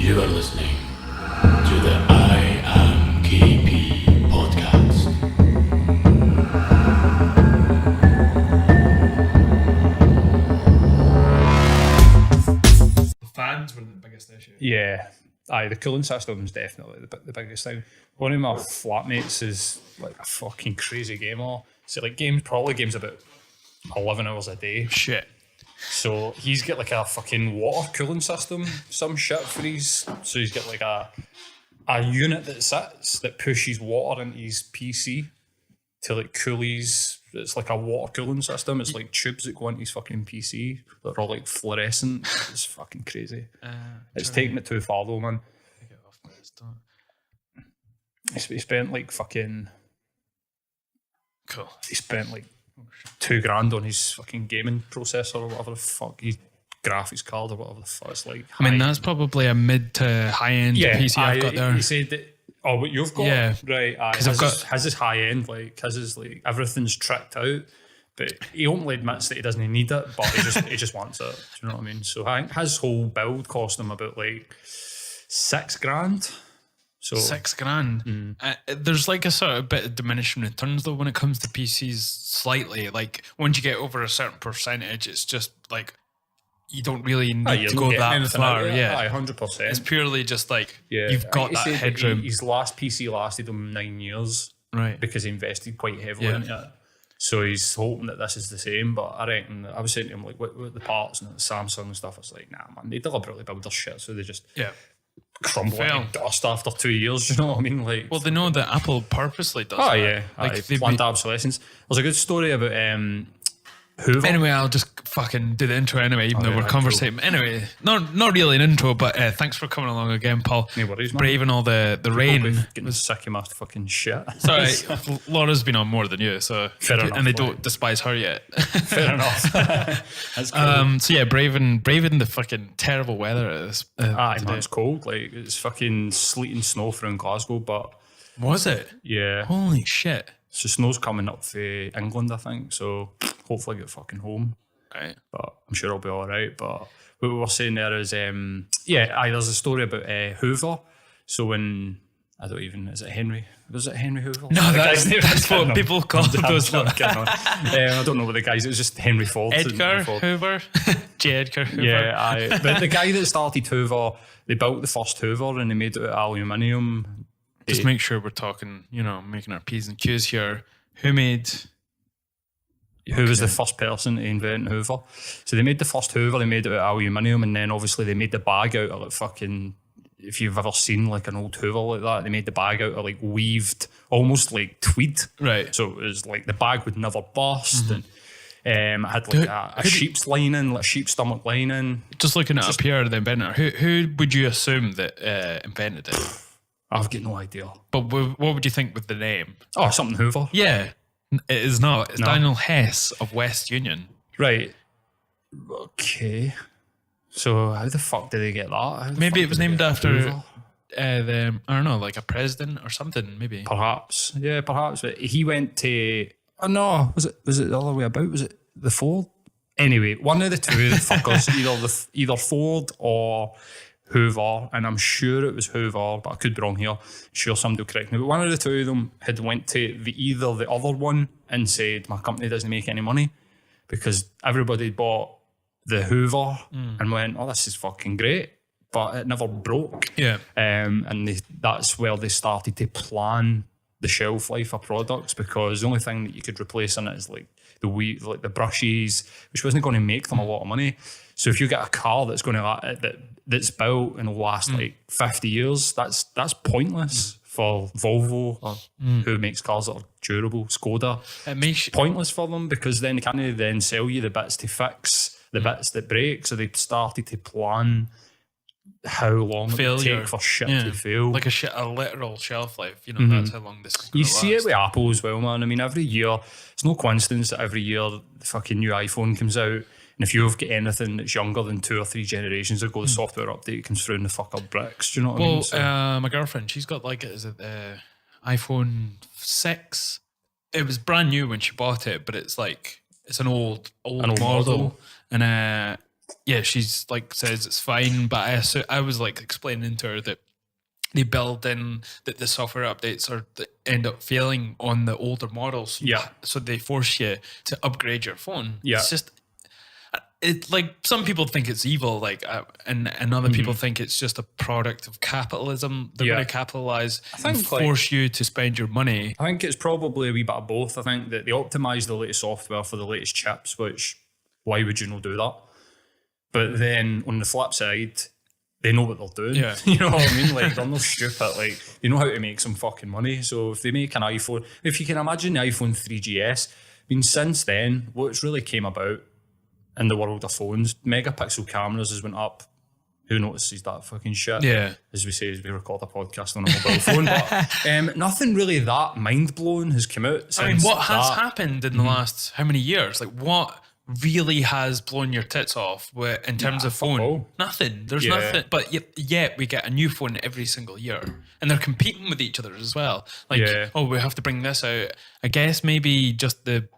You are listening to the IAMKP podcast. The fans were the biggest issue. Yeah, the cooling system's definitely the biggest thing. One of my flatmates is like a fucking crazy gamer. So like games about 11 hours a day. Shit. So he's got like a fucking water cooling system, some shit for his. So he's got like a unit that pushes water into his PC to like cool his. It's like a water cooling system. It's like tubes that go into his fucking PC that are all like fluorescent. It's fucking crazy. It's taking it too far though, man. Get off this, don't. He spent like fucking. Cool. He spent like $2,000 on his fucking gaming processor or whatever the fuck, his graphics card or whatever the fuck. It's like. I mean, that's probably a mid to high end PC I've got there. You said that. Oh, what you've got? Yeah. Right. Because I've got his is high end. Like his is like everything's tricked out. But he openly admits that he doesn't need it, but he just wants it. Do you know what I mean? So I think his whole build cost him about like $6,000. So $6,000. There's like a sort of bit of diminishing returns though when it comes to PCs that like once you get over a certain percentage, it's just like you don't really need to go that far. Yeah, 100%. It's purely just like you've got that headroom. His last PC lasted him 9 years, right? Because he invested quite heavily into it. So he's hoping that this is the same. But I reckon I was saying to him like with the parts and the Samsung and stuff, it's like nah, man, they deliberately build their shit, so they just crumble like dust after 2 years. You know what I mean? Like, well, they know that Apple purposely does. Oh that. yeah, like planned obsolescence. There's a good story about Hoover. Anyway, I'll just fucking do the intro anyway, even though we're conversating. Cool. Anyway, not really an intro, but thanks for coming along again, Paul. No worries, man. Braving all the rain. Getting sick of my fucking shit. Sorry, Laura's been on more than you, so fair enough, and they don't despise her yet. Fair enough. That's cool. So yeah, braving the fucking terrible weather it is. Man, it's cold. Like it's fucking sleet and snow through in Glasgow, but was it? Yeah. Holy shit. So snow's coming up for England, I think. So hopefully I get fucking home. Right. But I'm sure I'll be all right. But what we were saying there is, there's a story about Hoover. So when, is it Henry? Was it Henry Hoover? No, that's what people call those. I don't know what the guys, it was just Henry Ford. Edgar Hoover? J. Edgar Hoover. Yeah, but the guy that started Hoover, they built the first Hoover and they made it out of aluminium. Just make sure we're talking, making our P's and Q's here. Who was the first person to invent Hoover? So they made the first Hoover, they made it out of aluminium, and then obviously they made the bag out of like fucking, if you've ever seen like an old Hoover like that, they made the bag out of like weaved, almost like tweed. Right. So it was like the bag would never burst, and it had like a sheep's lining, like a sheep's stomach lining. Just looking at up here, the inventor, who would you assume that invented it? I've got no idea. But what would you think with the name? Oh, something Hoover. Yeah. It is not. It's Daniel Hess of West Union. Right. Okay. So how the fuck did they get that? Maybe it was named after I don't know, like a president or something, maybe. Perhaps. Yeah, perhaps. But he went to... Oh no, was it the other way about? Was it the Ford? Anyway, one of the two the fuckers, either Ford or Hoover, and I'm sure it was Hoover, but I could be wrong here. Sure, somebody will correct me. But one of the two of them had went to either the other one and said, my company doesn't make any money because everybody bought the Hoover and went, oh, this is fucking great. But it never broke. Yeah. And that's where they started to plan the shelf life of products, because the only thing that you could replace in it is like the brushes, which wasn't going to make them a lot of money. So if you get a car that's going to that's built and will last like 50 years, that's pointless for Volvo or who makes cars that are durable, Skoda. It makes pointless for them, because then they can't then sell you the bits to fix the bits that break. So they started to plan how long it would take for shit to fail. Like a literal shelf life, that's how long this is going to last. See it with Apple as well, man. I mean, every year, it's no coincidence that every year the fucking new iPhone comes out, and if you've got anything that's younger than 2 or 3 generations ago, the software update comes through in the fuck up bricks. Do you know what I mean? So, my girlfriend, she's got like, is it iPhone 6? It was brand new when she bought it, but it's like, it's an old model. And yeah, she's like says it's fine, but I was like explaining to her that they build in that the software updates are that end up failing on the older models. Yeah. So they force you to upgrade your phone. Yeah. It's just, it's like some people think it's evil, like, and other people think it's just a product of capitalism. They're going to capitalize and force you to spend your money. I think it's probably a wee bit of both. I think that they optimize the latest software for the latest chips, which why would you not do that? But then on the flip side, they know what they're doing. Yeah. You know what I mean? Like, they're not stupid. Like, they know how to make some fucking money. So if they make an iPhone, if you can imagine the iPhone 3GS, I mean, since then, what's really came about in the world of phones, megapixel cameras has went up. Who notices that fucking shit? Yeah. As we say, as we record a podcast on a mobile phone. But nothing really that mind-blowing has come out since I mean, what has that. happened in the last, how many years? Like, what really has blown your tits off in terms of phone? all. Nothing. There's nothing. But yet we get a new phone every single year. And they're competing with each other as well. Like, oh, we have to bring this out. I guess maybe just the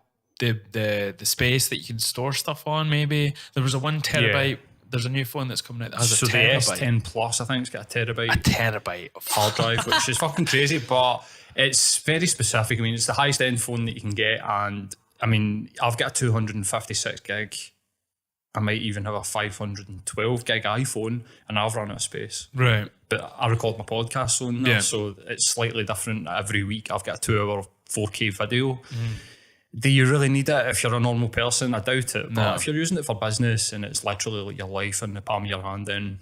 space that you can store stuff on, maybe. There was a 1 terabyte. There's a new phone that's coming out that has a terabyte. So the S10 Plus, I think, it's got a terabyte. A terabyte of hard drive, which is fucking crazy, but it's very specific. I mean, it's the highest end phone that you can get, and I mean, I've got a 256 gig. I might even have a 512 gig iPhone, and I've run out of space. Right. But I record my podcast on there, so it's slightly different. Every week I've got a 2-hour 4K video. Do you really need it if you're a normal person? I doubt it. But if you're using it for business and it's literally like your life in the palm of your hand, then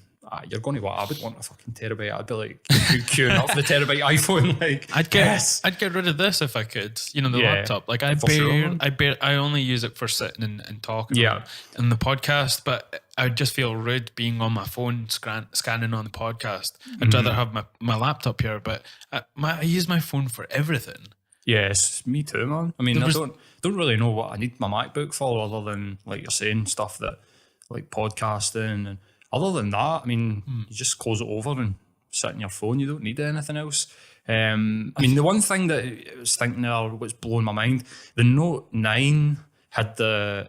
you're going to what? I would want a fucking terabyte. I'd be like queuing up for the terabyte iPhone. Like, I'd get rid of this if I could. You know, the laptop. Like I only use it for sitting and talking on the podcast. But I would just feel rude being on my phone scanning on the podcast. I'd rather have my laptop here. But I use my phone for everything. Yes, me too, man. I mean, I don't really know what I need my MacBook for, other than, like you're saying, stuff that like podcasting. And other than that, I mean, you just close it over and sit on your phone. You don't need anything else. I mean, the one thing that I was thinking there, what's blowing my mind, the Note 9 had the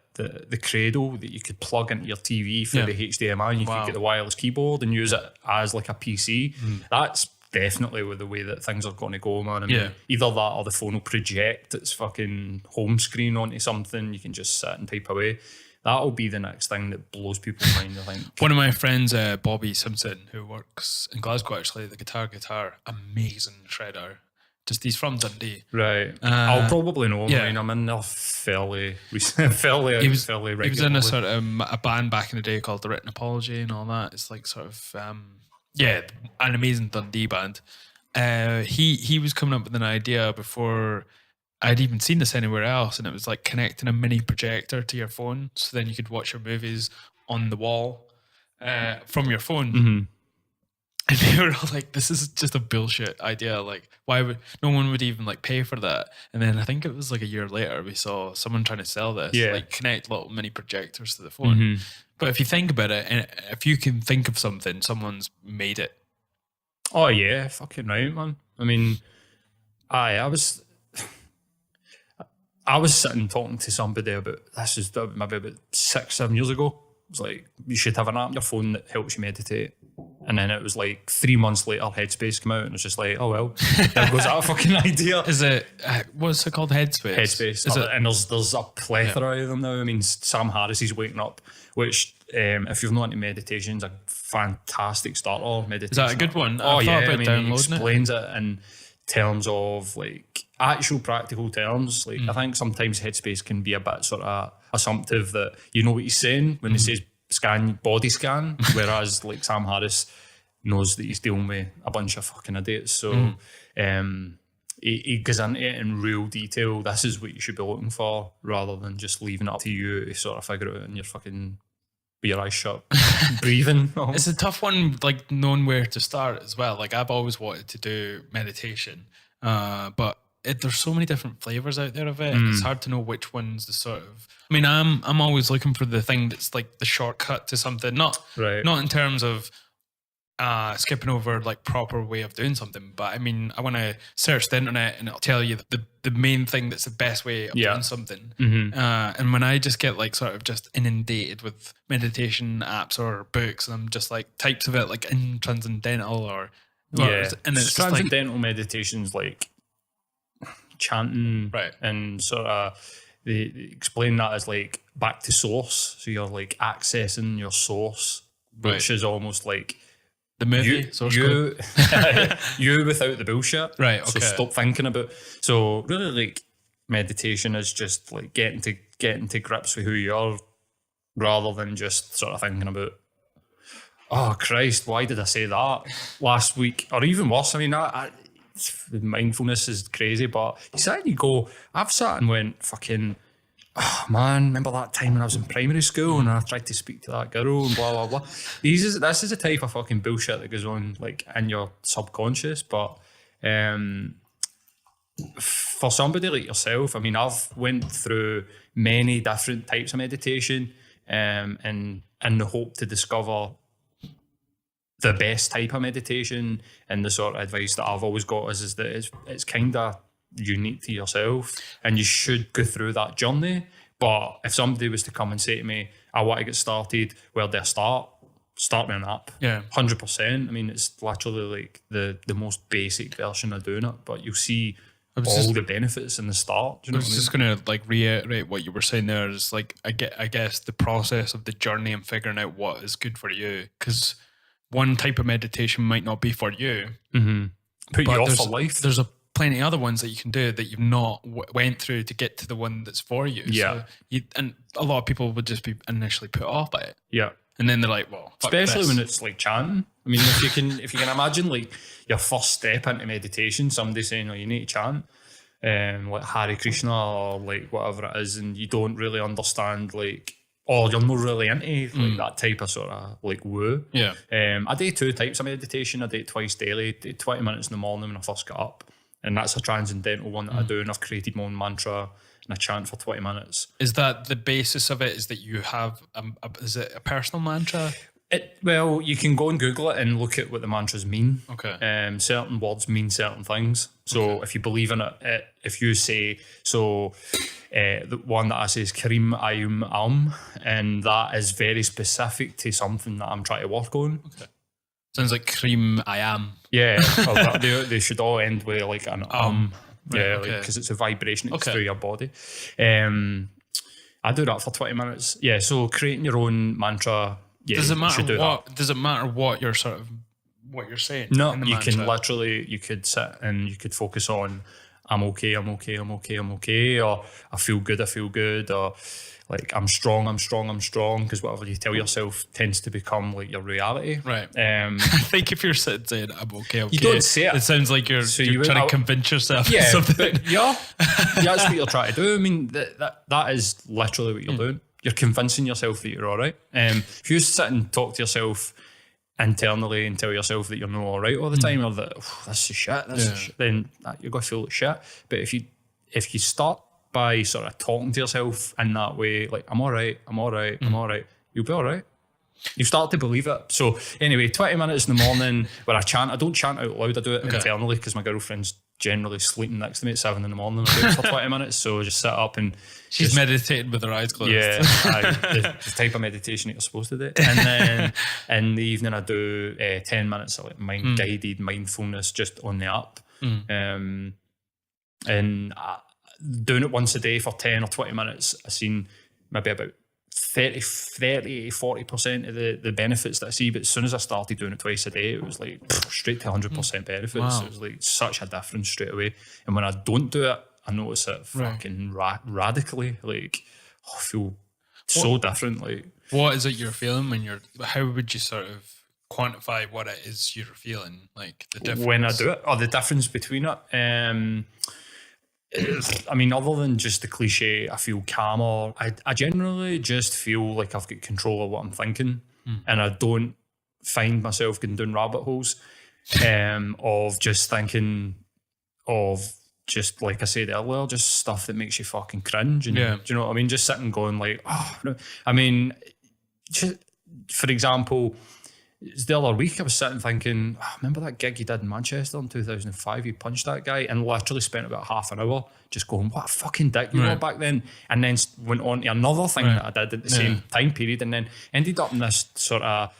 cradle that you could plug into your TV through the HDMI, and you could get the wireless keyboard and use it as like a PC. That's definitely with the way that things are going to go, man. I mean, either that or the phone will project its fucking home screen onto something. You can just sit and type away. That'll be the next thing that blows people's mind, I think. One of my friends, Bobby Simpson, who works in Glasgow, actually, the guitar, amazing shredder. Just he's from Dundee. Right. I'll probably know him. I mean, I'm in there fairly regularly. He was in a sort of a band back in the day called The Written Apology and all that. It's like sort of... an amazing Dundee band. He was coming up with an idea before I'd even seen this anywhere else, and it was like connecting a mini projector to your phone, so then you could watch your movies on the wall from your phone. And they were all like, "This is just a bullshit idea. Like, why would no one would even like pay for that?" And then I think it was like a year later, we saw someone trying to sell this, like connect little mini projectors to the phone. But if you think about it, and if you can think of something, someone's made it. Oh yeah, fucking right, man. I mean, I was sitting talking to somebody about this is maybe about 6-7 years ago. It was like, you should have an app on your phone that helps you meditate. And then it was like 3 months later, Headspace came out, and it's just like, oh well, there goes that fucking idea. Is it what's it called? Headspace. Headspace. And there's a plethora of them now. I mean, Sam Harris is Waking Up, which if you've not into meditation, is a fantastic starter meditation. Is that a good one? Oh yeah, I mean, he explains it in terms of like actual practical terms. Like I think sometimes Headspace can be a bit sort of assumptive that you know what he's saying when he says body scan, whereas like Sam Harris knows that he's dealing with a bunch of fucking idiots. So he goes into it in real detail. This is what you should be looking for, rather than just leaving it up to you to sort of figure it out in your fucking with your eyes shut, breathing. It's a tough one, like knowing where to start as well. Like I've always wanted to do meditation, but there's so many different flavors out there of it. It's hard to know which one's the sort of. I mean, I'm always looking for the thing that's like the shortcut to something. Not in terms of skipping over like proper way of doing something, but I mean, I want to search the internet and it'll tell you the main thing that's the best way of doing something. And when I just get like sort of just inundated with meditation apps or books, and I'm just like types of it like in transcendental and it's transcendental meditation's like chanting, right? And sort of they explain that as like back to source. So you're like accessing your source, which is almost like the movie, you without the bullshit, right? Okay. So stop thinking about. So really, like meditation is just like getting to grips with who you are, rather than just sort of thinking about, oh Christ, why did I say that last week? Or even worse, I mean, mindfulness is crazy, but you sat and you go, I've sat and went, fucking, oh man, remember that time when I was in primary school and I tried to speak to that girl and blah, blah, blah. This is the type of fucking bullshit that goes on like in your subconscious. But for somebody like yourself, I mean, I've went through many different types of meditation and in the hope to discover the best type of meditation. And the sort of advice that I've always got is that it's kind of unique to yourself and you should go through that journey. But if somebody was to come and say to me, I want to get started, where do I start? Start with an app. Yeah. 100%. I mean, it's literally like the most basic version of doing it, but you'll see all the benefits in the start. Do you know I was just going to like reiterate what you were saying there is like, I guess the process of the journey and figuring out what is good for you, because one type of meditation might not be for you. Put you off for life. There's plenty of other ones that you can do that you've not went through to get to the one that's for you. Yeah. So and a lot of people would just be initially put off by it. Yeah. And then they're like, well, especially when it's like chanting. I mean, if you can imagine like your first step into meditation, somebody saying, oh, you need to chant, like Hare Krishna or like whatever it is, and you don't really understand like, or you're not really into like that type of sort of like woo. Yeah. I do two types of meditation. I do it twice daily. I do 20 minutes in the morning when I first get up. And that's a transcendental one that I do. And I've created my own mantra and I chant for 20 minutes. Is that the basis of it? Is that you have, is it a personal mantra? Well, you can go and Google it and look at what the mantras mean. Okay. Certain words mean certain things. So if you believe in it, if you say, the one that I say is Karim Ayum and that is very specific to something that I'm trying to work on. Okay. Sounds like cream I am. Yeah, well, they should all end with like an Right, yeah, okay. because it's a vibration that goes through your body. I do that for 20 minutes. Yeah, so creating your own mantra. Yeah, does it matter what? Does it matter what you're saying? No, you can literally, you could sit and you could focus on I'm okay, I'm okay, I'm okay, I'm okay, or I feel good, or like I'm strong, because whatever you tell yourself tends to become like your reality. Right. I think if you're sitting saying I'm okay, you don't say it. It sounds like you're trying to convince yourself of something. But that's what you're trying to do. I mean, that is literally what you're doing. You're convincing yourself that you're all right. If you sit and talk to yourself internally and tell yourself that you're not all right all the time, or that this is shit, then you're going to feel like shit. But if you start by sort of talking to yourself in that way, like I'm all right, you'll be all right. You start to believe it. So anyway, 20 minutes in the morning where I chant. I don't chant out loud. I do it internally because my girlfriend's generally sleeping next to me at 7 in the morning. I do it for 20 minutes. So I just sit up and she's meditating with her eyes closed. Yeah, the type of meditation that you're supposed to do. And then in the evening I do 10 minutes of like guided mindfulness just on the app. And doing it once a day for 10 or 20 minutes, I've seen maybe about 30-40% of the benefits that I see. But as soon as I started doing it twice a day, it was like straight to 100% benefits. Wow. It was like such a difference straight away. And when I don't do it, I notice it fucking radically. Like, I feel so different. Like, what is it you're feeling when how would you sort of quantify what it is you're feeling? Like the difference? When I do it, or the difference between it? I mean, other than just the cliche, I feel calmer. I generally just feel like I've got control of what I'm thinking, and I don't find myself going down rabbit holes of just thinking of just like I said earlier, just stuff that makes you fucking cringe. And do you know what I mean? Just sitting going like, oh, no. I mean, just, for example, it's the other week I was sitting thinking, remember that gig you did in Manchester in 2005? You punched that guy, and literally spent about half an hour just going, what a fucking dick you were back then. And then went on to another thing that I did at the same time period, and then ended up in this sort of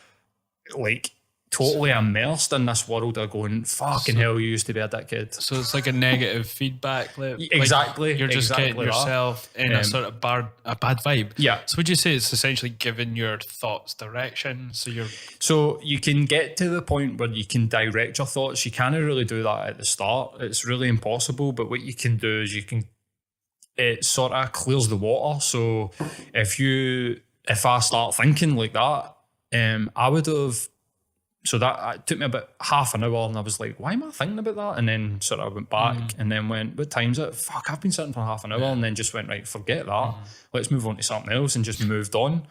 like totally immersed in this world of going, fucking hell, you used to be a dickhead. So it's like a negative feedback loop. Exactly. Like you're just exactly getting yourself in a sort of a bad vibe. Yeah. So would you say it's essentially giving your thoughts direction? So you can get to the point where you can direct your thoughts. You can't really do that at the start. It's really impossible. But what you can do is it sort of clears the water. So if I start thinking like that, I would have. So that it took me about half an hour, and I was like, why am I thinking about that? And then sort of went back and then went, what time's it? Fuck, I've been sitting for half an hour, and then just went, right, forget that. Let's move on to something else, and just moved on.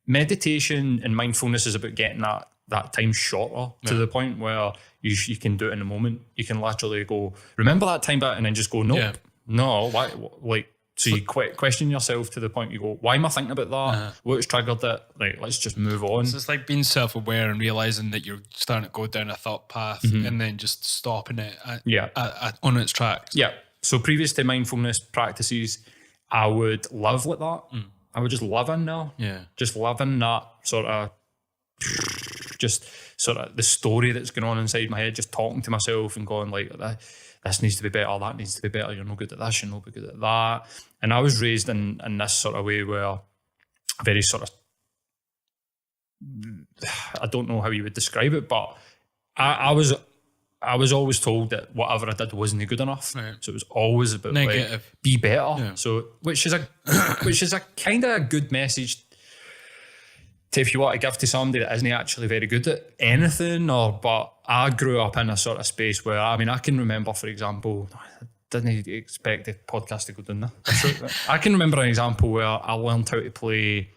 Meditation and mindfulness is about getting that time shorter to the point where you can do it in the moment. You can literally go, remember that time back, and then just go, nope, no, why, like, so you question yourself to the point you go, why am I thinking about that? What's triggered it? Right, let's just move on. So it's like being self-aware and realising that you're starting to go down a thought path and then just stopping it on its tracks. Yeah. So previous to mindfulness practices, I would live like that. I would just live in there. Yeah. Just live in that sort of the story that's going on inside my head, just talking to myself and going like, this needs to be better, that needs to be better, you're no good at this, you're no good at that. And I was raised in this sort of way where very sort of, I don't know how you would describe it, but I was always told that whatever I did wasn't good enough. Right. So it was always about negative. Like, be better. Yeah. So which is a kind of a good message to, if you want to give to somebody that isn't actually very good at anything, but I grew up in a sort of space where, I mean, I can remember, for example, I didn't expect the podcast to go down there. I can remember an example where I learned how to play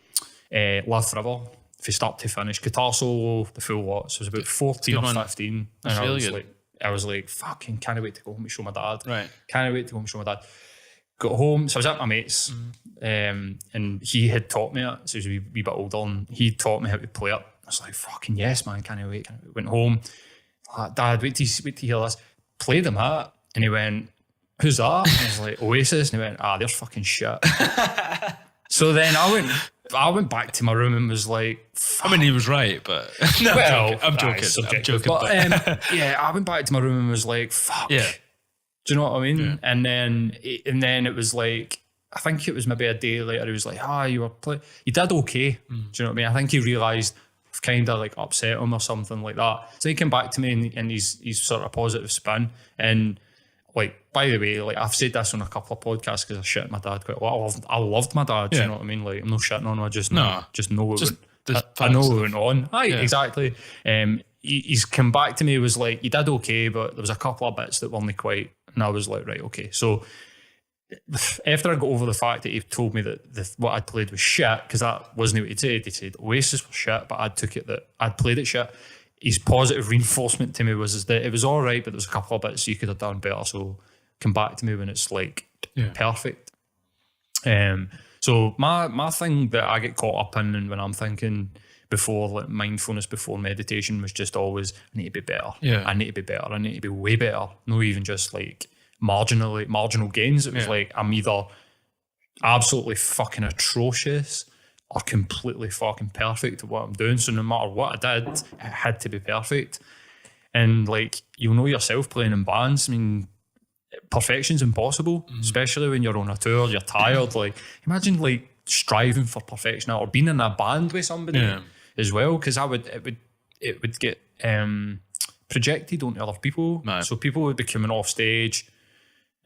Live Forever, from start to finish, guitar solo, the full lot. So it was about 14 or 15. That's and really I was like, fucking can't wait to go home and show my dad. Right. Can't wait to go home and show my dad. Got home, so I was at my mate's, and he had taught me it, so he was a wee bit older, and he taught me how to play it. I was like, fucking yes, man, can't wait. Went home, like, Dad, wait to hear this. Played him that, and he went, who's that? And I was like, Oasis, and he went, they're fucking shit. So then I went back to my room and was like, fuck. I mean, he was right, but no, well, I'm joking. But I went back to my room and was like, fuck. Yeah. Do you know what I mean? Yeah. And then it was like, I think it was maybe a day later, he was like, you did okay. Do you know what I mean? I think he realised I've kind of like upset him or something like that. So he came back to me and he's sort of positive spin. And like, by the way, like I've said this on a couple of podcasts because I shit my dad quite a lot. I loved my dad, do you know what I mean? Like, I'm not shitting on him, I just know what went on. Exactly. He's come back to me, was like, you did okay, but there was a couple of bits that weren't quite. And I was like, right, okay. So after I got over the fact that he told me that what I'd played was shit, because that wasn't what he'd said. He said Oasis was shit, but I took it that I'd played it shit. His positive reinforcement to me was that it was all right, but there was a couple of bits you could have done better. So come back to me when it's like perfect. So my thing that I get caught up in, and when I'm thinking before, like mindfulness, before meditation, was just always, I need to be better. Yeah. I need to be better. I need to be way better. Not even just like marginal gains. It was like, I'm either absolutely fucking atrocious or completely fucking perfect at what I'm doing. So no matter what I did, it had to be perfect. And like, you'll know yourself playing in bands. I mean, perfection's impossible, especially when you're on a tour, you're tired. Like, imagine like striving for perfection or being in a band with somebody as well, because it would get projected onto other people. Right. So people would be coming off stage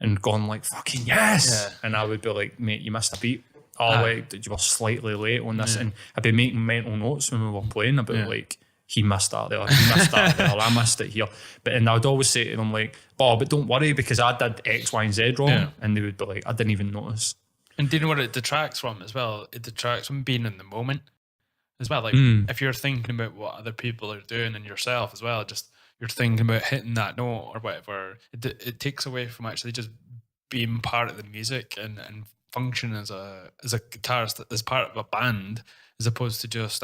and going like, fucking yes. And I would be like, mate, you missed a beat. Like, you were slightly late on this. And I'd be making mental notes when we were playing about like, he missed that there, he missed that there, I missed it here. And I would always say to them like, but don't worry, because I did X, Y, and Z wrong. And they would be like, I didn't even notice. And do you know what it detracts from as well? It detracts from being in the moment as well. Like if you're thinking about what other people are doing and yourself as well, just you're thinking about hitting that note or whatever, it takes away from actually just being part of the music and function as a guitarist, as part of a band, as opposed to just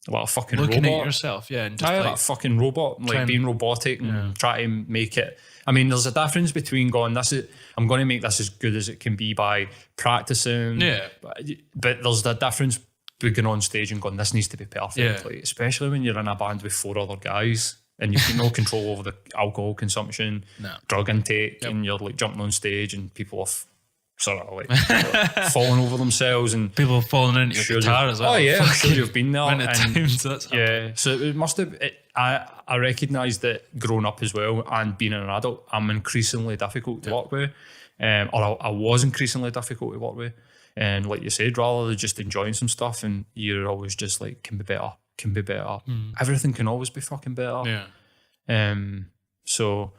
like a fucking looking robot. at yourself, and just Like a fucking robot, like being robotic and try to make it. I mean, there's a difference between going, I'm going to make this as good as it can be by practicing. Yeah. But there's the difference between going on stage and going, this needs to be perfect. Yeah. Like, especially when you're in a band with 4 other guys and you've got no control over the alcohol consumption, drug intake, and you're like jumping on stage and people are sort of like falling over themselves and people falling into your guitar as well. Oh yeah, I'm sure you've been there. Many times that's happened. So it must have. I recognised that growing up as well and being an adult, I'm increasingly difficult to work with, or I was increasingly difficult to work with. And like you said, rather than just enjoying some stuff, and you're always just like, can be better. Everything can always be fucking better. Yeah. So,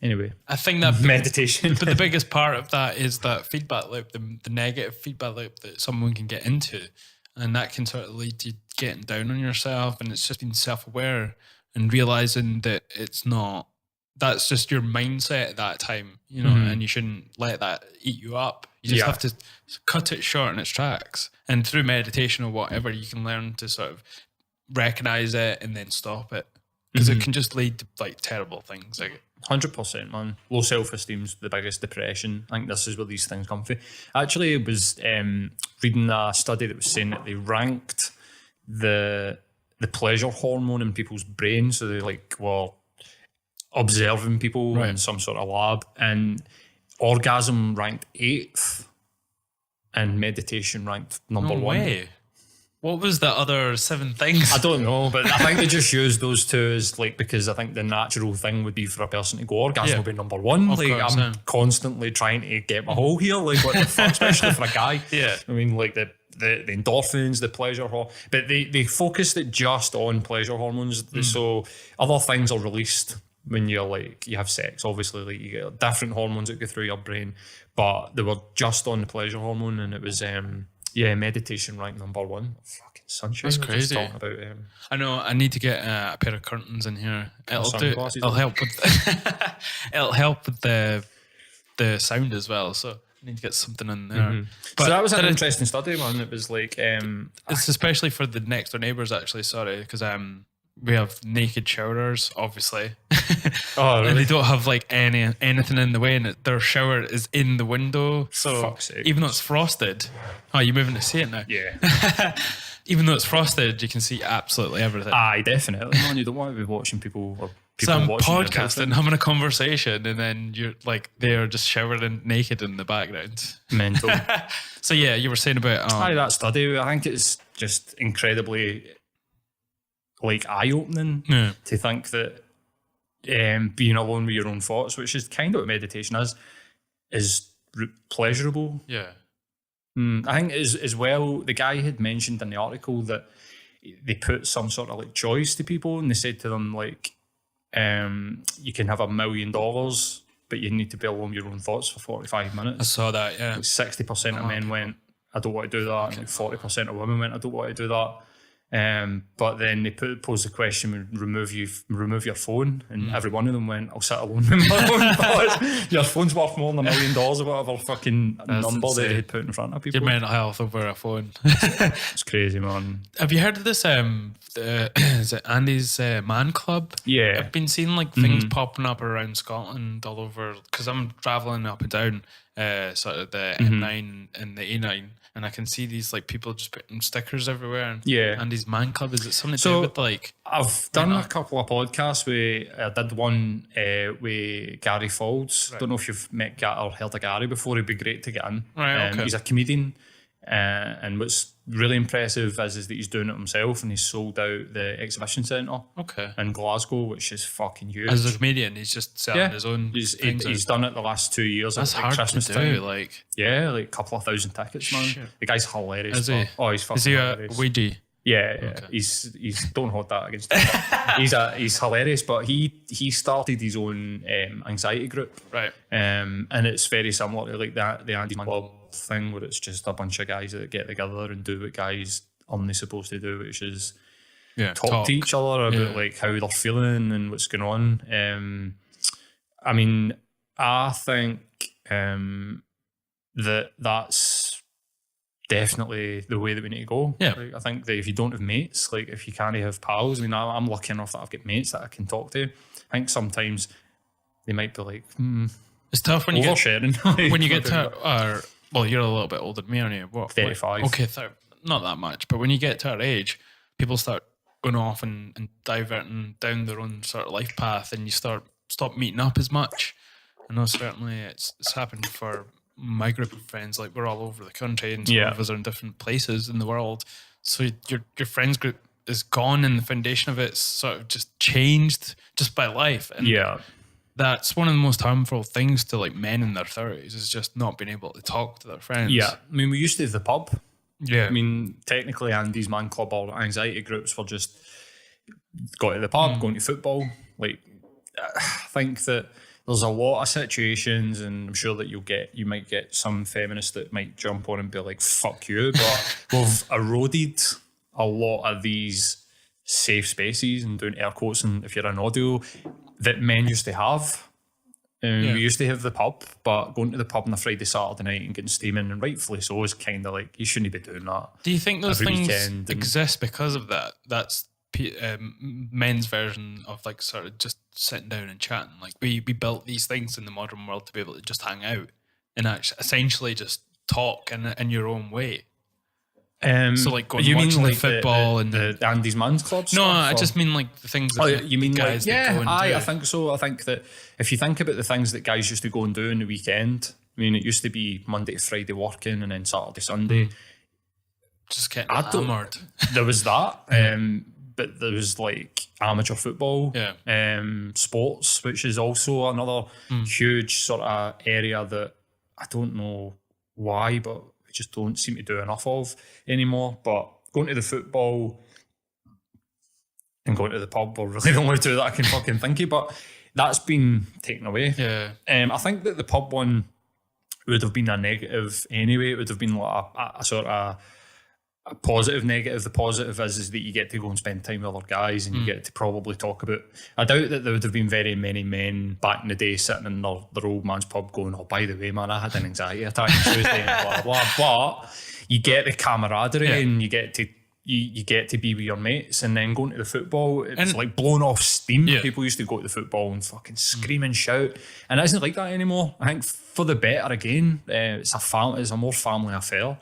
anyway, I think that meditation. But the biggest part of that is that feedback loop, the negative feedback loop that someone can get into, and that can sort of lead to getting down on yourself. And it's just being self-aware and realizing that it's not. That's just your mindset at that time, and you shouldn't let that eat you up. You just have to cut it short in its tracks. And through meditation or whatever, you can learn to sort of recognize it and then stop it. Because it can just lead to like terrible things. Like 100%, man. Low self-esteem's the biggest depression. I think this is where these things come from. Actually, I was reading a study that was saying that they ranked the pleasure hormone in people's brains. So they were observing people in some sort of lab, and orgasm ranked 8th and meditation ranked number 1. Way. What was the other 7 things? I don't know, but I think they just used those 2 as because I think the natural thing would be for a person to go, orgasm will be number 1. I'm constantly trying to get my hole here, what the fuck, especially for a guy. Yeah. I mean, the endorphins, the pleasure hormone, but they focused it just on pleasure hormones. So other things are released when you're you have sex. Obviously, you get different hormones that go through your brain, but they were just on the pleasure hormone, and it was meditation ranked number 1. Fucking sunshine. That's crazy. Talking about, I know. I need to get a pair of curtains in here. It'll help with. It'll help with the sound as well. So I need to get something in there. But so that was an interesting study, man. It was it's especially for the next door neighbours. Actually, sorry, because we have naked showerers, obviously. Oh, really? And they don't have anything in the way, and their shower is in the window. So fuck's sake. Even though it's frosted, you're moving to see it now. Yeah. Even though it's frosted, you can see absolutely everything. Aye, definitely, man. You don't want to be watching people or people so I'm watching podcasting, having a conversation, and then you're they're just showering naked in the background. Mental. So yeah, you were saying about that study. I think it's just incredibly eye-opening to think that being alone with your own thoughts, which is kind of what meditation is pleasurable. Yeah. I think as well, the guy had mentioned in the article that they put some sort of choice to people, and they said to them you can have $1 million, but you need to be alone with your own thoughts for 45 minutes. I saw that, yeah. 60% of men went, I don't want to do that, and 40% of women went, I don't want to do that. But then they posed the question, remove your phone, and every one of them went, I'll sit alone with my own thoughts. Your phone's worth more than $1 million or whatever fucking number that they had put in front of people. Your mental health over a phone. It's crazy, man. Have you heard of this? Is it Andy's Man Club? Yeah. I've been seeing things popping up around Scotland all over, because I'm travelling up and down sort of the M9 and the A9. And I can see these people just putting stickers everywhere. And Andy's Man Club, is it something to do with I've done a couple of podcasts I did one with Gary Faulds. Don't know if you've met or heard of Gary before. He'd be great to get in. Right, okay. He's a comedian, and what's really impressive is that he's doing it himself, and he's sold out the exhibition centre in Glasgow, which is fucking huge. As a comedian, he's just selling his own things. He's done it the last 2 years. That's at hard Christmas to time. do. Yeah, a couple of thousand tickets, man. Shit. The guy's hilarious. Is he? Oh, he's fucking Is he hilarious. a Ouija? Yeah. Okay. He's don't hold that against him. he's hilarious, but he started his own anxiety group, right? And it's very similar to the Andy Man Club thing, where it's just a bunch of guys that get together and do what guys aren't supposed to do, which is talk to each other about how they're feeling and what's going on. I mean, I think that's definitely the way that we need to go. Yeah. Like, I think that if you don't have mates, like if you can't have pals, I mean, I'm lucky enough that I've got mates that I can talk to. I think sometimes they might be like, it's tough when you get oversharing. when you get to well, you're a little bit older than me, aren't you? What, 35. Okay, not that much, but when you get to our age, people start going off and diverting down their own sort of life path, and you stop meeting up as much. I know certainly it's happened for my group of friends. Like, we're all over the country, and some of us are in different places in the world. So your friends group is gone, and the foundation of it's sort of just changed just by life. And that's one of the most harmful things to like men in their 30s, is just not being able to talk to their friends. Yeah, I mean, we used to have the pub. Yeah, I mean, technically, Andy's Man Club or anxiety groups were just go to the pub, going to football. Like, I think that there's a lot of situations, and I'm sure that you might get some feminists that might jump on and be like, fuck you, but we've eroded a lot of these safe spaces, and doing air quotes, and if you're an audio, that men used to have. We used to have the pub, but going to the pub on a Friday, Saturday night and getting steaming, and rightfully so, is kind of like, you shouldn't be doing that. Do you think those things weekend exist because of that? That's men's version of like sort of just sitting down and chatting. Like, we built these things in the modern world to be able to just hang out and actually essentially just talk in your own way. So like going watching the football and the Andy's Man's Club stuff? No, I just mean like the things that you mean guys like, that go and do. I think so. I think that if you think about the things that guys used to go and do in the weekend, I mean, it used to be Monday to Friday working, and then Saturday, Sunday. Just getting hammered. There was that. But there was like amateur football, sports, which is also another huge sort of area that I don't know why, but we just don't seem to do enough of anymore. But going to the football and going to the pub are really the only two that I can fucking think of, but that's been taken away. Yeah. I think that the pub one would have been a negative anyway. It would have been like a sort of a positive, negative. The positive is that you get to go and spend time with other guys, and you get to probably talk about. I doubt that there would have been very many men back in the day sitting in their old man's pub going, "Oh, by the way, man, I had an anxiety attack on Tuesday," and blah blah. But you get the camaraderie, and you get to be with your mates, and then going to the football, it's like blowing off steam. People used to go to the football and fucking scream and shout, and it isn't like that anymore. I think for the better again. It's a more family affair,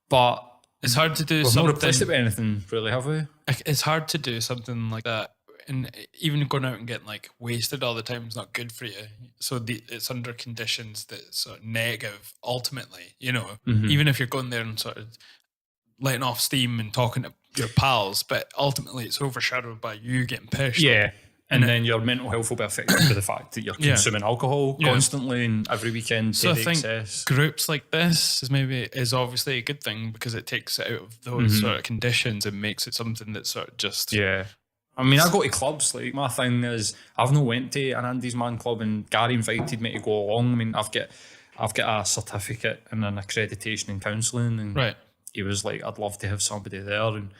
but. It's hard to do We've something. not replaced it with anything, really, have we? It's hard to do something like that, and even going out and getting like wasted all the time is not good for you. So it's under conditions that sort of negative. Ultimately, even if you're going there and sort of letting off steam and talking to your pals, but ultimately it's overshadowed by you getting pissed. Yeah. And then your mental health will be affected by the fact that you're consuming alcohol constantly and every weekend. So I think groups like this is obviously a good thing, because it takes it out of those sort of conditions and makes it something that's sort of just... Yeah. I mean, I go to clubs. Like, my thing is, I've not went to an Andy's Man Club, and Gary invited me to go along. I mean, I've got a certificate and an accreditation in counselling, and he was like, I'd love to have somebody there, and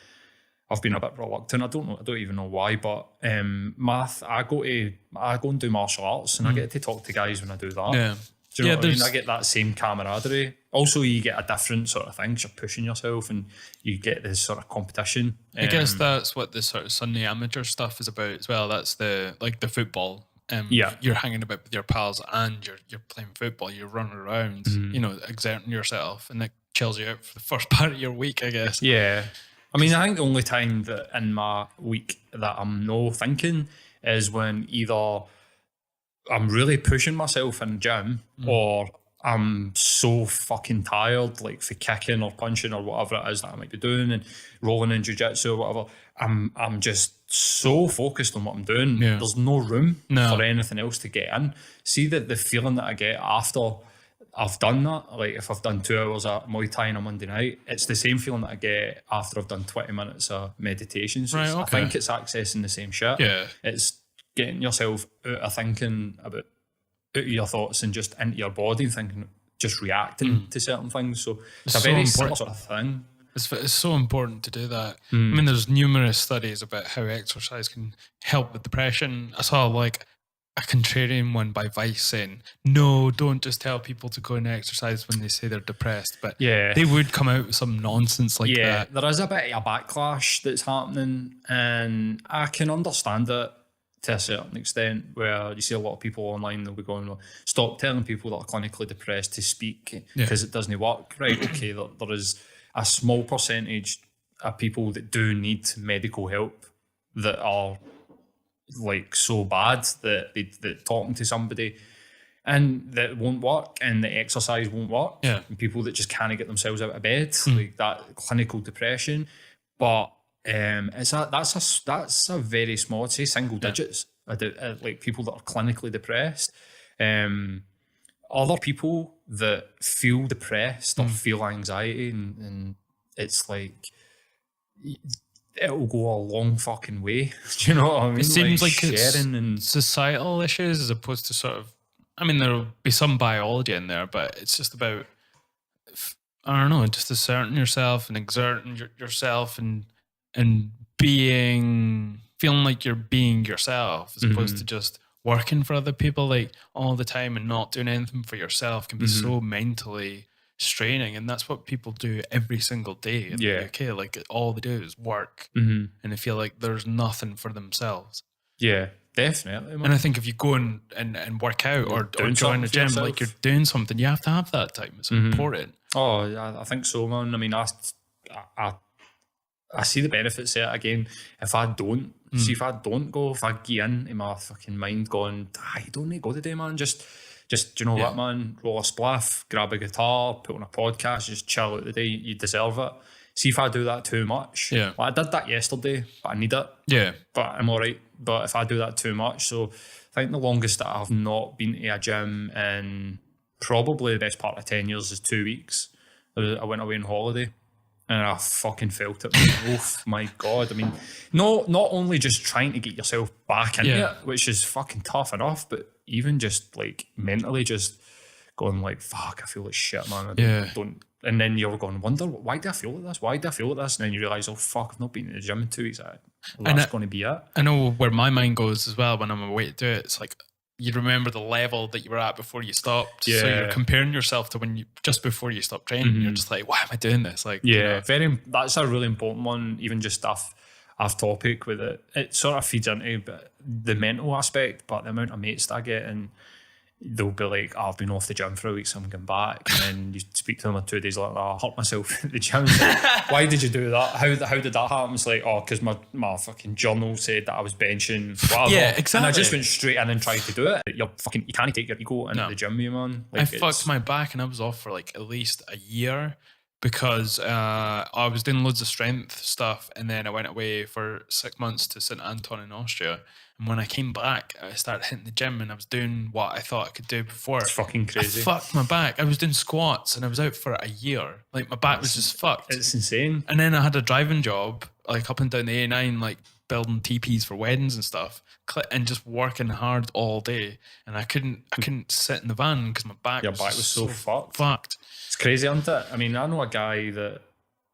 I've been a bit reluctant. I don't even know why, but I go and do martial arts, and I get to talk to guys when I do that. Yeah. Do you know what I mean? I get that same camaraderie. Also, you get a different sort of thing, 'cause you're pushing yourself, and you get this sort of competition. I guess that's what the sort of Sunday amateur stuff is about as well. That's the football. You're hanging about with your pals, and you're playing football. You're running around, exerting yourself, and it chills you out for the first part of your week, I guess. Yeah. I mean, I think the only time that in my week that I'm no thinking is when either I'm really pushing myself in the gym, or I'm so fucking tired, like for kicking or punching or whatever it is that I might be doing, and rolling in jiu-jitsu or whatever. I'm just so focused on what I'm doing. Yeah. There's no room for anything else to get in. See the feeling that I get after I've done that, like if I've done 2 hours of Muay Thai on a Monday night, it's the same feeling that I get after I've done 20 minutes of meditation. So I think it's accessing the same shit. Yeah. It's getting yourself out of thinking out of your thoughts and just into your body and thinking, just reacting to certain things. So it's a very sort of thing. It's so important to do that. I mean, there's numerous studies about how exercise can help with depression. I saw a contrarian one by Vice saying, no, don't just tell people to go and exercise when they say they're depressed. But they would come out with some nonsense like that. There is a bit of a backlash that's happening, and I can understand it to a certain extent, where you see a lot of people online, they'll be going, well, stop telling people that are clinically depressed to speak because it doesn't work. Right, okay, there is a small percentage of people that do need medical help that are like so bad that talking to somebody and that won't work, and the exercise won't work. And people that just can't get themselves out of bed, like that clinical depression. But that's a very small, I'd say single digits, like people that are clinically depressed. Other people that feel depressed or feel anxiety, and it's like it'll go a long fucking way. Do you know what I mean? It seems like sharing and societal issues as opposed to sort of, I mean, there'll be some biology in there, but it's just about, I don't know, just asserting yourself and exerting yourself and feeling like you're being yourself as opposed to just working for other people like all the time and not doing anything for yourself can be so mentally straining, and that's what people do every single day in the UK. Like all they do is work and they feel like there's nothing for themselves. Definitely, man. And I think if you go and work out or join a gym, like you're doing something, you have to have that time. It's important. Oh, I think so, man. I mean, I see the benefits there. Again, if I don't go, if I get into my fucking mind going, you don't need to go today, man. Just you know what, man, roll a spliff, grab a guitar, put on a podcast, just chill out the day. You deserve it. See if I do that too much. Well, I did that yesterday, but I need it. But I'm all right. But if I do that too much, so I think the longest that I've not been to a gym in probably the best part of 10 years is 2 weeks. I went away on holiday and I fucking felt it. Oh my God. I mean, not only just trying to get yourself back into it, which is fucking tough enough, but even just like mentally just going like, fuck, I feel like shit, man. I don't. And then you're going, wonder, why do I feel like this? Why do I feel like this? And then you realise, oh fuck, I've not been in the gym in 2 weeks. That's going to be it. I know where my mind goes as well when I'm away to do it. It's like you remember the level that you were at before you stopped. So you're comparing yourself to when you just before you stopped training. You're just like, why am I doing this? Like, that's a really important one. Even just off topic with it, it sort of feeds into the mental aspect, but the amount of mates that I get, and they'll be like, I've been off the gym for a week, so I'm going back. And then you speak to them in 2 days later, I hurt myself at the gym. Like, why did you do that? How did that happen? It's like, because my fucking journal said that I was benching whatever. Yeah, exactly. And I just went straight in and tried to do it. You can't take your ego into the gym, you man. Like, I fucked my back and I was off for like at least a year because I was doing loads of strength stuff, and then I went away for 6 months to St. Anton in Austria. And when I came back, I started hitting the gym and I was doing what I thought I could do before. It's fucking crazy. I fucked my back. I was doing squats and I was out for a year. Like my back was just fucked. It's insane. And then I had a driving job, like up and down the A9, like building teepees for weddings and stuff, and just working hard all day. And I couldn't sit in the van because my back was so fucked. It's crazy, isn't it? I mean, I know a guy that,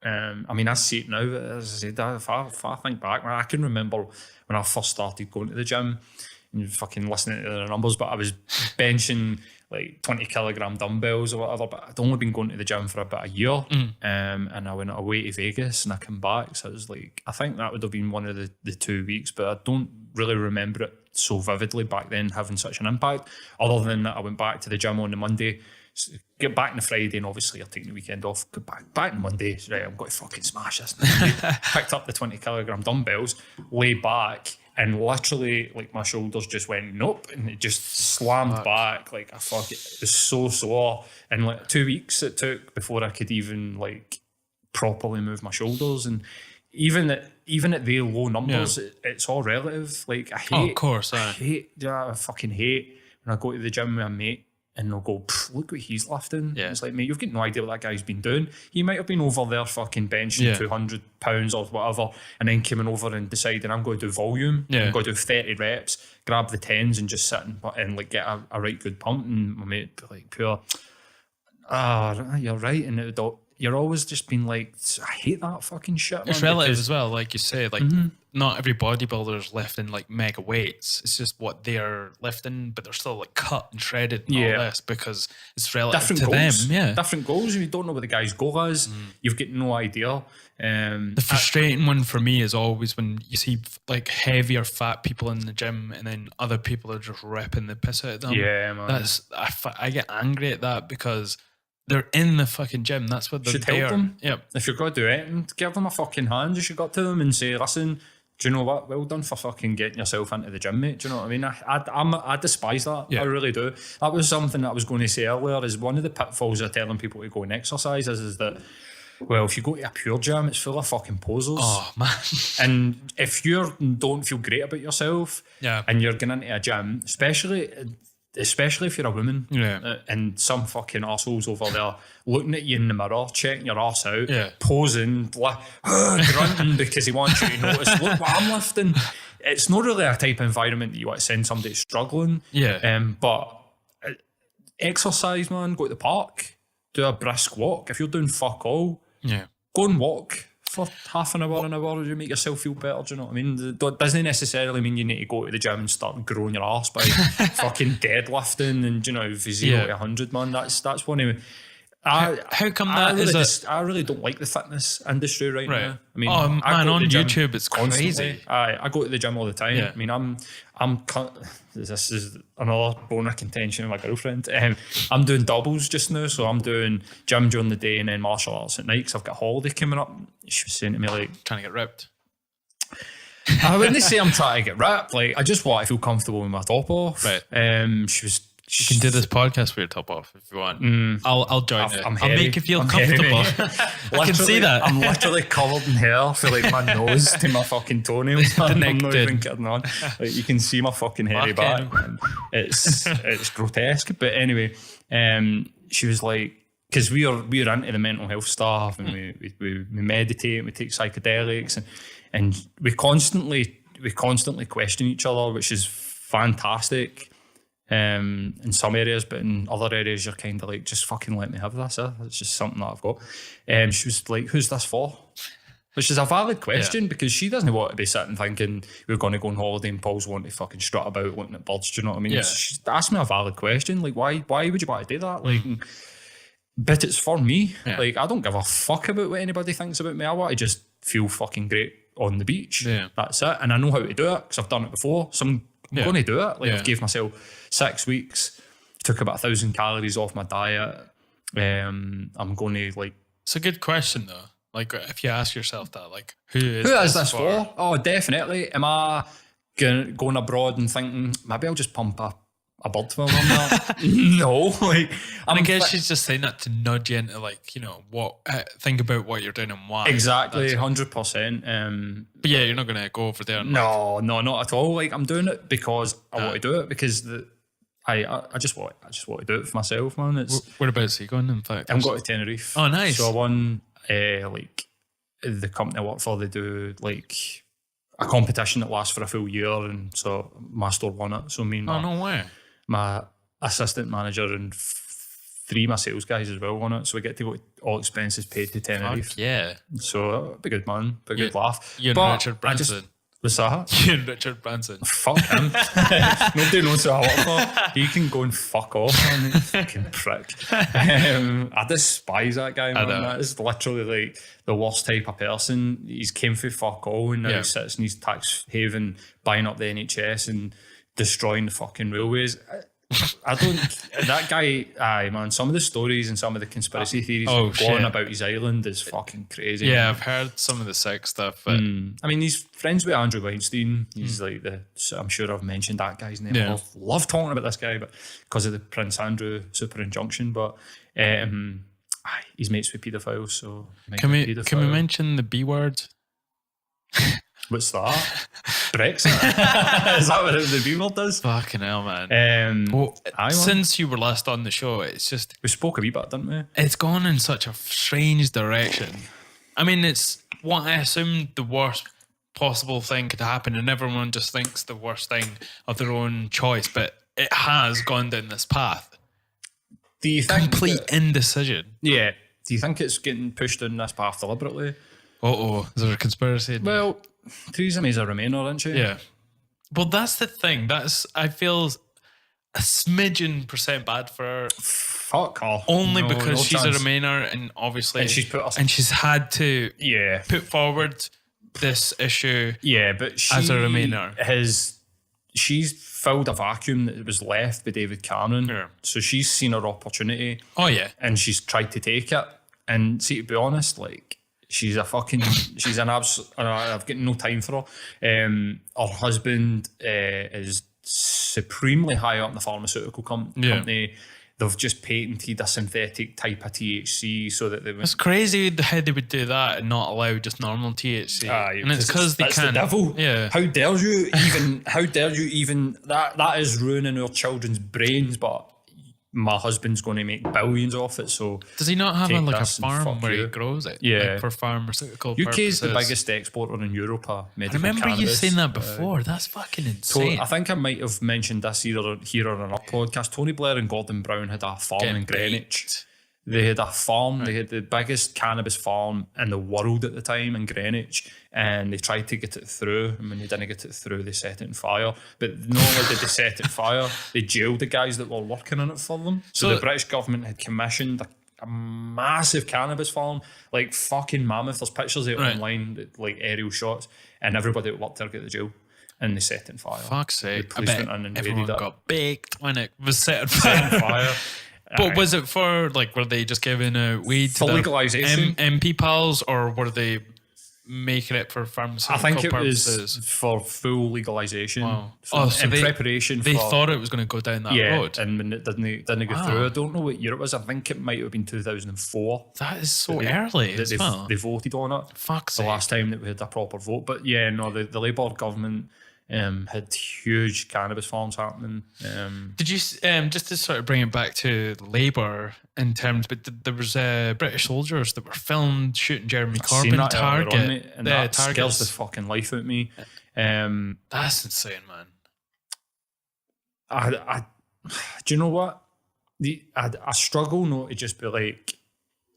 I see it now, as I said, if I think back, I can remember when I first started going to the gym and fucking listening to the numbers, but I was benching like 20 kilogram dumbbells or whatever, but I'd only been going to the gym for about a year. And I went away to Vegas and I came back. So it was like, I think that would have been one of the 2 weeks, but I don't really remember it so vividly back then having such an impact, other than that I went back to the gym on the Monday, get back on the Friday, and obviously I'm taking the weekend off, get back on Monday, right, I'm going to fucking smash this. Picked up the 20 kilogram dumbbells, lay back, and literally like my shoulders just went nope, and it just slammed back like it was so sore. And like 2 weeks it took before I could even like properly move my shoulders. And even at the low numbers, it's all relative. Like I fucking hate when I go to the gym with a mate and they'll go, look what he's lifting. It's like, mate, you've got no idea what that guy's been doing. He might have been over there fucking benching 200 pounds or whatever, and then coming over and deciding I'm going to do volume. I'm going to do 30 reps, grab the 10s and just sit and like get a right good pump. And my mate would be like, pure, you're right. And you're always just been like, I hate that fucking shit. It's relative as well, like you say, like not every bodybuilder's lifting like mega weights. It's just what they're lifting, but they're still like cut and shredded and all this because it's relative different to goals. them. Yeah, Different goals. If you don't know what the guy's goal is, you've got no idea. The frustrating one for me is always when you see like heavier fat people in the gym and then other people are just ripping the piss out of them. Yeah, man. I get angry at that because they're in the fucking gym. That's what they're Should there. help them. Yep. If you're going to do anything, give them a fucking hand. You should go up to them and say, listen, do you know what? Well done for fucking getting yourself into the gym, mate. Do you know what I mean? I despise that. Yeah. I really do. That was something that I was going to say earlier, is one of the pitfalls of telling people to go and exercise is that, well, if you go to a pure gym, it's full of fucking posers. Oh, man. And if you don't feel great about yourself and you're going into a gym, especially if you're a woman, and some fucking assholes over there looking at you in the mirror, checking your ass out, posing, grunting because he wants you to notice, look what I'm lifting. It's not really a type of environment that you want to send somebody struggling. But exercise, man, go to the park, do a brisk walk. If you're doing fuck all, go and walk for half an hour, you make yourself feel better. Do you know what I mean? It doesn't necessarily mean you need to go to the gym and start growing your ass by fucking deadlifting and, you know, 0 to 100, man. That's one of... How come that I really don't like the fitness industry right now. I mean, on YouTube it's crazy. I go to the gym all the time. I mean, this is another bone of contention with my girlfriend. I'm doing doubles just now, so I'm doing gym during the day and then martial arts at night because I've got a holiday coming up. She was saying to me, like, trying to get ripped. I wouldn't say I'm trying to get ripped. Like, I just want to feel comfortable with my top off. Right. You can do this podcast with your top off if you want. I'll join it. I'll make you feel comfortable. I can see that. I'm literally covered in hair from like my nose to my fucking toenails. I'm not even kidding on. Like, you can see my fucking hairy back. It's grotesque. But anyway, she was like, because we are into the mental health stuff and we meditate, we take psychedelics, and we constantly question each other, which is fantastic. In some areas, but in other areas you're kind of like, just fucking let me have this. It's just something that I've got. She was like, who's this for? Which is a valid question because she doesn't want to be sitting thinking we're going to go on holiday and Paul's wanting to fucking strut about looking at birds. Do you know what I mean? She asked me a valid question, like, why would you want to do that? Like, but it's for me. Like, I don't give a fuck about what anybody thinks about me. I want to just feel fucking great on the beach. That's it. And I know how to do it because I've done it before. So I'm going to do it. Like, I've gave myself 6 weeks, took about 1,000 calories off my diet. I'm going to, like... It's a good question, though. Like, if you ask yourself that, like, who is this for? Oh, definitely. Am I going abroad and thinking, maybe I'll just pump a bird while I'm there? No. Like, I guess she's just saying that to nudge you into, like, you know, think about what you're doing and why. Exactly, 100%. But yeah, you're not going to go over there. No, not at all. Like, I'm doing it because I want to do it, because I just want to do it for myself, man. Whereabouts are you going, in fact? I'm going to Tenerife. Oh, nice. So I won, like, the company I work for, they do, like, a competition that lasts for a full year, and so my store won it. So me and no way. My assistant manager and 3 of my sales guys as well won it. So we get to go all expenses paid to Tenerife. Fuck yeah. So it'll be good, man. Be a good laugh. You and Richard Branson. What's that? You and Richard Branson. Fuck him. Nobody knows who I work for. He can go and fuck off, man. Fucking prick. I despise that guy, man. That is literally like the worst type of person. He's came for fuck all and now he sits in his tax haven buying up the NHS and destroying the fucking railways. That guy, man, some of the stories and some of the conspiracy theories going about his island is fucking crazy. Yeah, man. I've heard some of the sick stuff. But I mean, he's friends with Andrew Weinstein. He's like I'm sure I've mentioned that guy's name. I love talking about this guy, but because of the Prince Andrew super injunction. But he's mates with paedophiles, so can we mention the B word? What's that? Brexit? Is that what the B word does? Fucking hell, man. Since you were last on the show, it's just... We spoke a wee bit, didn't we? It's gone in such a strange direction. I mean, it's what I assumed the worst possible thing could happen, and everyone just thinks the worst thing of their own choice, but it has gone down this path. Do you think complete indecision? Yeah. Do you think it's getting pushed down this path deliberately? Is there a conspiracy? Well, Theresa May's a Remainer, isn't she? Yeah. Well, that's the thing. I feel a smidgen % bad for her. Fuck her. Only No because she's chance. a Remainer, and obviously, And she's put she's had to Yeah. put forward this issue. Yeah, but she as a Remainer. She's filled a vacuum that was left by David Cameron. Yeah. So she's seen her opportunity. Oh yeah. And she's tried to take it. And see, to be honest, like, she's an absolute, I've got no time for her. Her husband is supremely high up in the pharmaceutical company. They've just patented a synthetic type of THC so that they would... It's crazy how they would do that and not allow just normal THC. And it's because they can't. The devil. Yeah. How dare you even... That is ruining our children's brains, but my husband's going to make billions off it, so... Does he not have a farm where you. he grows it? Yeah. Like for pharmaceutical UK purposes? is the biggest exporter in Europe of I medical remember cannabis. you saying that before. That's fucking So insane. I think I might have mentioned this here on our podcast. Tony Blair and Gordon Brown had a farm in Greenwich. baked. They had a farm. They had the biggest cannabis farm in the world at the time in Greenwich, and they tried to get it through. And when they didn't get it through, they set it on fire. But not only did they set it fire, they jailed the guys that were working on it for them. So the British government had commissioned a massive cannabis farm, like fucking mammoth. There's pictures of it online, like aerial shots, and everybody that worked there got the jail. And they set it on fire. Fuck's sake. The police went in and everyone raided it. got baked when it was set on Set on fire. fire. But was it for, like, were they just giving weed to For their legalisation? MP pals, or were they making it for pharmaceutical I think it purposes? was for full legalisation. Wow. So in preparation They for... thought it was going to go down that road. and when it didn't go through, I don't know what year it was. I think it might have been 2004. That is so early as well. They voted on it. Fuck's The sake. last time that we had a proper vote. But yeah, no, the Labour government had huge cannabis farms happening. Did you, just to sort of bring it back to Labour in terms, but there was British soldiers that were filmed shooting Jeremy Seen Corbyn that earlier on, target. mate, and that scares the fucking life out of me. That's insane, man. Do you know what? I struggle not to just be like,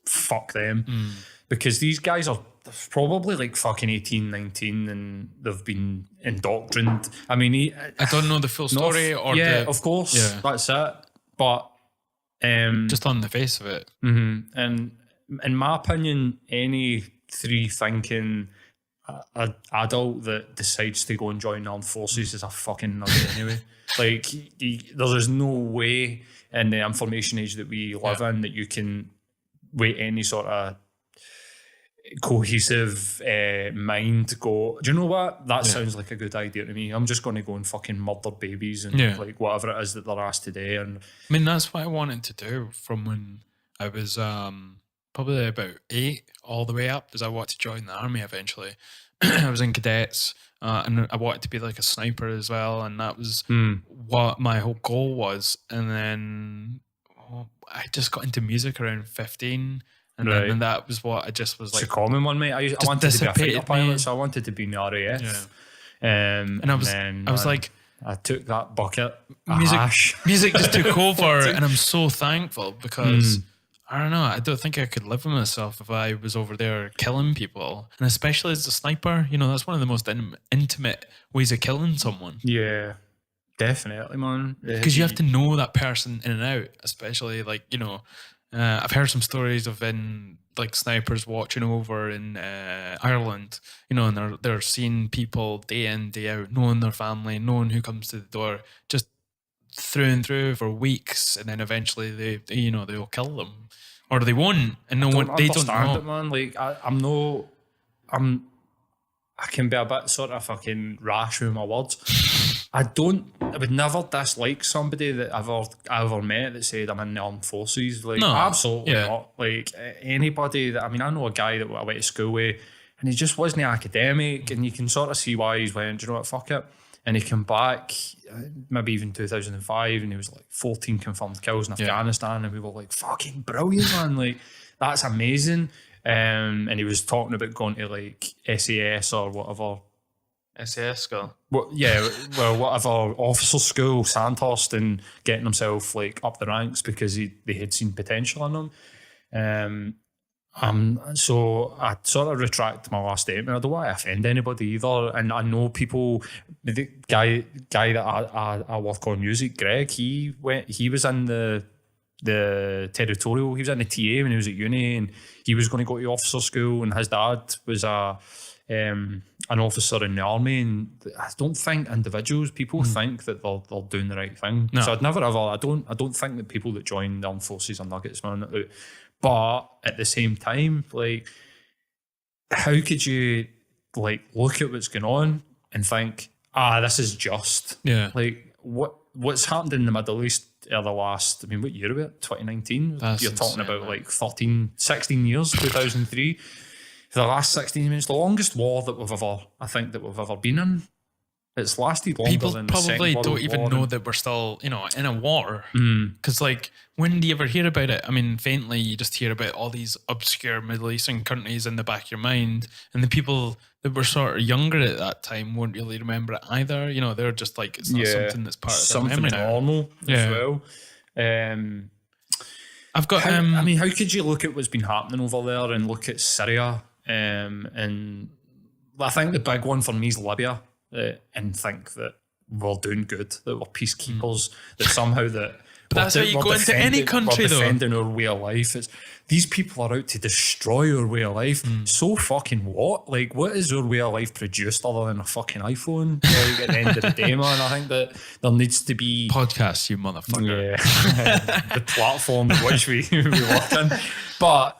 fuck them. Because these guys are probably like fucking 18, 19 and they've been indoctrined. I mean, I don't know the full story of course, that's it. But just on the face of it. And in my opinion, any free-thinking adult that decides to go and join the armed forces is a fucking nugget anyway. Like, there's no way in the information age that we live in that you can wait any sort of cohesive mind to go, do you know what? That sounds like a good idea to me. I'm just going to go and fucking murder babies and like whatever it is that they're asked today. And I mean, that's what I wanted to do from when I was probably about 8 all the way up, because I wanted to join the army eventually. I was in cadets and I wanted to be like a sniper as well, and that was what my whole goal was. And then I just got into music around 15. And then that was what I just was like. It's a common one, mate. I wanted to be a fighter pilot, so I wanted to be in the RAF. Yeah. And I was like, I took that bucket. Music just took over, and I'm so thankful because I don't know. I don't think I could live with myself if I was over there killing people, and especially as a sniper. You know, that's one of the most intimate ways of killing someone. Yeah, definitely, man. Because you have to know that person in and out, especially like, you know. I've heard some stories of like snipers watching over in Ireland, you know, and they're seeing people day in, day out, knowing their family, knowing who comes to the door, just through and through for weeks, and then eventually they'll kill them, or they won't, and they don't know. It, man. Like I can be a bit sort of fucking rash with my words. I would never dislike somebody that I ever met that said I'm in the armed forces. Like, no, absolutely not. Like, anybody that, I mean, I know a guy that I went to school with and he just wasn't academic, and you can sort of see why he's went, do you know what, fuck it. And he came back, maybe even 2005, and he was like 14 confirmed kills in Afghanistan, and we were like, fucking brilliant, man. Like, that's amazing. And he was talking about going to like SAS or whatever. SAS school. Whatever officer school, Sandhurst, and getting himself like up the ranks because they had seen potential in him. So I sort of retract my last statement. I don't want to offend anybody either. And I know people, the guy that I work on music, Greg, he was in the territorial, he was in the TA when he was at uni, and he was going to go to officer school, and his dad was an officer in the army. And I don't think people think that they're doing the right thing. No. So I'd never ever, I don't think that people that join the armed forces are nuggets, man. But at the same time, like, how could you like look at what's going on and think, this is just? Yeah. Like, what's happened in the Middle East are the last, I mean, what year are we at? 2019? You're talking about like 16 years, 2003. For the last 16 years, the longest war that we've ever been in. It's lasted longer People than the probably Second don't World even War. know that we're still, in a war. Because, like, when do you ever hear about it? I mean, faintly, you just hear about all these obscure Middle Eastern countries in the back of your mind. And the people that were sort of younger at that time won't really remember it either. They're just like, it's not something that's part of their something memory now. normal as well. I've got... I mean, how could you look at what's been happening over there and look at Syria? And I think the big one for me is Libya. And think that we're doing good, that we're peacekeepers, that somehow that... But that's how you go into any country, we're though. defending our way of life. These people are out to destroy our way of life. So fucking what? Like, what is our way of life produced other than a fucking iPhone? Like, at the end of the day, man, I think that there needs to be... Podcast, you motherfucker. Yeah. The platform which we work in. But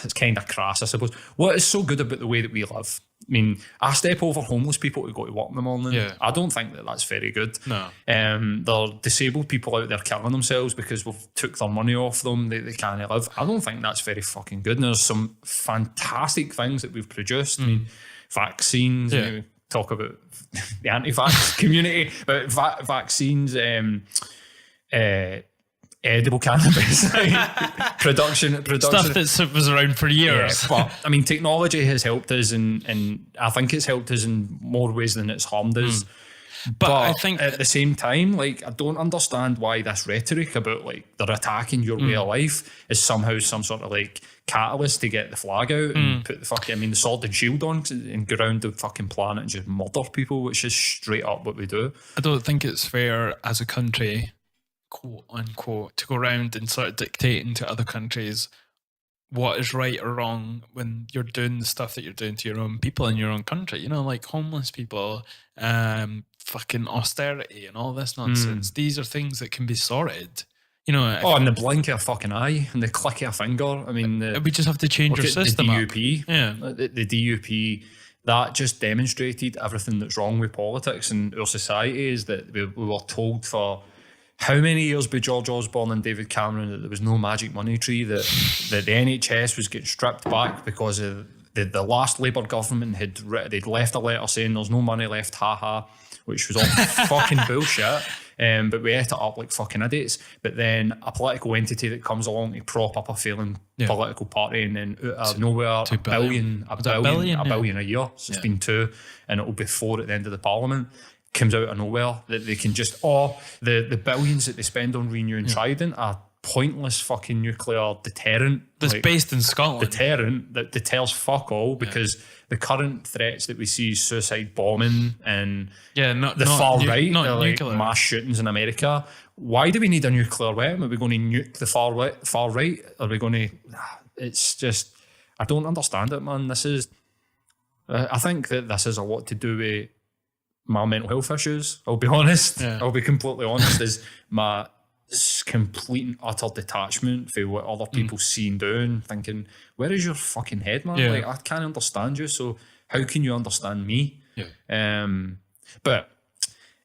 it's kind of crass, I suppose. What is so good about the way that we live? I mean, I step over homeless people to go to work in the morning. Yeah. I don't think that that's very good. No. There are disabled people out there killing themselves because we've took their money off them. They can't live. I don't think that's very fucking good. And there's some fantastic things that we've produced. I mean, vaccines. Yeah. We talk about the anti-vax community, but vaccines, edible cannabis production Stuff that was around for years. Yeah, but I mean, technology has helped us, and I think it's helped us in more ways than it's harmed us. But I think at the same time, like, I don't understand why this rhetoric about like they're attacking your way of life is somehow some sort of like catalyst to get the flag out and put the sword and shield on and go around the fucking planet and just murder people, which is straight up what we do. I don't think it's fair as a country, quote unquote, to go around and sort of dictating to other countries what is right or wrong when you're doing the stuff that you're doing to your own people in your own country. Like homeless people, fucking austerity and all this nonsense. These are things that can be sorted. In the blink of a fucking eye and the click of a finger. I mean, we just have to change our system. The DUP, yeah, the DUP. That just demonstrated everything that's wrong with politics and our society. Is that we were told for how many years by George Osborne and David Cameron that there was no magic money tree, that the NHS was getting stripped back because of the last Labour government they'd left a letter saying there's no money left, which was all fucking bullshit. But we ate it up like fucking idiots. But then a political entity that comes along to prop up a failing political party, and then out of nowhere, a billion a year. So it's been 2, and it'll be 4 at the end of the Parliament. Comes out of nowhere that they can just the billions that they spend on renewing Trident are pointless fucking nuclear deterrent. That's based in Scotland. Deterrent that deters fuck all, because the current threats that we see, suicide bombing and the far right, like mass shootings in America. Why do we need a nuclear weapon? Are we going to nuke the far right? Are we going to? It's just, I don't understand it, man. This is, I think that this has a lot to do with my mental health issues. I'll be honest. Yeah. I'll be completely honest. Is my complete and utter detachment for what other people see and do, thinking, where is your fucking head, man? Like, I can't understand you, so how can you understand me? But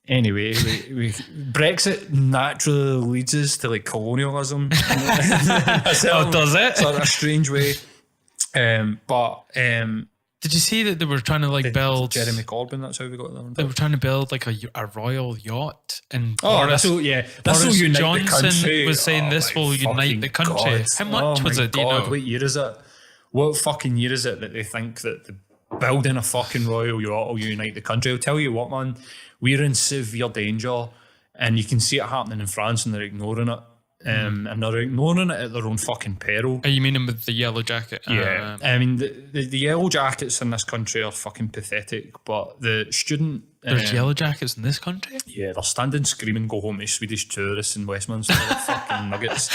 anyway, Brexit naturally leads us to like colonialism. Does it? So in a strange way. Did you see that they were trying to like build Jeremy Corbyn? That's how we got there. They were trying to build like a royal yacht, and Boris Johnson was saying this will unite the country. God. How much was it? Do you know? What year is it? What fucking year is it that they think that building a fucking royal yacht will unite the country? I'll tell you what, man, we're in severe danger, and you can see it happening in France, and they're ignoring it. and they're ignoring it at their own fucking peril. Are you meaning with the yellow jacket? Yeah, I mean the yellow jackets in this country are fucking pathetic, but the student There's yellow jackets in this country? yeah, they're standing screaming "Go home to Swedish tourists" in Westminster, they're fucking nuggets.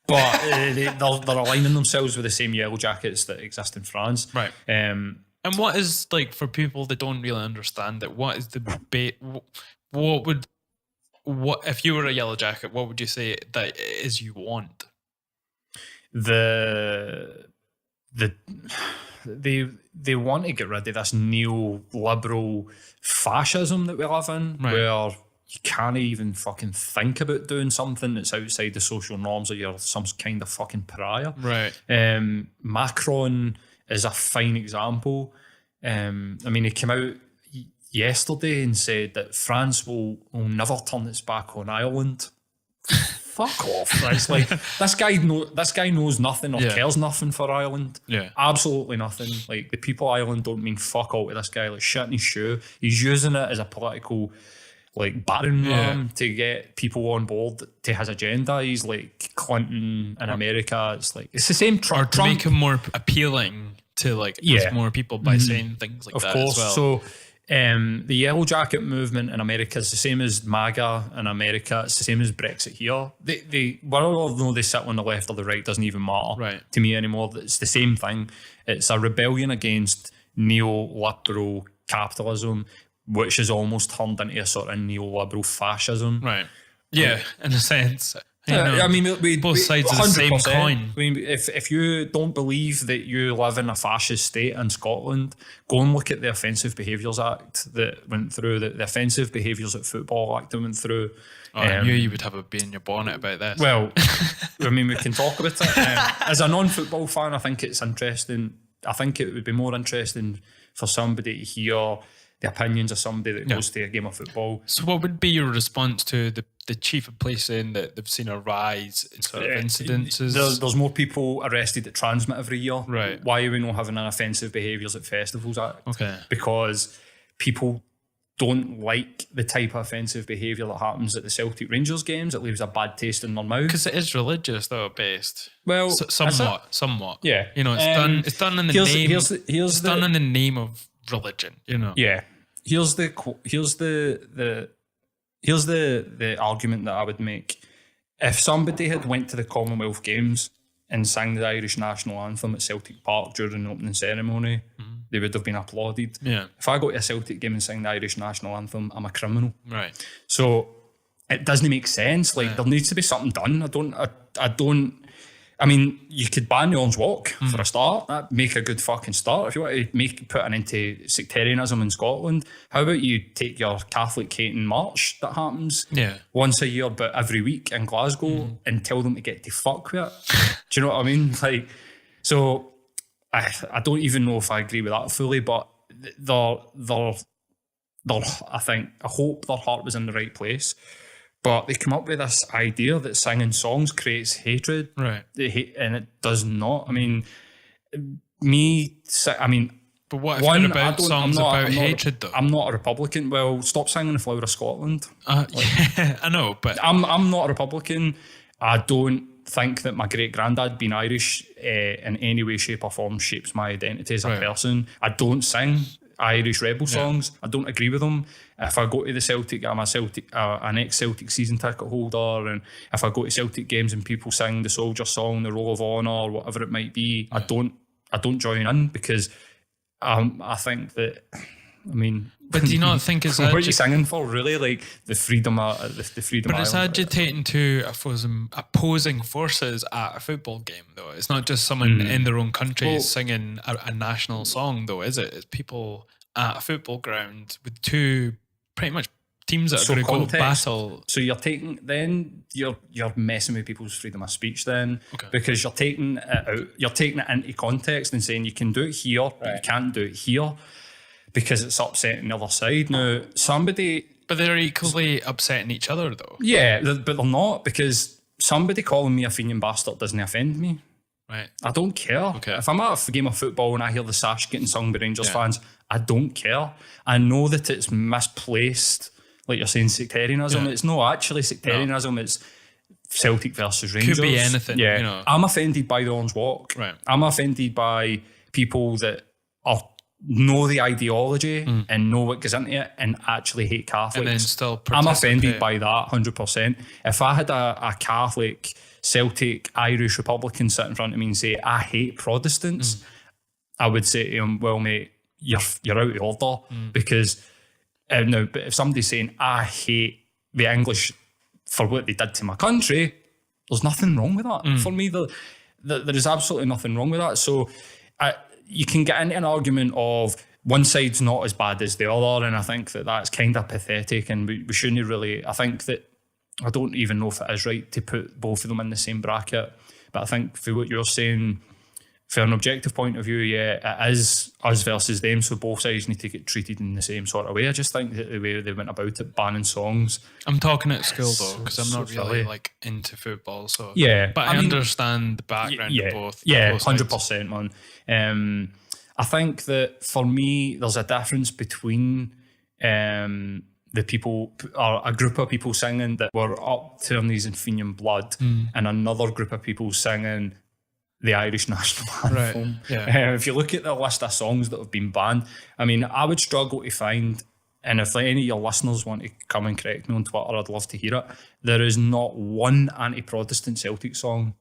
But they're aligning themselves with the same yellow jackets that exist in France, Right. Um, And what is, like, for people that don't really understand it, what is the what if you were a yellow jacket, what would you say that it is you want? They want to get rid of this neoliberal fascism that we live in, Right. where you can't even fucking think about doing something that's outside the social norms, or you're some kind of fucking pariah. Right. Macron is a fine example. I mean, he came out yesterday and said that France will never turn its back on Ireland. Fuck off. It's like, this guy knows nothing or Yeah. cares nothing for Ireland. Yeah. Absolutely nothing. Like, the people of Ireland don't mean fuck all to this guy. Like, shit in his shoe. He's using it as a political, like, battering ram to get people on board to his agenda. He's like Clinton in America. It's like, it's the same Or to make him more appealing to, like, more people by saying things like of that course. as well. So the yellow jacket movement in America is the same as MAGA in America. It's the same as Brexit here. They whether or not they sit on the left or the right doesn't even matter to me anymore. It's the same thing. It's a rebellion against neoliberal capitalism, which is almost turned into a sort of neoliberal fascism. Right. Yeah, in a sense. I mean, both sides of the same 100%. coin. I mean, if you don't believe that you live in a fascist state in Scotland, go and look at the Offensive Behaviours Act that went through, the Offensive Behaviours at Football Act that went through. I knew you would have a bee in your bonnet about this. Well, I mean, we can talk about it. As a non-football fan, I think it's interesting. I think it would be more interesting for somebody to hear the opinions of somebody that goes to a game of football. So what would be your response to the chief of police saying that they've seen a rise in sort of incidences? There's more people arrested at Transmit every year. Right. Why are we not having an Offensive Behaviours at Festivals Act? Okay. Because people don't like the type of offensive behaviour that happens at the Celtic Rangers games. It leaves a bad taste in their mouth. Because it is religious, though, based. Well, somewhat. Yeah. You know, it's done in the name. Here's done in the name of religion. You know. Yeah. Here's the argument that I would make. If somebody had went to the Commonwealth Games and sang the Irish national anthem at Celtic Park during the opening ceremony, they would have been applauded. Yeah. If I go to a Celtic game and sing the Irish national anthem, I'm a criminal. Right. So it doesn't make sense. Like, there needs to be something done. I mean, you could ban the Orange Walk for a start. That'd make a good fucking start. If you want to put an end to sectarianism in Scotland, how about you take your Catholic hating march that happens once a year but every week in Glasgow and tell them to get to fuck with it? Do you know what I mean? Like, so I don't even know if I agree with that fully, but I hope their heart was in the right place. But they come up with this idea that singing songs creates hatred. Right. And it does not. I mean, but what if they're about songs about hatred, though? I'm not a Republican. Well, stop singing The Flower of Scotland. Yeah, I know, but I'm not a Republican. I don't think that my great-granddad being Irish in any way, shape or form shapes my identity as a person. I don't sing Irish rebel songs. I don't agree with them. If I go to the Celtic, I'm an ex-Celtic season ticket holder, and if I go to Celtic games and people sing the Soldier Song, the Roll of Honour, or whatever it might be, I don't join in, because I think that, I mean, but do you not think it's what are you singing for, really? Like the freedom the freedom. But it's agitating to opposing forces at a football game, though. It's not just someone in their own country singing a national song, though, is it? It's people at a football ground with two pretty much teams that are going to go battle. So you're messing with people's freedom of speech then, because you're taking it out, you're taking it into context and saying you can do it here, but you can't do it here, because it's upsetting the other side. Now, But they're equally upsetting each other, though. Yeah, but they're not, because somebody calling me a Fenian bastard doesn't offend me. Right. I don't care. Okay. If I'm at a game of football and I hear the sash getting sung by Rangers fans, I don't care. I know that it's misplaced, like you're saying, sectarianism. It's not actually sectarianism. It's Celtic versus Rangers. Could be anything, Yeah. you know. I'm offended by the Orange Walk. Right. I'm offended by people that know the ideology and know what goes into it and actually hate Catholics. And then still I'm offended participate. by that 100%. If I had a Catholic, Celtic, Irish Republican sit in front of me and say, I hate Protestants, I would say to him, well, mate, you're out of order. Because now, but if somebody's saying, I hate the English for what they did to my country, there's nothing wrong with that. For me, there is absolutely nothing wrong with that. So you can get into an argument of one side's not as bad as the other, and I think that that's kind of pathetic, and we shouldn't really, I think that, I don't even know if it is right to put both of them in the same bracket, but I think for what you're saying, for an objective point of view, yeah, it is us versus them, so both sides need to get treated in the same sort of way. I just think that the way they went about it, banning songs. I'm talking at school though, because I'm not so really silly. like into football, so Yeah, But I mean, understand the background yeah, of both. Yeah, both sides. 100%, man. I think that for me, there's a difference between the people, or a group of people singing that were up to their knees in Fenian blood, and another group of people singing the Irish national anthem. Right, yeah. If you look at the list of songs that have been banned, I mean, I would struggle to find, and if any of your listeners want to come and correct me on Twitter, I'd love to hear it. There is not one anti-Protestant Celtic song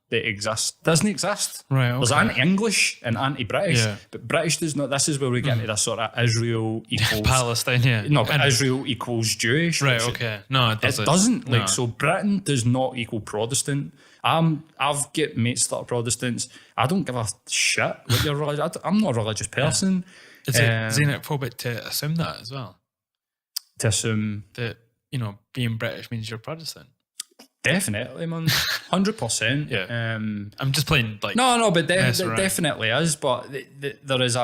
that exists. Doesn't exist. Right, okay. There's anti-English and anti-British, Yeah. but British does not. This is where we get into this sort of Israel equals Palestine, yeah. No, but Israel equals Jewish. Right, which okay. No, it doesn't. It doesn't. No. Like, so Britain does not equal Protestant. I've got mates that are Protestants. I don't give a shit what your religion. I'm not a religious person. Is it xenophobic to assume that as well? To assume That, you know, being British means you're Protestant? definitely, man, 100%. Yeah. I'm just playing like... No, but there around. definitely is. But there is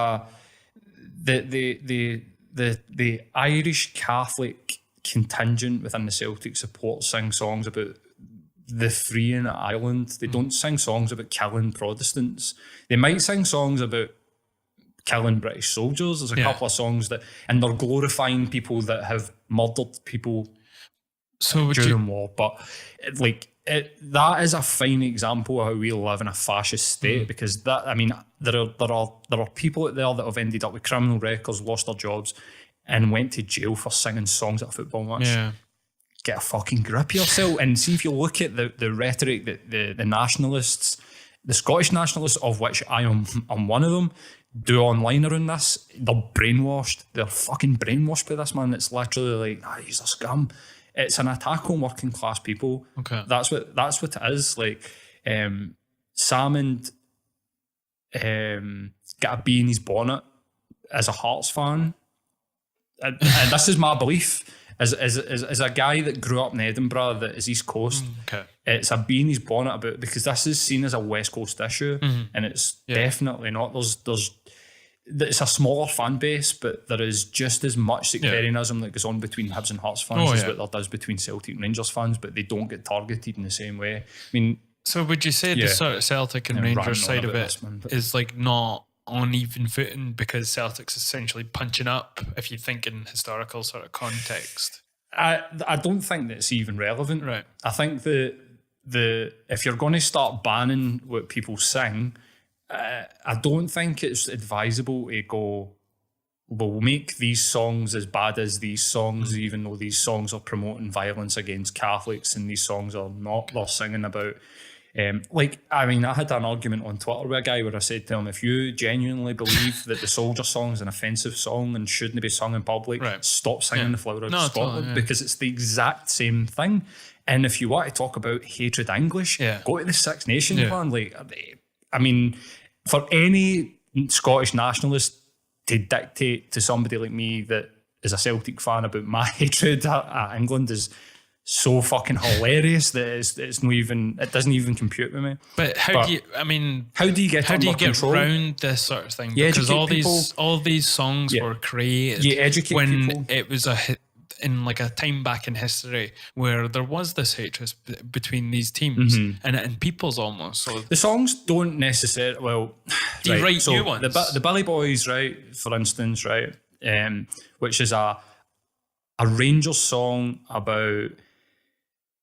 the Irish Catholic contingent within the Celtic support sing songs about the freeing of Ireland. They don't sing songs about killing Protestants. They might sing songs about killing British soldiers. There's a couple of songs that, and they're glorifying people that have murdered people So during war. But that is a fine example of how we live in a fascist state, because that, I mean, there are people out there that have ended up with criminal records, lost their jobs, and went to jail for singing songs at a football match. Yeah. Get a fucking grip yourself. And see, if you look at the rhetoric that the nationalists, the Scottish nationalists, of which I'm one of them, do online around this, they're brainwashed. They're fucking brainwashed by this, man. It's literally like, he's a scum. It's an attack on working class people. Okay. That's what it is. Like, Salmond got a bee in his bonnet as a Hearts fan. And this is my belief. As a guy that grew up in Edinburgh, that is East Coast, Okay. it's a bee in his bonnet about, because this is seen as a West Coast issue, and it's definitely not. It's a smaller fan base, but there is just as much sectarianism that goes on between Hibs and Hearts fans as what there does between Celtic and Rangers fans, but they don't get targeted in the same way. I mean, So would you say the sort of Celtic and ranting Rangers on side of about it this, man, but- is like not on even footing because Celtic's essentially punching up, if you think in historical sort of context? I don't think that's even relevant. Right. I think the if you're going to start banning what people sing, I don't think it's advisable to go, we'll make these songs as bad as these songs, even though these songs are promoting violence against Catholics and these songs are not. They're singing about... I had an argument on Twitter with a guy where I said to him, if you genuinely believe that the Soldier song is an offensive song and shouldn't be sung in public, stop singing The Flower of Scotland, totally, because it's the exact same thing. And if you want to talk about hatred English, go to the Six Nations plan. Like, I mean, for any Scottish nationalist to dictate to somebody like me that is a Celtic fan about my hatred at England is so fucking hilarious that it's not even, it doesn't even compute with me. But how do you get control? around this sort of thing? You Because educate all these songs were created You educate when people. it was in like a time back in history where there was this hatred between these teams and peoples almost. So The songs don't necessarily, Do you write new ones? The Billy Boys, right, for instance, right, which is a Rangers song about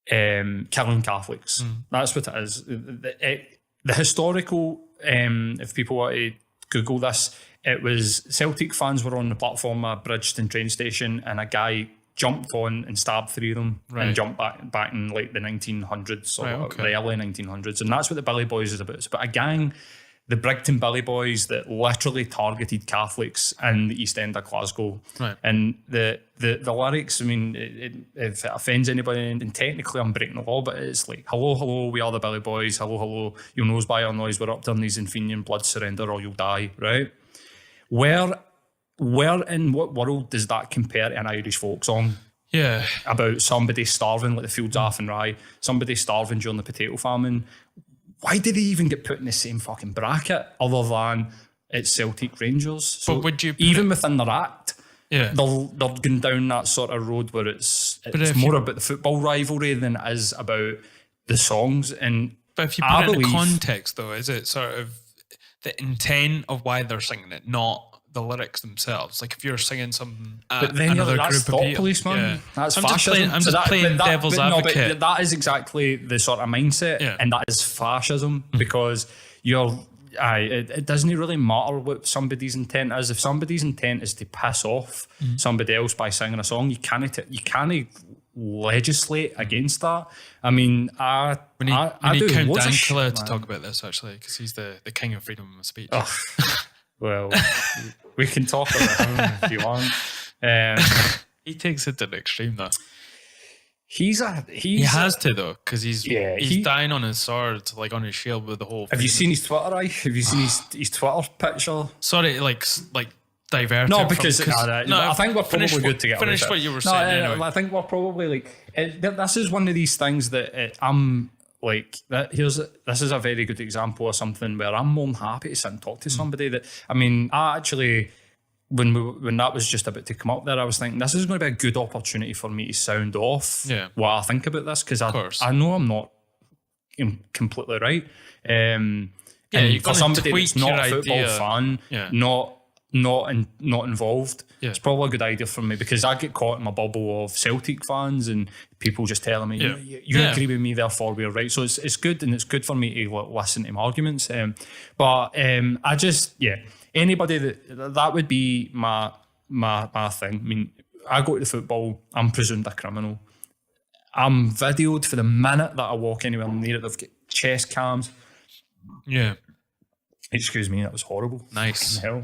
killing Catholics. That's what it is. The historical, if people want to Google this, it was Celtic fans were on the platform at Bridgeton train station, and a guy jumped on and stabbed 3 of them and jumped back in like the 1900s or the early 1900s. And that's what the Billy Boys is about. It's about a gang, the Brigton Billy Boys, that literally targeted Catholics in the East End of Glasgow. Right. And the lyrics, I mean, if it offends anybody, and technically I'm breaking the law, but it's like, hello, hello, we are the Billy Boys. Hello, hello, you'll know us by our noise. We're up to these in Fenian blood, surrender or you'll die, right? Where in what world does that compare to an Irish folk song? Yeah. About somebody starving, like the Fields of Athenry, somebody starving during the potato famine. Why did they even get put in the same fucking bracket other than it's Celtic Rangers? So but would you even within their act, they're going down that sort of road where it's more about the football rivalry than it is about the songs. But if you put it in context, though, is it sort of the intent of why they're singing it, not the lyrics themselves? Like if you're singing something at another group of people, policeman. That's fascism. I'm just playing devil's advocate. No, but that is exactly the sort of mindset, and that is fascism because it doesn't really matter what somebody's intent is. If somebody's intent is to piss off somebody else by singing a song, you can't legislate against that. I mean, we need Count Dankula to talk about this actually, because he's the king of freedom of speech. Oh. Well, we can talk about him if you want. He takes it to the extreme, though. He has to, though, because he's dying on his sword, like on his shield with the whole. Have you seen his Twitter? Have you seen his Twitter picture? Sorry, like divert. No, because I think we're probably good to get finish what you were saying. Anyway. I think we're probably this is one of these things that I'm. Like that, this is a very good example of something where I'm more than happy to sit and talk to somebody. That I mean, I actually, when that was just about to come up there, I was thinking this is going to be a good opportunity for me to sound off what I think about this, because I know I'm not completely right. And for somebody that's not a football fan, not involved, it's probably a good idea for me, because I get caught in my bubble of Celtic fans and people just telling me you agree with me, therefore we're right. So it's good, and it's good for me to listen to my arguments. But I just anybody that would be my thing. I mean, I go to the football, I'm presumed a criminal. I'm videoed for the minute that I walk anywhere near it. They've got chest cams. Yeah. Excuse me, that was horrible. Nice. Hell.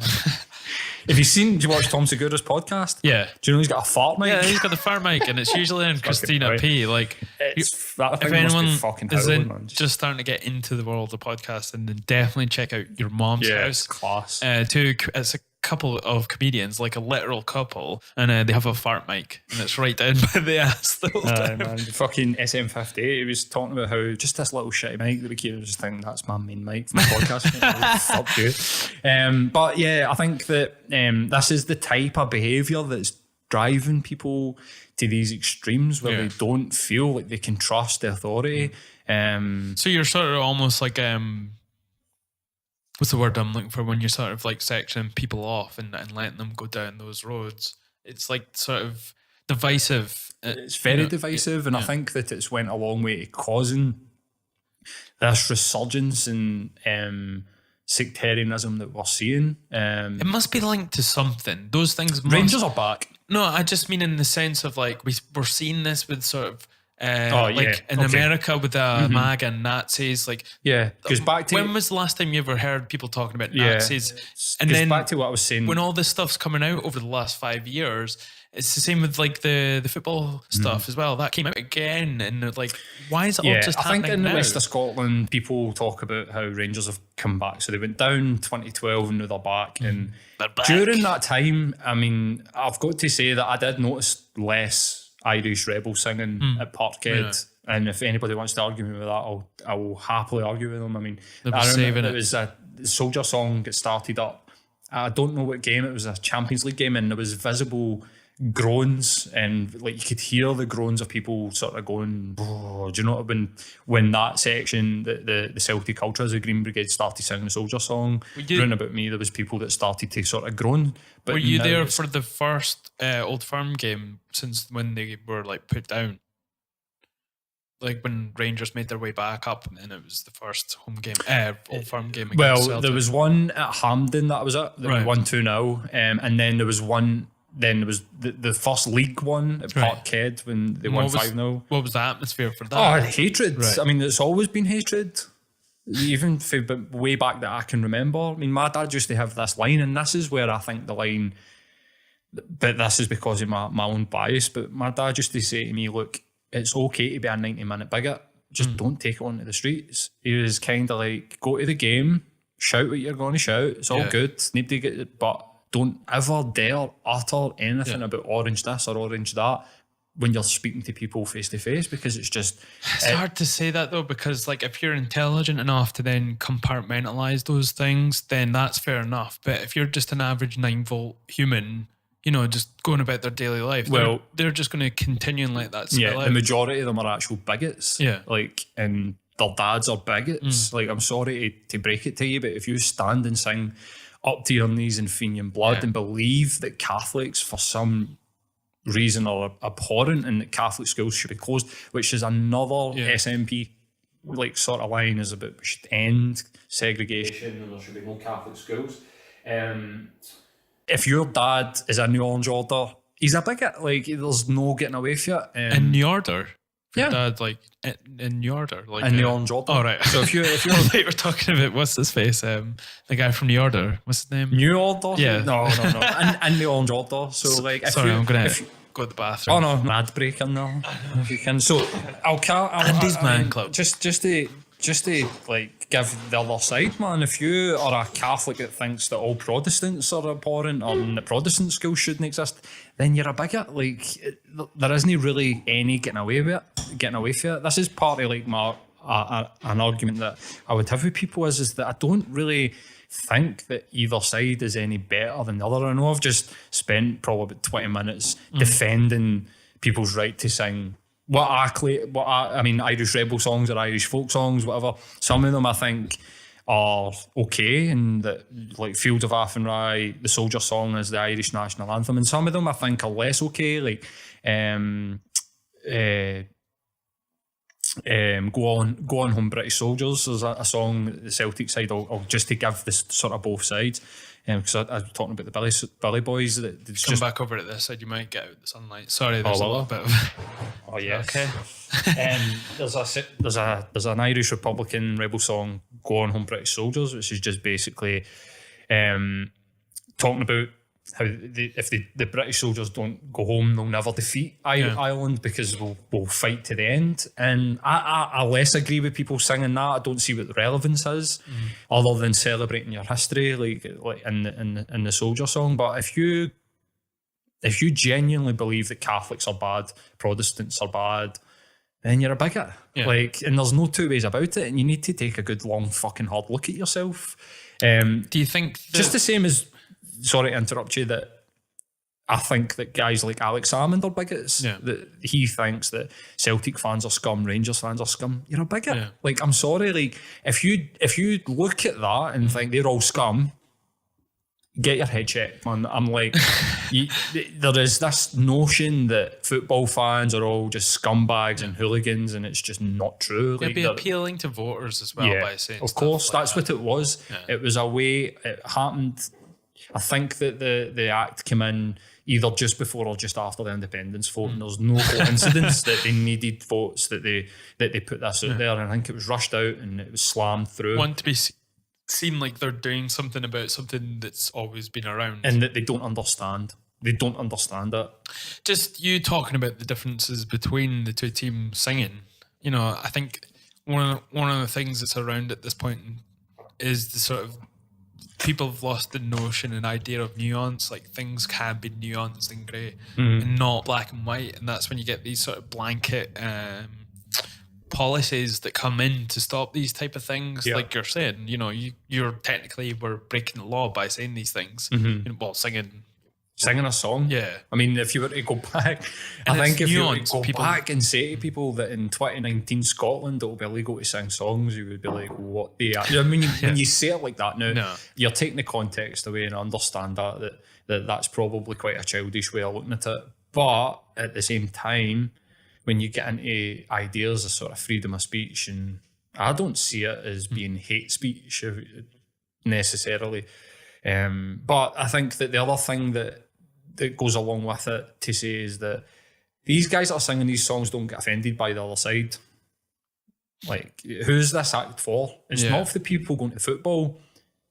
Do you watch Tom Segura's podcast? Yeah. Do you know he's got a fart mic? Yeah, he's got the fart mic, and it's usually in Christina P. Like, if anyone isn't just starting to get into the world of podcasting, then definitely check out Your Mom's House. Class. It's a couple of comedians, like a literal couple, and they have a fart mic, and it's right down by the ass the whole time. Man, fucking SM58, he was talking about how just this little shitty mic that we keep just thinking that's my main mic for my podcast. Fuck you. But yeah, I think that this is the type of behaviour that's driving people to these extremes where they don't feel like they can trust the authority. So you're sort of almost like what's the word I'm looking for, when you're sort of like sectioning people off and letting them go down those roads? It's like sort of divisive. It's very divisive, and I think that it's went a long way to causing this resurgence in sectarianism that we're seeing. It must be linked to something. Those things Rangers are back. No, I just mean in the sense of like we're seeing this with sort of America with the MAGA and Nazis, because back to when was the last time you ever heard people talking about Nazis? And then back to what I was saying, when all this stuff's coming out over the last 5 years, it's the same with like the football stuff as well. That came out again, and like, why is it all just happening now? I think in the west of Scotland, people talk about how Rangers have come back. So they went down 2012 and now they're back. And during that time, I mean, I've got to say that I did notice less Irish rebel singing at Parkhead, and if anybody wants to argue with me with that, I will happily argue with them. I mean, I remember it was a soldier song that started up. I don't know what game it was, a Champions League game, and there was visible groans, and like you could hear the groans of people sort of going, do you know, when that section, the Celtic Ultras, the Green Brigade, started singing the soldier song round about me, there was people that started to sort of groan. But were you there for the first Old Firm game since when they were like put down? like when Rangers made their way back up, and it was the first home game, Old Firm game against Well, Celtic. there was one at Hampden that was it. That we won 2-0. And then there was one. Then there was the first league one at Parkhead when they won 5-0. What was the atmosphere for that? Oh, hatred. Right. I mean, it's always been hatred. Even way back that I can remember. I mean, my dad used to have this line, and this is where I think the line, but this is because of my own bias, but my dad used to say to me, look, it's okay to be a 90-minute bigot, just don't take it onto the streets. He was kind of like, go to the game, shout what you're going to shout, it's all good, nobody get it, but don't ever dare utter anything about orange this or orange that when you're speaking to people face to face, because it's just... It's hard to say that though, because like if you're intelligent enough to then compartmentalize those things, then that's fair enough. But if you're just an average 9-volt human, you know, just going about their daily life, well, they're just going to continue and let that spill out. The majority of them are actual bigots. Yeah. Like, and their dads are bigots. Like, I'm sorry to break it to you, but if you stand and sing up to your knees in Fenian blood and believe that Catholics, for some reason, are abhorrent and that Catholic schools should be closed, which is another SNP like sort of line, is about we should end segregation and there should be no Catholic schools. If your dad is a New Orange Order, he's a bigot. Like, there's no getting away from it. In New Order? Dad, like, in New Order? Like, in New Orange Order. Oh, right. So if you're we're talking about, what's his face? The guy from New Order. What's his name? New Order? Yeah. No. In New Orange Order. So, like, sorry, I'm going to go to the bathroom. Oh, no. Mad break in there. If you can. So, Andy's Man Club. Just to like give the other side, man, if you are a Catholic that thinks that all Protestants are abhorrent or that Protestant schools shouldn't exist, then you're a bigot. Like, there isn't really any getting away from it. This is partly like an argument that I would have with people is that I don't really think that either side is any better than the other. I know I've just spent probably about 20 minutes defending people's right to sing Irish rebel songs or Irish folk songs, whatever. Some of them I think are okay, and that, like, Fields of Athenry, the Soldier Song is the Irish national anthem, and some of them I think are less okay, like Go On Home British Soldiers. There's a song, the Celtic side, I'll just to give this sort of both sides, because I was talking about the Billy Boys. Come back over to this side, you might get out the sunlight. Sorry, there's a little bit of... Oh, yes. Okay. There's an Irish Republican rebel song, Go On Home British Soldiers, which is just basically talking about how if the British soldiers don't go home, they'll never defeat Ireland, because we'll fight to the end. And I less agree with people singing that. I don't see what the relevance is, other than celebrating your history, like in the Soldier Song. But if you genuinely believe that Catholics are bad, Protestants are bad, then you're a bigot. Yeah. Like, and there's no two ways about it. And you need to take a good long fucking hard look at yourself. Do you think just the same as? Sorry to interrupt you, that I think that guys like Alex Salmond are bigots. Yeah. That he thinks that Celtic fans are scum, Rangers fans are scum. You're a bigot. Yeah. Like, I'm sorry. Like, if you look at that and think they're all scum, get your head checked, man. I'm like, there is this notion that football fans are all just scumbags and hooligans, and it's just not true. They'd be appealing to voters as well by saying of course, like that's what it was. Yeah. It was a way it happened. I think that the Act came in either just before or just after the independence vote, and there's no coincidence that they needed votes that they put this out there. And I think it was rushed out and it was slammed through. Want to be seem like they're doing something about something that's always been around, and that they don't understand. They don't understand it. Just you talking about the differences between the two teams singing. You know, I think one of the things that's around at this point is the sort of people have lost the notion and idea of nuance. Like, things can be nuanced and grey and not black and white, and that's when you get these sort of blanket policies that come in to stop these type of things. Like you're saying, you know, you're technically were breaking the law by saying these things. You know, well, singing a song. Yeah. I mean, if you were to go back, I think if you were to go back and say to people that in 2019 Scotland it will be illegal to sing songs, you would be like, what the... I mean, when you say it like that now, you're taking the context away, and I understand that's probably quite a childish way of looking at it. But at the same time, when you get into ideas of sort of freedom of speech, and I don't see it as being hate speech necessarily. But I think that the other thing that goes along with it to say is that these guys that are singing these songs don't get offended by the other side. Like, who's this act for? It's not for the people going to football.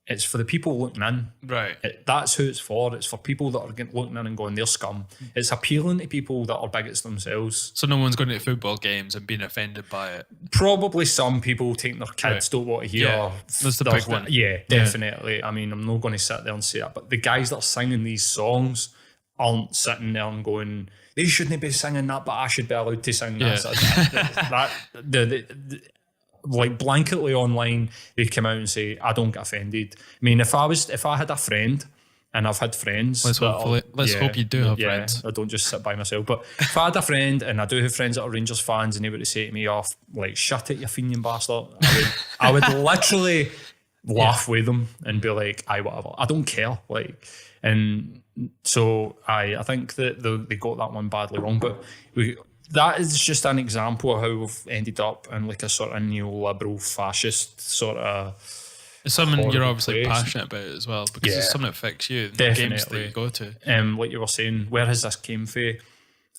It's for the people looking in. Right. That's who it's for. It's for people that are looking in and going, they're scum. It's appealing to people that are bigots themselves. So no one's going to football games and being offended by it? Probably some people taking their kids don't want to hear. Yeah, that's the big one. Yeah, definitely. Yeah. I mean, I'm not going to sit there and say that, but the guys that are singing these songs aren't sitting there and going, they shouldn't be singing that, but I should be allowed to sing this. Like blanketly online, they come out and say, I don't get offended. I mean, if I had a friend, and I've had friends. Let's hope you do have friends. I don't just sit by myself. But if I had a friend, and I do have friends that are Rangers fans, and they were to say to me, "Oh, like, shut it, you fiending bastard," I would literally laugh with them and be like, "Aye, whatever. I don't care." Like, and so I think that they got that one badly wrong. But that is just an example of how we've ended up in like a sort of neoliberal fascist sort of. It's something you're obviously passionate about as well, because it's something that affects you. The games that you go to. Like you were saying, where has this came from?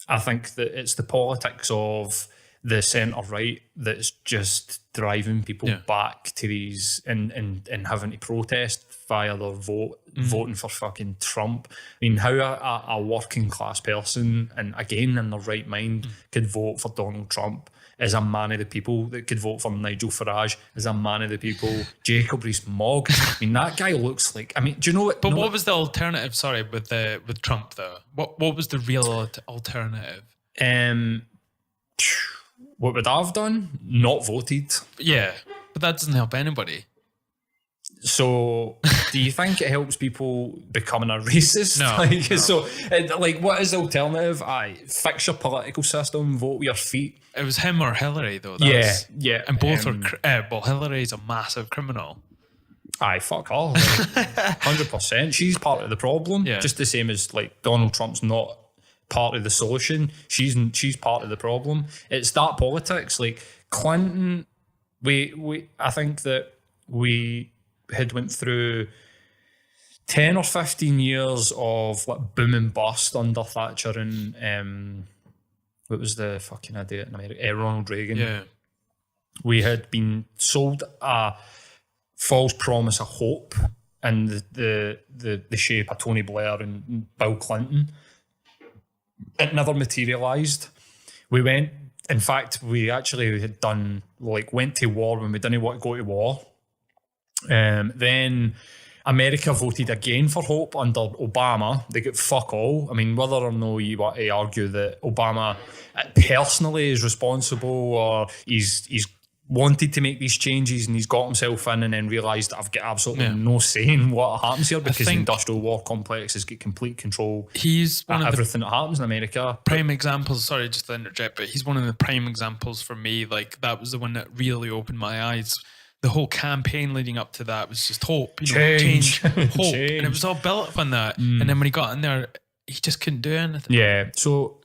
I think that it's the politics of the centre right that's just driving people back to these and having to protest via their voting for fucking Trump. I mean, how a working class person, and again in their right mind, could vote for Donald Trump is a man of the people, that could vote for Nigel Farage is a man of the people. Jacob Rees-Mogg, I mean, that guy looks like, I mean, do you know what? But what was the alternative, sorry, with Trump though? What was the real alternative? What would I have done? Not voted. Yeah, but that doesn't help anybody. So, do you think it helps people becoming a racist? No. No. So, what is the alternative? Fix your political system, vote with your feet. It was him or Hillary, though. Yeah. And both are... well, Hillary's a massive criminal. Fuck her. 100%. She's part of the problem. Yeah. Just the same as, Donald Trump's not part of the solution. She's part of the problem. It's that politics. Like, Clinton, I think that we had went through 10 or 15 years of boom and bust under Thatcher and what was the fucking idiot in America? Ronald Reagan. Yeah. We had been sold a false promise of hope in the shape of Tony Blair and Bill Clinton. It never materialised. In fact, we actually had went to war when we didn't want to go to war. Then America voted again for hope under Obama. They got fuck all. I mean, whether or not you want to argue that Obama personally is responsible, or he's wanted to make these changes and he's got himself in and then realised I've got absolutely no say in what happens here, because the industrial war complex has got complete control. He's one of everything that happens in America. Prime examples, sorry, just to interject, but he's one of the prime examples for me. That was the one that really opened my eyes. The whole campaign leading up to that was just hope, change, hope, and it was all built up on that. And then when he got in there, he just couldn't do anything. Yeah. So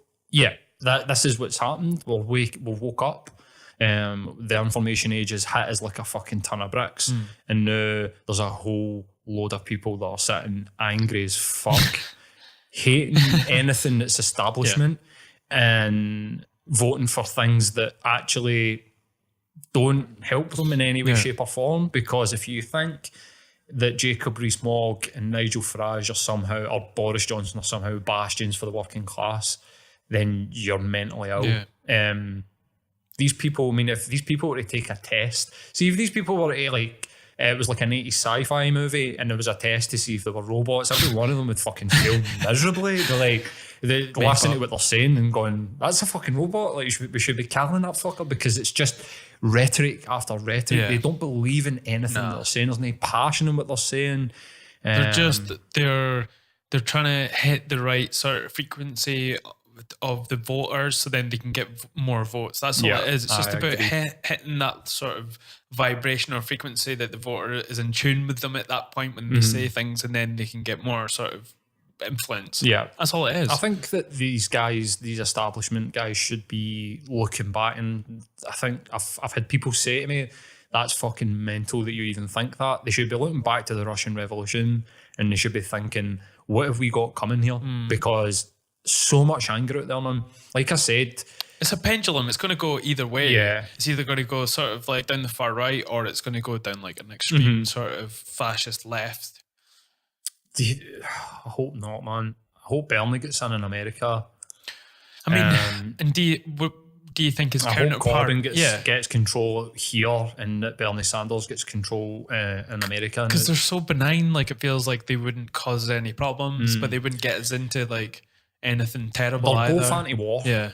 this is what's happened. We woke up. The information age has hit us like a fucking ton of bricks, and now there's a whole load of people that are sitting angry as fuck, hating anything that's establishment, and voting for things that actually don't help them in any way, shape or form. Because if you think that Jacob Rees-Mogg and Nigel Farage are somehow, or Boris Johnson are somehow bastions for the working class, then you're mentally ill. These people, I mean, if these people were to take a test, see if these people were to it was like an 80s sci-fi movie and there was a test to see if they were robots, every one of them would fucking fail miserably. They're listening to what they're saying and going, that's a fucking robot, we should be killing that fucker, because it's just rhetoric after rhetoric. They don't believe in anything that they're saying. There's no passion in what they're saying. They're trying to hit the right sort of frequency of the voters, so then they can get more votes. That's all it is. It's just about hitting that sort of vibration or frequency that the voter is in tune with them at that point when they say things, and then they can get more sort of influence. Yeah. That's all it is. I think that these establishment guys should be looking back, and I think I've had people say to me, that's fucking mental that you even think that. They should be looking back to the Russian Revolution, and they should be thinking, what have we got coming here? Because so much anger out there, man. Like I said, it's a pendulum. It's going to go either way. Yeah. It's either going to go sort of like down the far right, or it's going to go down like an extreme sort of fascist left. I hope not, man. I hope Bernie gets in America. I mean, and do you think his I hope counterpart Corbyn gets control here, and that Bernie Sanders gets control in America? Because they're so benign, like it feels like they wouldn't cause any problems, but they wouldn't get us into like anything terrible they're either. both anti-war. Yeah.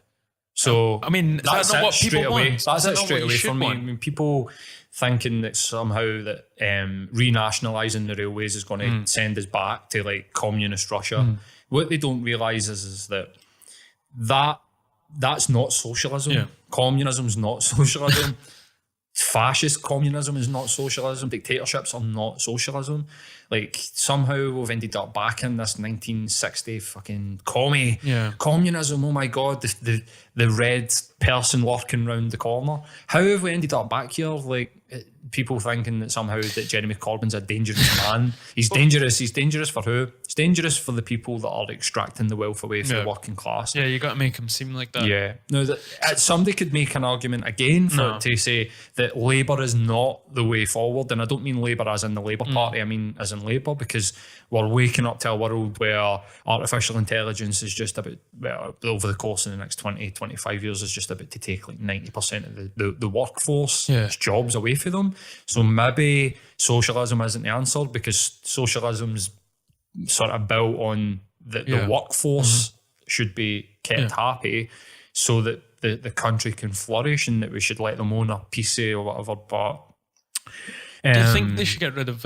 So I mean, that's not what people want? That's it straight away for me. I mean, people thinking that somehow that renationalising the railways is going to send us back to like communist Russia. What they don't realise is that's not socialism. Yeah. Communism's not socialism. Fascist communism is not socialism. Dictatorships are not socialism. Like somehow we've ended up back in this 1960 fucking communism. Oh my god, the red person lurking round the corner. How have we ended up back here? Like people thinking that somehow that Jeremy Corbyn's a dangerous man. He's dangerous. He's dangerous for who? He's dangerous for the people that are extracting the wealth away from the working class. Yeah, you got to make him seem like that. Yeah. No, somebody could make an argument again to say that Labour is not the way forward. And I don't mean Labour as in the Labour Party. I mean as in Labour, because we're waking up to a world where artificial intelligence is just about, over the course of the next 20, 25 years, is just about to take like 90% of the workforce jobs away from them. So maybe socialism isn't the answer, because socialism's sort of built on the workforce should be kept happy so that the country can flourish, and that we should let them own a piece or whatever. But do you think they should get rid of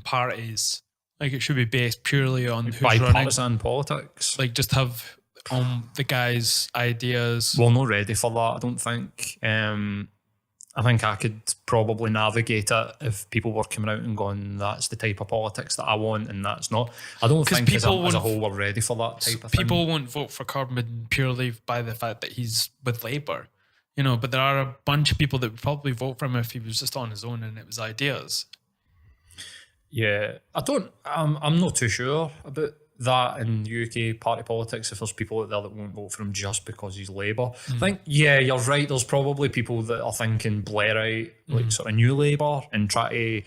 parties? Like it should be based purely on who's bipartisan running politics. Like just have the guys' ideas. We're not ready for that, I don't think. I think I could probably navigate it if people were coming out and going, that's the type of politics that I want and that's not. I don't think as a whole we're ready for that type of thing. People won't vote for Corbyn purely by the fact that he's with Labour, you know, but there are a bunch of people that would probably vote for him if he was just on his own and it was ideas. Yeah, I'm not too sure about that in UK party politics, if there's people out there that won't vote for him just because he's Labour. I think, you're right, there's probably people that are thinking Blairite, like sort of new Labour, and try to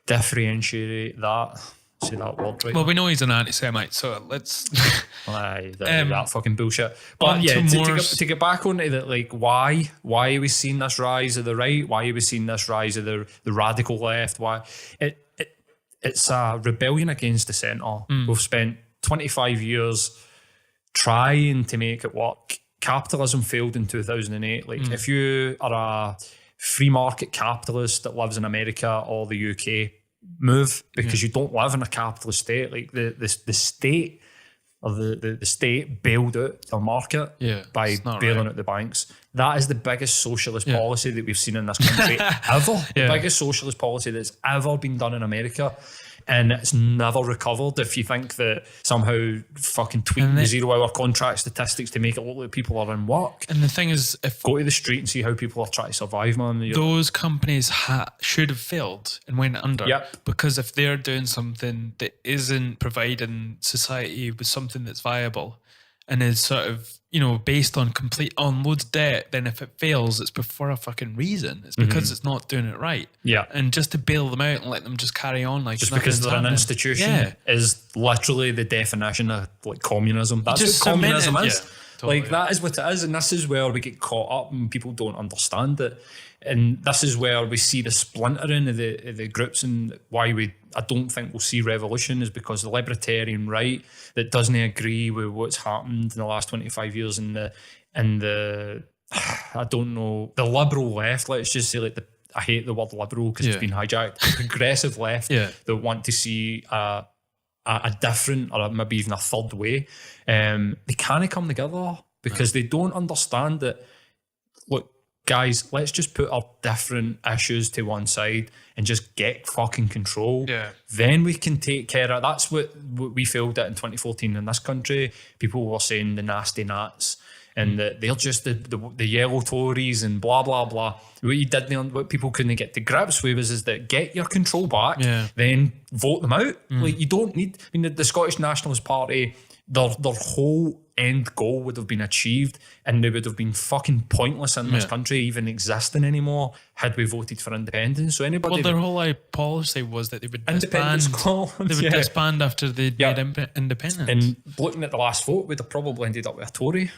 differentiate that. Say that word right. Well, we know he's an anti-Semite, so let's... that fucking bullshit. But yeah, to get back onto that, like, why are we seeing this rise of the right? Why are we seeing this rise of the radical left? Why? It's a rebellion against the centre. We've spent 25 years trying to make it work. Capitalism failed in 2008. Like, if you are a free market capitalist that lives in America or the UK, move, because you don't live in a capitalist state. Like the state or the state bailed out the market by bailing out the banks. That is the biggest socialist policy that we've seen in this country ever. The biggest socialist policy that's ever been done in America. And it's never recovered. If you think that somehow fucking tweaking the 0-hour contract statistics to make it look like people are in work. And the thing is, go to the street and see how people are trying to survive, man. Those companies should have failed and went under. Yep. Because if they're doing something that isn't providing society with something that's viable and is sort of, you know, based on loads of debt, then if it fails, it's for a fucking reason. It's because it's not doing it right. Yeah. And just to bail them out and let them just carry on like just because they're an institution is literally the definition of like communism. That's what communism is. Yeah, totally. Like that is what it is, and this is where we get caught up and people don't understand it. And this is where we see the splintering of the groups, and why I don't think we'll see revolution is because the libertarian right that doesn't agree with what's happened in the last 25 years and the I don't know, the liberal left, let's just say, like I hate the word liberal because it's been hijacked, the progressive left that want to see a different or maybe even a third way. They can't come together because they don't understand that, look, guys, let's just put our different issues to one side and just get fucking control. Yeah. Then we can take care of. That's what we failed at in 2014 in this country. People were saying the nasty Nats and that they're just the yellow Tories and blah, blah, blah. What people couldn't get to grips with is that get your control back, then vote them out. Like, you don't need, I mean, the Scottish Nationalist Party, their whole end goal would have been achieved and they would have been fucking pointless in this country even existing anymore had we voted for independence. So anybody... Well, their whole policy was that they would Independence disband. Scotland, They would disband after they made independence. And looking at the last vote, we'd have probably ended up with a Tory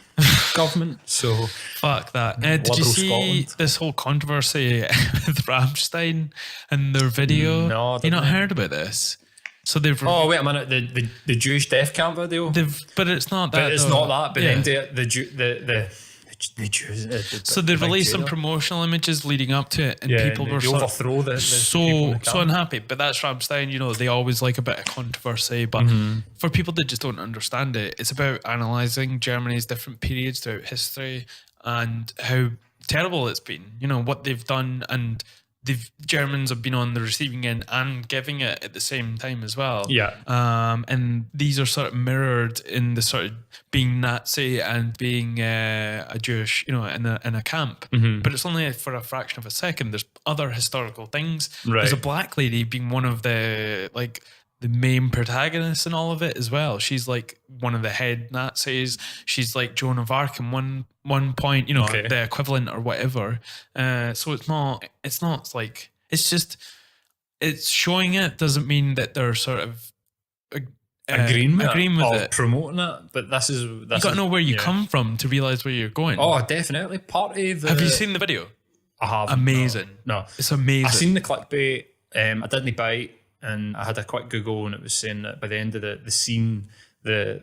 government. So fuck that. Did you see Scotland. this whole controversy with Rammstein and their video? No, I you not didn't. heard about this? So they've Oh, wait a minute. The Jewish death camp video? but it's not that. But it's though. not that. But then the Jews... So they released some promotional images leading up to it, and people were they overthrow the so people in the so camp. unhappy. But that's Rammstein, you know, they always like a bit of controversy. But for people that just don't understand it, it's about analysing Germany's different periods throughout history and how terrible it's been. You know, what they've done, and Germans have been on the receiving end and giving it at the same time as well. Yeah. And these are sort of mirrored in the sort of being Nazi and being a Jewish, you know, in a camp. But it's only for a fraction of a second. There's other historical things. Right. There's a black lady being one of the main protagonists in all of it as well. She's like one of the head Nazis. She's like Joan of Arc in one point, you know, the equivalent or whatever. So it's not like, it's just, it's showing it doesn't mean that they're sort of agreeing with it. Promoting it. But this is... You got to know where you come from to realise where you're going. Oh, definitely. Part of the... Have you seen the video? I have. Amazing. No. It's amazing. I seen the clickbait. I didn't bite. And I had a quick Google, and it was saying that by the end of the scene, I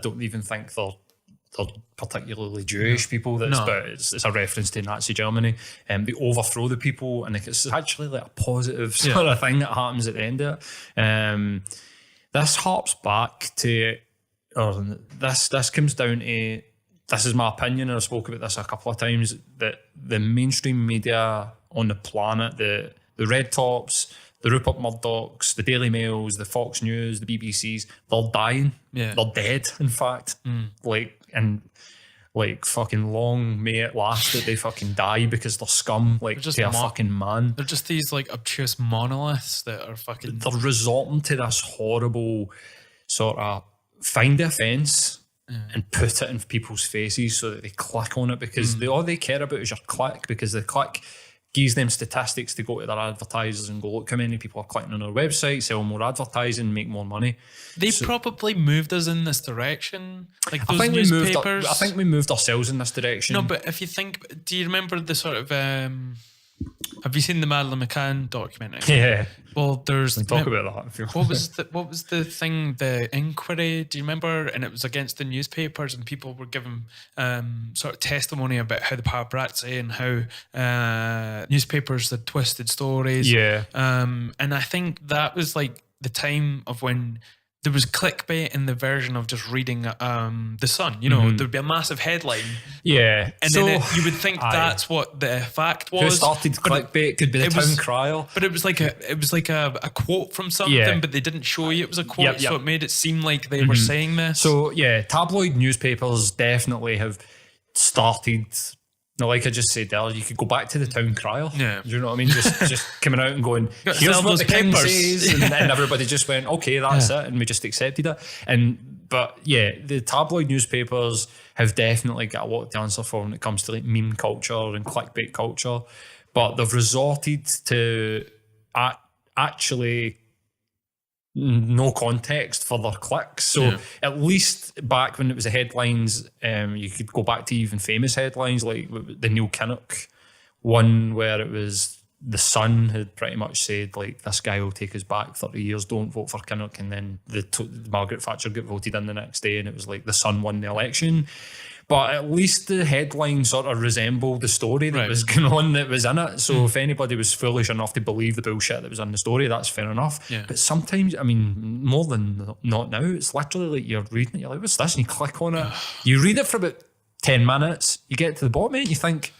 don't even think they're particularly Jewish people. It's a reference to Nazi Germany. They overthrow the people, and it's actually like a positive sort of thing that happens at the end of it. This harps back to, or this comes down to, this is my opinion, and I've spoken about this a couple of times, that the mainstream media on the planet, the Red Tops, the Rupert Murdochs, the Daily Mails, the Fox News, the BBCs, they're dying. Yeah. They're dead, in fact. Like fucking long may it last that they fucking die because they're scum, like just to a fucking man. They're just these like obtuse monoliths that are fucking... They're resorting to this horrible sort of find the offence and put it in people's faces so that they click on it, because all they care about is your click, because the click gives them statistics to go to their advertisers and go, look how many people are clicking on our website, sell more advertising, make more money. They probably moved us in this direction. Like those I think newspapers. I think we moved ourselves in this direction. No, but if you think, do you remember the sort of, have you seen the Madeleine McCann documentary? Yeah. Well, there's... We talk about that if you What was the thing, the inquiry, do you remember? And it was against the newspapers, and people were giving sort of testimony about how the paparazzi and how newspapers had twisted stories. Yeah. And I think that was like the time of when there was clickbait in the version of just reading The Sun. You know, there'd be a massive headline. Yeah. And then you would think that's what the fact was. Who started clickbait? Could be the town crier. But it was like a quote from something, but they didn't show you it was a quote, so it made it seem like they were saying this. So yeah, tabloid newspapers definitely have started. No, like I just said earlier, you could go back to the town crier. Yeah. Do you know what I mean? Just coming out and going, here's sell what those the king papers. says, and everybody just went, okay, that's it, and we just accepted it. But yeah, the tabloid newspapers have definitely got a lot to answer for when it comes to like meme culture and clickbait culture. But they've resorted to actually no context for their clicks. So at least back when it was the headlines, you could go back to even famous headlines like the Neil Kinnock one, where it was the Sun had pretty much said like, this guy will take us back 30 years, don't vote for Kinnock. And then Margaret Thatcher got voted in the next day, and it was like the Sun won the election. But at least the headline sort of resembled the story that was going on, that was in it. So if anybody was foolish enough to believe the bullshit that was in the story, that's fair enough. Yeah. But sometimes, I mean, more than not now, it's literally like you're reading it, you're like, what's this? And you click on it. You read it for about 10 minutes, you get to the bottom of it, and you think,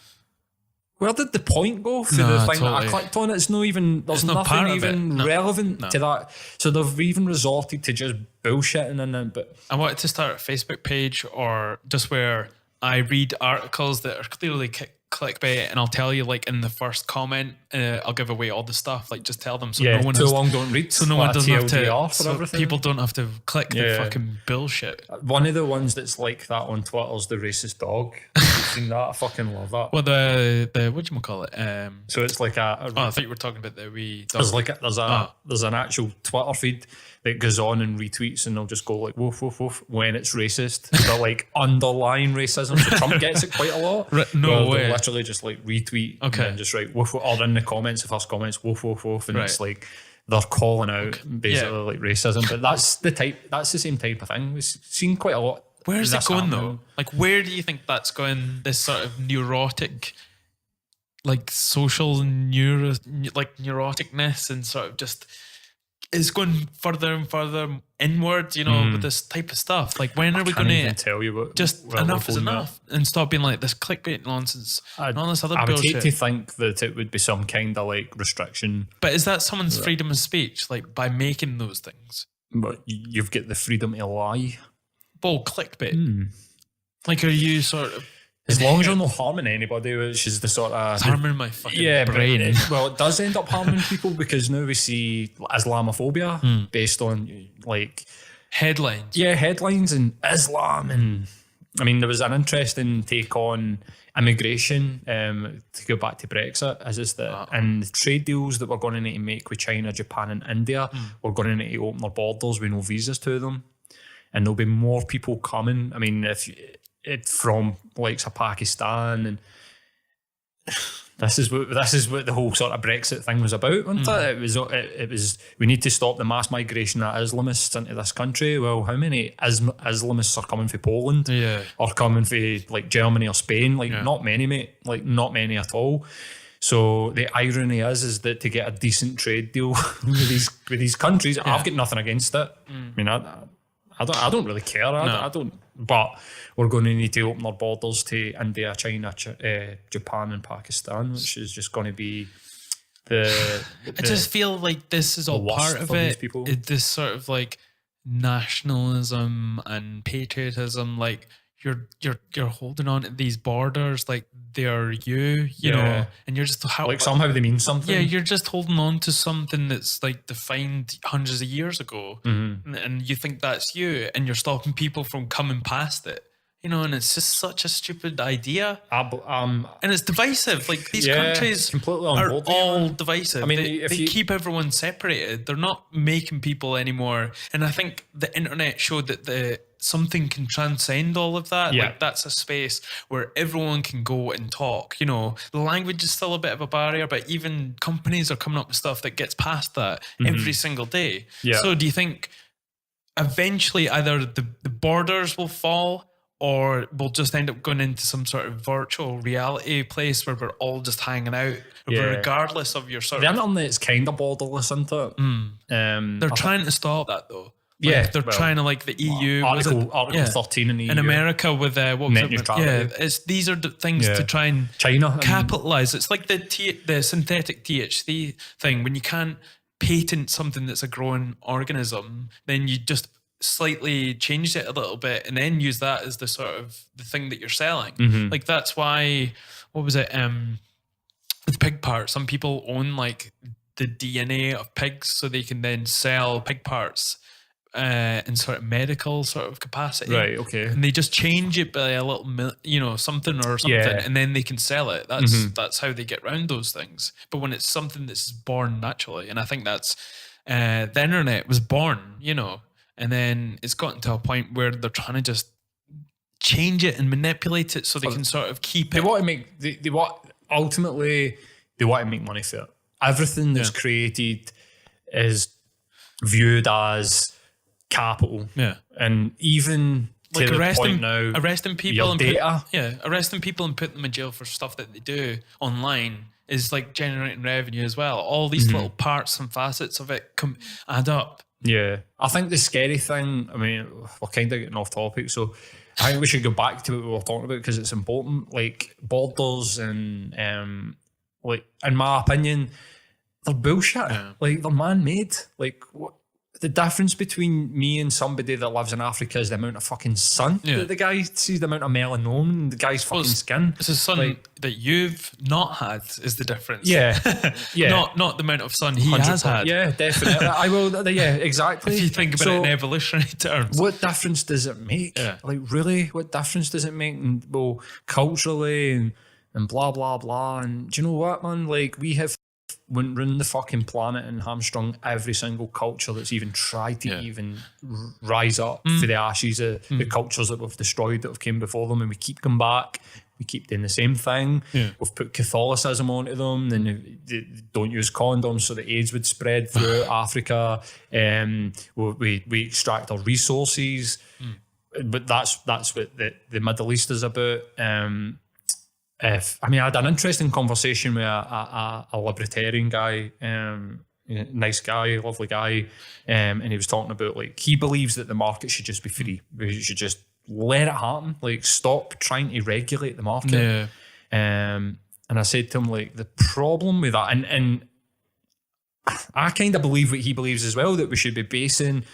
where did the point go for the thing that I clicked on? It's not even, there's nothing even relevant to that. So they've even resorted to just bullshitting in it. But I wanted to start a Facebook page or just where I read articles that are clearly clickbait, and I'll tell you, like, in the first comment, I'll give away all the stuff. Like, just tell them so no one too long don't read. So no one doesn't have TLDR to. So people don't have to click the fucking bullshit. One of the ones that's like that on Twitter is the racist dog. You've seen that? I fucking love that. Well, the whatchamacallit? So it's like I thought you were talking about the wee dog. There's an actual Twitter feed that goes on and retweets, and they'll just go like woof woof woof when it's racist. They're like underlying racism. So Trump gets it quite a lot. No way. They'll literally just like retweet and then just write woof woof, or in the comments, the first comments woof woof woof, and it's like they're calling out basically like racism. But that's the same type of thing. We've seen quite a lot. Where's it going though? Like, where do you think that's going? This sort of neurotic, like social neuroticness, and sort of just is going further and further inward, you know, with this type of stuff. Like, when are we going to tell you what just enough is enough and stop being like this clickbait nonsense and all this other bullshit? I would hate to think that it would be some kind of like restriction. But is that someone's freedom of speech, like by making those things? But you've got the freedom to lie. Well, clickbait. Like, are you sort of... As long as you're not harming anybody, which is the sort of... It's harming my fucking brain. It does end up harming people, because now we see Islamophobia based on, like... Headlines. Yeah, headlines and Islam. And I mean, there was an interesting take on immigration, to go back to Brexit, and the trade deals that we're going to need to make with China, Japan and India, we're going to need to open our borders with no visas to them. And there'll be more people coming. I mean, from likes of Pakistan, and this is what the whole sort of Brexit thing was about, wasn't it? It was we need to stop the mass migration of Islamists into this country. Well, how many Islamists are coming from Poland? Or coming from like Germany or Spain? Like not many, mate. Like not many at all. So the irony is that to get a decent trade deal with these countries, I've got nothing against it. I mean, I don't really care. I don't. But we're going to need to open our borders to India, China, Japan, and Pakistan, which is just going to be I just feel like this is all part of it. This sort of like nationalism and patriotism, like you're holding on to these borders like they're you know, and you're just like somehow they mean something. Yeah, you're just holding on to something that's like defined hundreds of years ago, and you think that's you, and you're stopping people from coming past it. You know, and it's just such a stupid idea. And it's divisive. Like, these countries are all divisive. I mean, they keep everyone separated. They're not making people anymore. And I think the internet showed that something can transcend all of that. Like, that's a space where everyone can go and talk. You know, the language is still a bit of a barrier, but even companies are coming up with stuff that gets past that every single day. So do you think eventually either the borders will fall, or we'll just end up going into some sort of virtual reality place where we're all just hanging out, regardless of your sort of... The internet's kind of borderless, isn't it? They're trying to stop that, though. Like, they're trying to, like, the EU... Article 13 in the EU. In America with... what was it? Yeah, these are the things to try and China capitalise. It's like the synthetic THC thing. When you can't patent something that's a growing organism, then you just... slightly changed it a little bit and then use that as the sort of the thing that you're selling. Like, that's why, what was it, with pig parts, some people own like the DNA of pigs so they can then sell pig parts in sort of medical sort of capacity. Right, okay. And they just change it by a little, something or something, and then they can sell it. That's how they get around those things. But when it's something that's born naturally, and I think that's the internet was born, you know, and then it's gotten to a point where they're trying to just change it and manipulate it so they can sort of keep it. They want to make, ultimately, they want to make money for it. Everything that's created is viewed as capital. Yeah. And even to like the point now, arresting people and arresting people and putting them in jail for stuff that they do online is like generating revenue as well. All these little parts and facets of it add up. Yeah. I think the scary thing, I mean, we're kind of getting off topic, so I think we should go back to what we were talking about because it's important. Like borders and like in my opinion, they're bullshit. Yeah. Like they're man-made. Like what? The difference between me and somebody that lives in Africa is the amount of fucking sun that the guy sees, the amount of melanin in the guy's fucking skin. It's the sun that you've not had is the difference. Yeah. Not the amount of sun he has had. Yeah, definitely. I will. Yeah, exactly. If you think about it in evolutionary terms. What difference does it make? Yeah. Like, really? What difference does it make? And, well, culturally and blah, blah, blah. And do you know what, man? Like, we have went round the fucking planet and hamstrung every single culture that's even tried to even rise up to the ashes of the cultures that we've destroyed that have came before them, and we keep them back. We keep doing the same thing. Yeah. We've put Catholicism onto them, and they don't use condoms so that AIDS would spread through Africa. We extract our resources, but that's what the Middle East is about. I had an interesting conversation with a libertarian guy, nice guy, lovely guy, and he was talking about, like, he believes that the market should just be free. We should just let it happen. Like, stop trying to regulate the market. Yeah. And I said to him, like, the problem with that, and I kind of believe what he believes as well, that we should be basing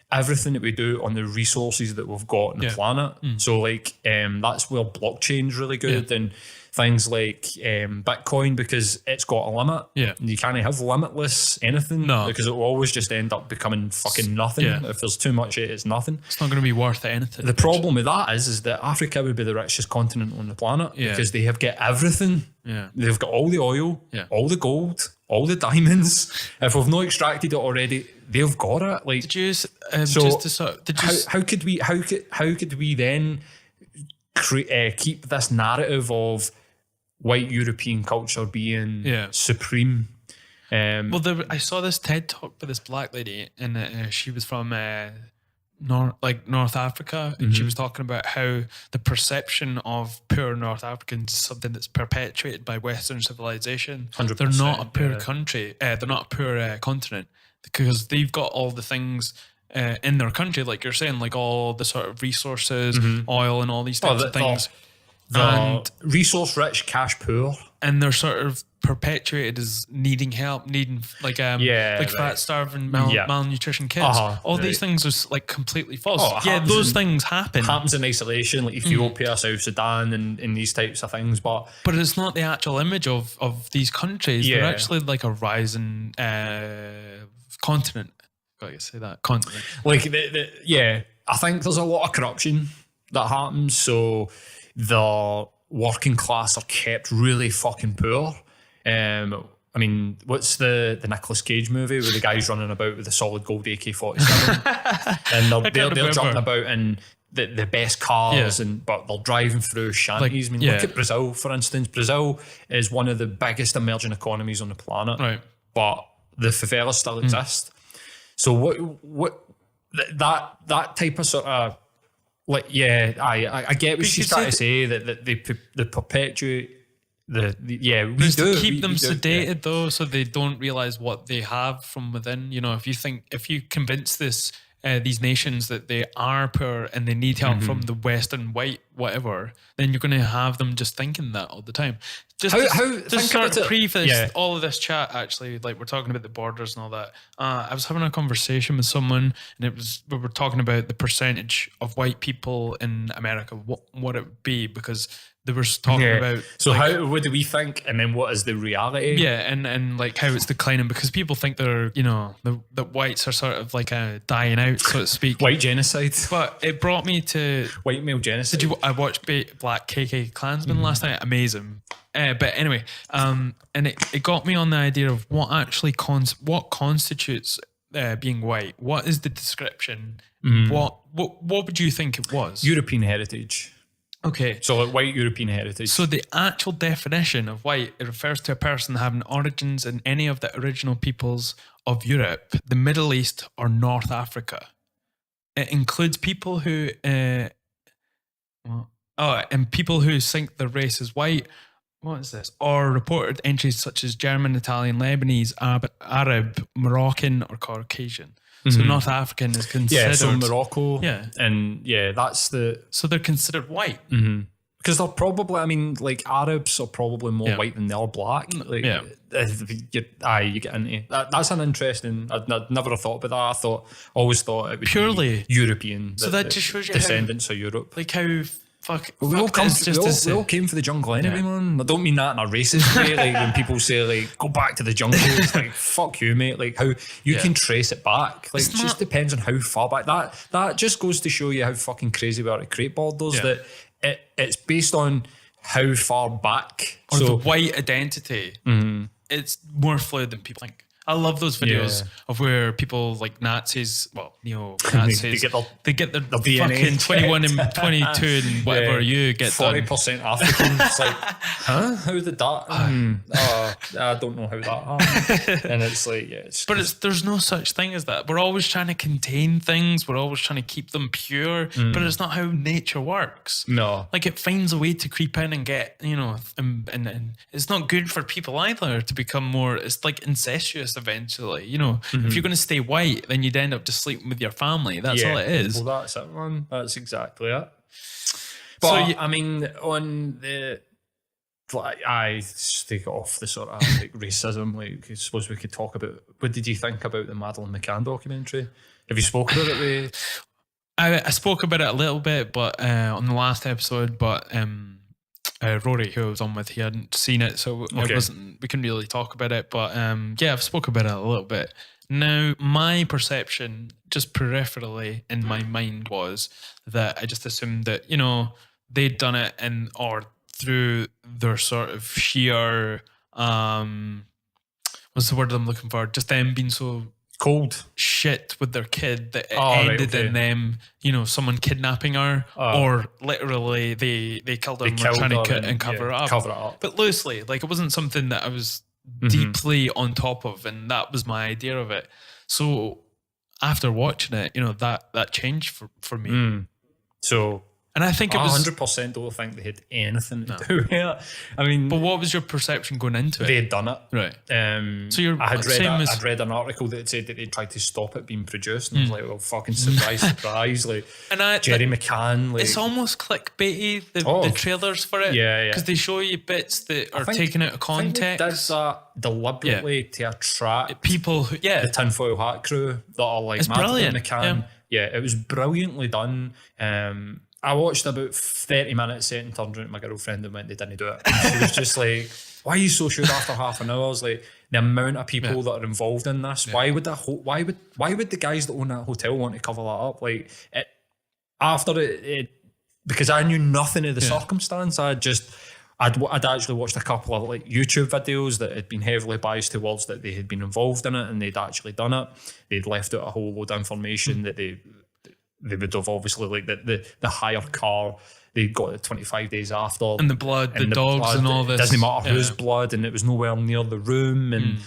everything that we do on the resources that we've got on the planet. So, like, that's where blockchain's really good, and things like Bitcoin, because it's got a limit. Yeah. You can't have limitless anything. No. Because it will always just end up becoming fucking nothing. Yeah. If there's too much, it's nothing. It's not going to be worth anything. The problem with that is that Africa would be the richest continent on the planet because they have got everything. Yeah. They've got all the oil, all the gold, all the diamonds. If we've not extracted it already, they've got it. Like, did you? How could we then keep this narrative of white European culture being supreme? I saw this TED talk by this black lady, and she was from North Africa, and she was talking about how the perception of poor North Africans is something that's perpetuated by Western civilization. 100%, they're not a poor country. They're not a poor continent, because they've got all the things in their country, like you're saying, like all the sort of resources, oil, and all these types of things. And resource rich, cash poor, and they're sort of perpetuated as needing help, needing fat, starving, malnutrition kids. All these things are like completely false. Those things happen. Happens in isolation, like Ethiopia, South Sudan, and these types of things. But it's not the actual image of these countries. They're actually like a rising continent. Gotta say that continent. Like I think there's a lot of corruption that happens. So the working class are kept really fucking poor. I mean, what's the Nicolas Cage movie where the guy's running about with a solid gold AK-47 and they're jumping about in the best cars, but they're driving through shanties. Look at Brazil, for instance. Brazil is one of the biggest emerging economies on the planet, right? But the favelas still exist. So what that type of sort of, like, I get what she's trying to say, that they perpetuate we do keep them sedated though, so they don't realize what they have from within. You know, if you convince these nations that they are poor and they need help from the Western white whatever, then you're going to have them just thinking that all the time. Just sort of preface all of this chat, actually, like we're talking about the borders and all that. I was having a conversation with someone, and we were talking about the percentage of white people in America, what it would be, because they were talking about. So like, what do we think, and then what is the reality? Yeah, and like how it's declining, because people think they're, the whites are sort of like dying out, so to speak. White genocide. But it brought me to white male genocide. I watched Black KK Klansman last night. Amazing. But anyway, and it got me on the idea of what actually what constitutes being white. What is the description? What would you think it was? European heritage. Okay. So like white European heritage. So the actual definition of white, it refers to a person having origins in any of the original peoples of Europe, the Middle East, or North Africa. It includes people who and people who think their race is white. What is this? Or reported entries such as German, Italian, Lebanese, Arab, Moroccan, or Caucasian. So North African is considered. Yeah, so Morocco. Yeah. And that's the... So they're considered white. Because they're probably, I mean, like Arabs are probably more white than they're black. Like, Yeah. You get into that's an interesting. I'd never have thought about that. Always thought it would Purely be European. So that just shows you descendants of Europe. Like how we all came for the jungle anyway, man. I don't mean that in a racist way. Like when people say like go back to the jungle, it's like fuck you, mate. Like how you can trace it back. Like it just depends on how far back. That just goes to show you how fucking crazy we are to create borders. That it's based on how far back. Or the white identity. It's more fluid than people think. I love those videos of where people like Nazis, well, neo-Nazis, they get their fucking 21 and 22 and whatever you get 40% African. It's like, huh? How did that? I don't know how that happened. And it's like, but there's no such thing as that. We're always trying to contain things. We're always trying to keep them pure, but it's not how nature works. No. Like it finds a way to creep in and get, and it's not good for people either to become more, it's like incestuous eventually. If you're going to stay white, then you'd end up just sleeping with your family. That's all it is. Well, that's it, man. That's exactly it. But I mean, on the, I take it off the sort of like racism. Like, I suppose we could talk about. What did you think about the Madeleine McCann documentary? Have you spoken about it? I spoke about it a little bit, but on the last episode, but Rory, who I was on with, he hadn't seen it, so it wasn't. We couldn't really talk about it. But I've spoken about it a little bit. Now, my perception, just peripherally in my mind, was that I just assumed that they'd done it or through their sort of sheer what's the word I'm looking for? Just them being so cold shit with their kid that it ended in them, someone kidnapping her, or literally they killed her and were trying to cover it up. But loosely, like it wasn't something that I was deeply on top of, and that was my idea of it. So after watching it, that changed for me. So. And I think it was 100% don't think they had anything to do with it. I mean, but what was your perception going into it? They had done it, right? So I'd read an article that said that they tried to stop it being produced, and I was like, "Well, fucking surprise!" Like, Jerry McCann. Like, it's almost clickbaity. The trailers for it, because they show you bits that are taken out of context. I think does that deliberately to attract people who, the tinfoil hat crew that are like Madeleine McCann. Yeah, it was brilliantly done. I watched about 30 minutes it and turned around to my girlfriend and went, they didn't do it. And she was just like, why are you so sure after half an hour? I was like, the amount of people that are involved in this, why would the guys that own that hotel want to cover that up? Like, because I knew nothing of the circumstance, I'd actually watched a couple of like YouTube videos that had been heavily biased towards that they had been involved in it and they'd actually done it. They'd left out a whole load of information that they would have obviously, like the hire car, they got it 25 days after. And the blood, the dogs blood, and all this. It doesn't matter whose blood, and it was nowhere near the room. And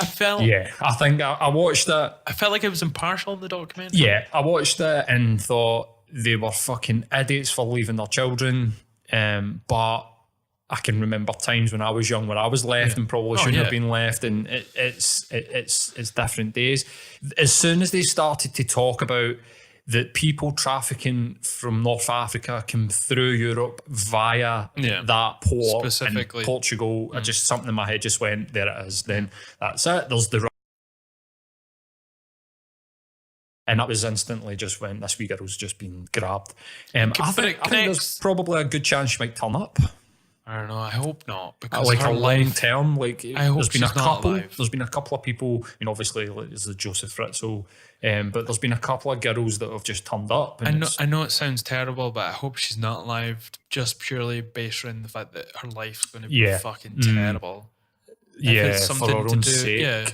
I felt... Yeah, I think I watched it. I felt like it was impartial in the documentary. Yeah, I watched it and thought they were fucking idiots for leaving their children. But I can remember times when I was young where I was left and probably shouldn't have been left, and it's different days. As soon as they started to talk about that people trafficking from North Africa come through Europe via that port specifically in Portugal, just something in my head just went, there it is, then that's it. There's the... And that was instantly just when this wee girl's just been grabbed. I think there's probably a good chance she might turn up. I don't know. I hope not, because like her a long term. Like I hope there's been she's not alive. There's been a couple of people. I mean, obviously, like, there's the Joseph Fritzl, but there's been a couple of girls that have just turned up. And I know it sounds terrible, but I hope she's not alive. Just purely based on the fact that her life's going to be fucking terrible. If it's something for her own sake. Yeah.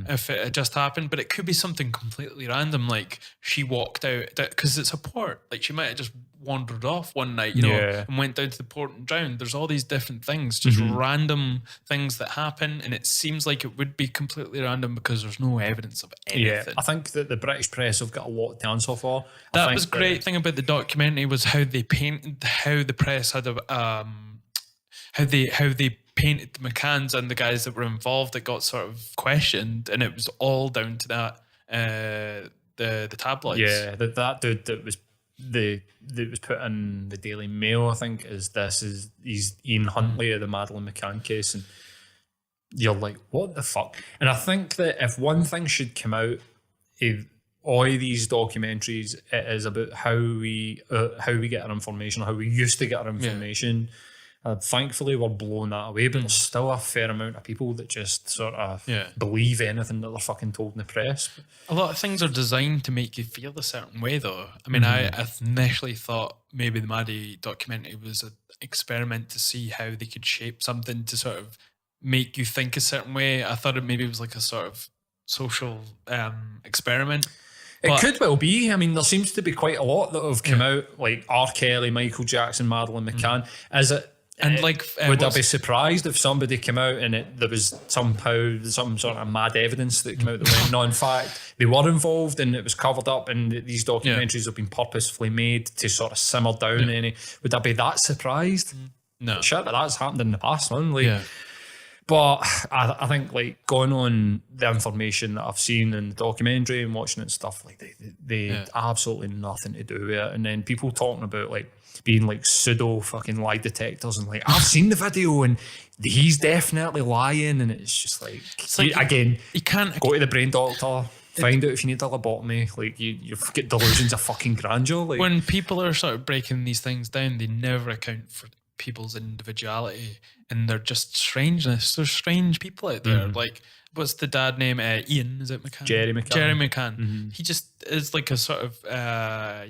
If it had just happened, but it could be something completely random, like she walked out because it's a port. Like she might have just wandered off one night, and went down to the port and drowned. There's all these different things, just random things that happen, and it seems like it would be completely random because there's no evidence of anything. Yeah, I think that the British press have got a lot to answer for. That was great thing about the documentary was how they painted, how the press had how they painted the McCanns and the guys that were involved that got sort of questioned, and it was all down to that. the tabloids. Yeah, that dude that was put in the Daily Mail, I think, he's Ian Huntley of the Madeleine McCann case, and you're like, what the fuck? And I think that if one thing should come out of all these documentaries, it is about how we get our information, how we used to get our information. Thankfully, we're blowing that away, but there's still a fair amount of people that just sort of believe anything that they're fucking told in the press. A lot of things are designed to make you feel a certain way, though. I mean, I initially thought maybe the Maddie documentary was an experiment to see how they could shape something to sort of make you think a certain way. I thought it was like a sort of social experiment. It could well be. I mean, there seems to be quite a lot that have come out, like R. Kelly, Michael Jackson, Madeleine McCann. And would I be surprised if somebody came out and there was some sort of mad evidence that came out that went, no, in fact, they were involved and it was covered up and these documentaries have been purposefully made to sort of simmer down any. Would I be that surprised? No. Shit, but that's happened in the past, man. But I think, like, going on the information that I've seen in the documentary and watching it and stuff, like, they had absolutely nothing to do with it. And then people talking about, like, being, like, pseudo fucking lie detectors and, like, I've seen the video and he's definitely lying. And it's just like, you can't go to the brain doctor, find out if you need a lobotomy. Like, you get delusions of fucking grandeur. Like, when people are sort of breaking these things down, they never account for people's individuality and they're just strangeness. There's strange people out there. Like, what's the dad name? Ian, is it McCann? Jerry McCann. Jerry McCann. He just is like a sort of,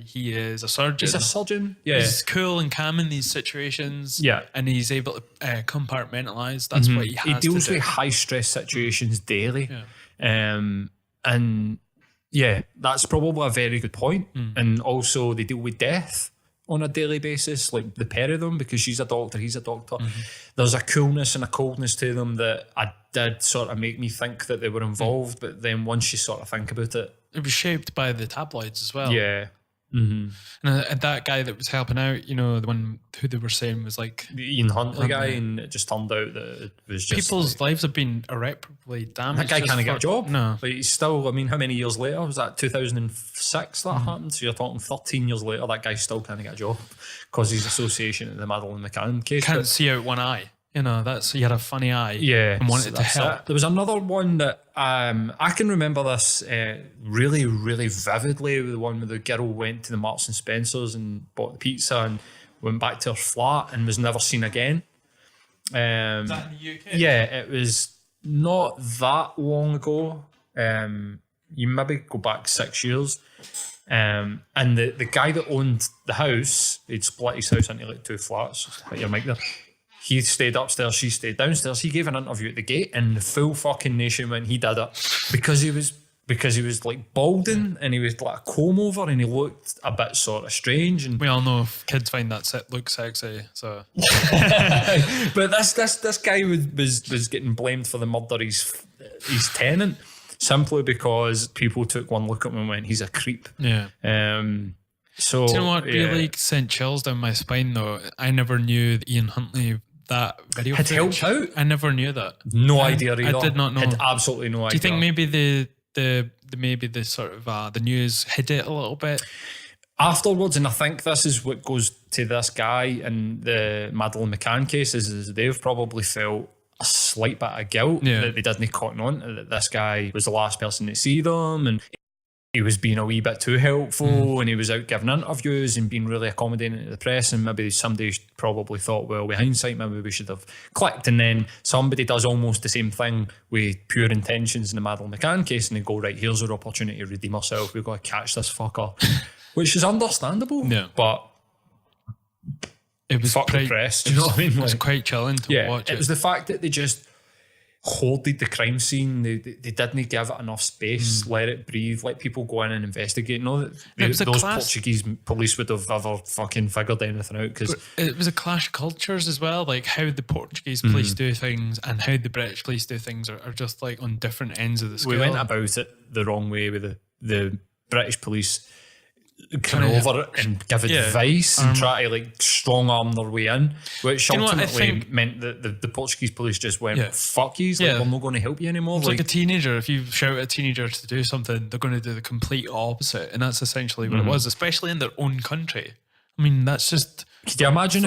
he is a surgeon. He's a surgeon. Yeah. He's cool and calm in these situations. Yeah. And he's able to compartmentalize. That's what he has to do. He deals with high stress situations daily. And yeah, that's probably a very good point. And also they deal with death on a daily basis, like the pair of them, because she's a doctor, he's a doctor. There's a coolness and a coldness to them that I did sort of make me think that they were involved, but then once you sort of think about it, it was shaped by the tabloids as well. Yeah. And that guy that was helping out, you know, the one who they were saying was like the Ian Huntley guy, and it just turned out that it was just people's lives have been irreparably damaged. That guy can't get a job. No, but he's still. I mean, how many years later was that? 2006 that happened. So you're talking 13 years later. That guy still can't get a job because his association in the Madeleine McCann case. Can't see out one eye. You know, he had a funny eye. Yeah, and wanted to help. There was another one that I can remember this really, really vividly. The one where the girl went to the Marks and Spencers and bought the pizza and went back to her flat and was never seen again. Is that in the UK? Yeah, it was not that long ago. You maybe go back 6 years. And the guy that owned the house, he'd split his house into like 2 flats. Put your mic there. He stayed upstairs, she stayed downstairs. He gave an interview at the gate and the full fucking nation went, he did it. Because he was like balding and he was like a comb over and he looked a bit sort of strange. And we all know if kids find that look sexy, so. But this guy was getting blamed for the murder of his tenant simply because people took one look at him and went, he's a creep. Yeah. So do you know what really sent chills down my spine though? I never knew that Ian Huntley that video had helped out. I never knew that. No idea either. I did not know. Had absolutely no idea. Do you think maybe the sort of the news hid it a little bit afterwards? And I think this is what goes to this guy and the Madeleine McCann case is they've probably felt a slight bit of guilt that they didn't cotton on that this guy was the last person to see them and he was being a wee bit too helpful and he was out giving interviews and being really accommodating to the press, and maybe somebody probably thought, well, with hindsight, maybe we should have clicked, and then somebody does almost the same thing with pure intentions in the Madeleine McCann case and they go, right, here's our opportunity to redeem ourselves, we've got to catch this fucker, which is understandable, but it was fuck the press, do you know what I mean? It was quite chilling to watch. It was the fact that they just hoarded the crime scene. They didn't give it enough space, let it breathe, let people go in and investigate. No, those Portuguese police would have ever fucking figured anything out, because it was a clash of cultures as well, like how the Portuguese police do things and how the British police do things are just like on different ends of the scale. We went about it the wrong way with the British police. come over and give advice and try to like strong arm their way in, which ultimately meant that the Portuguese police just went, fuck you, like, we're not going to help you anymore. It's like a teenager. If you shout at a teenager to do something, they're going to do the complete opposite. And that's essentially what it was, especially in their own country. I mean, that's just... Could you imagine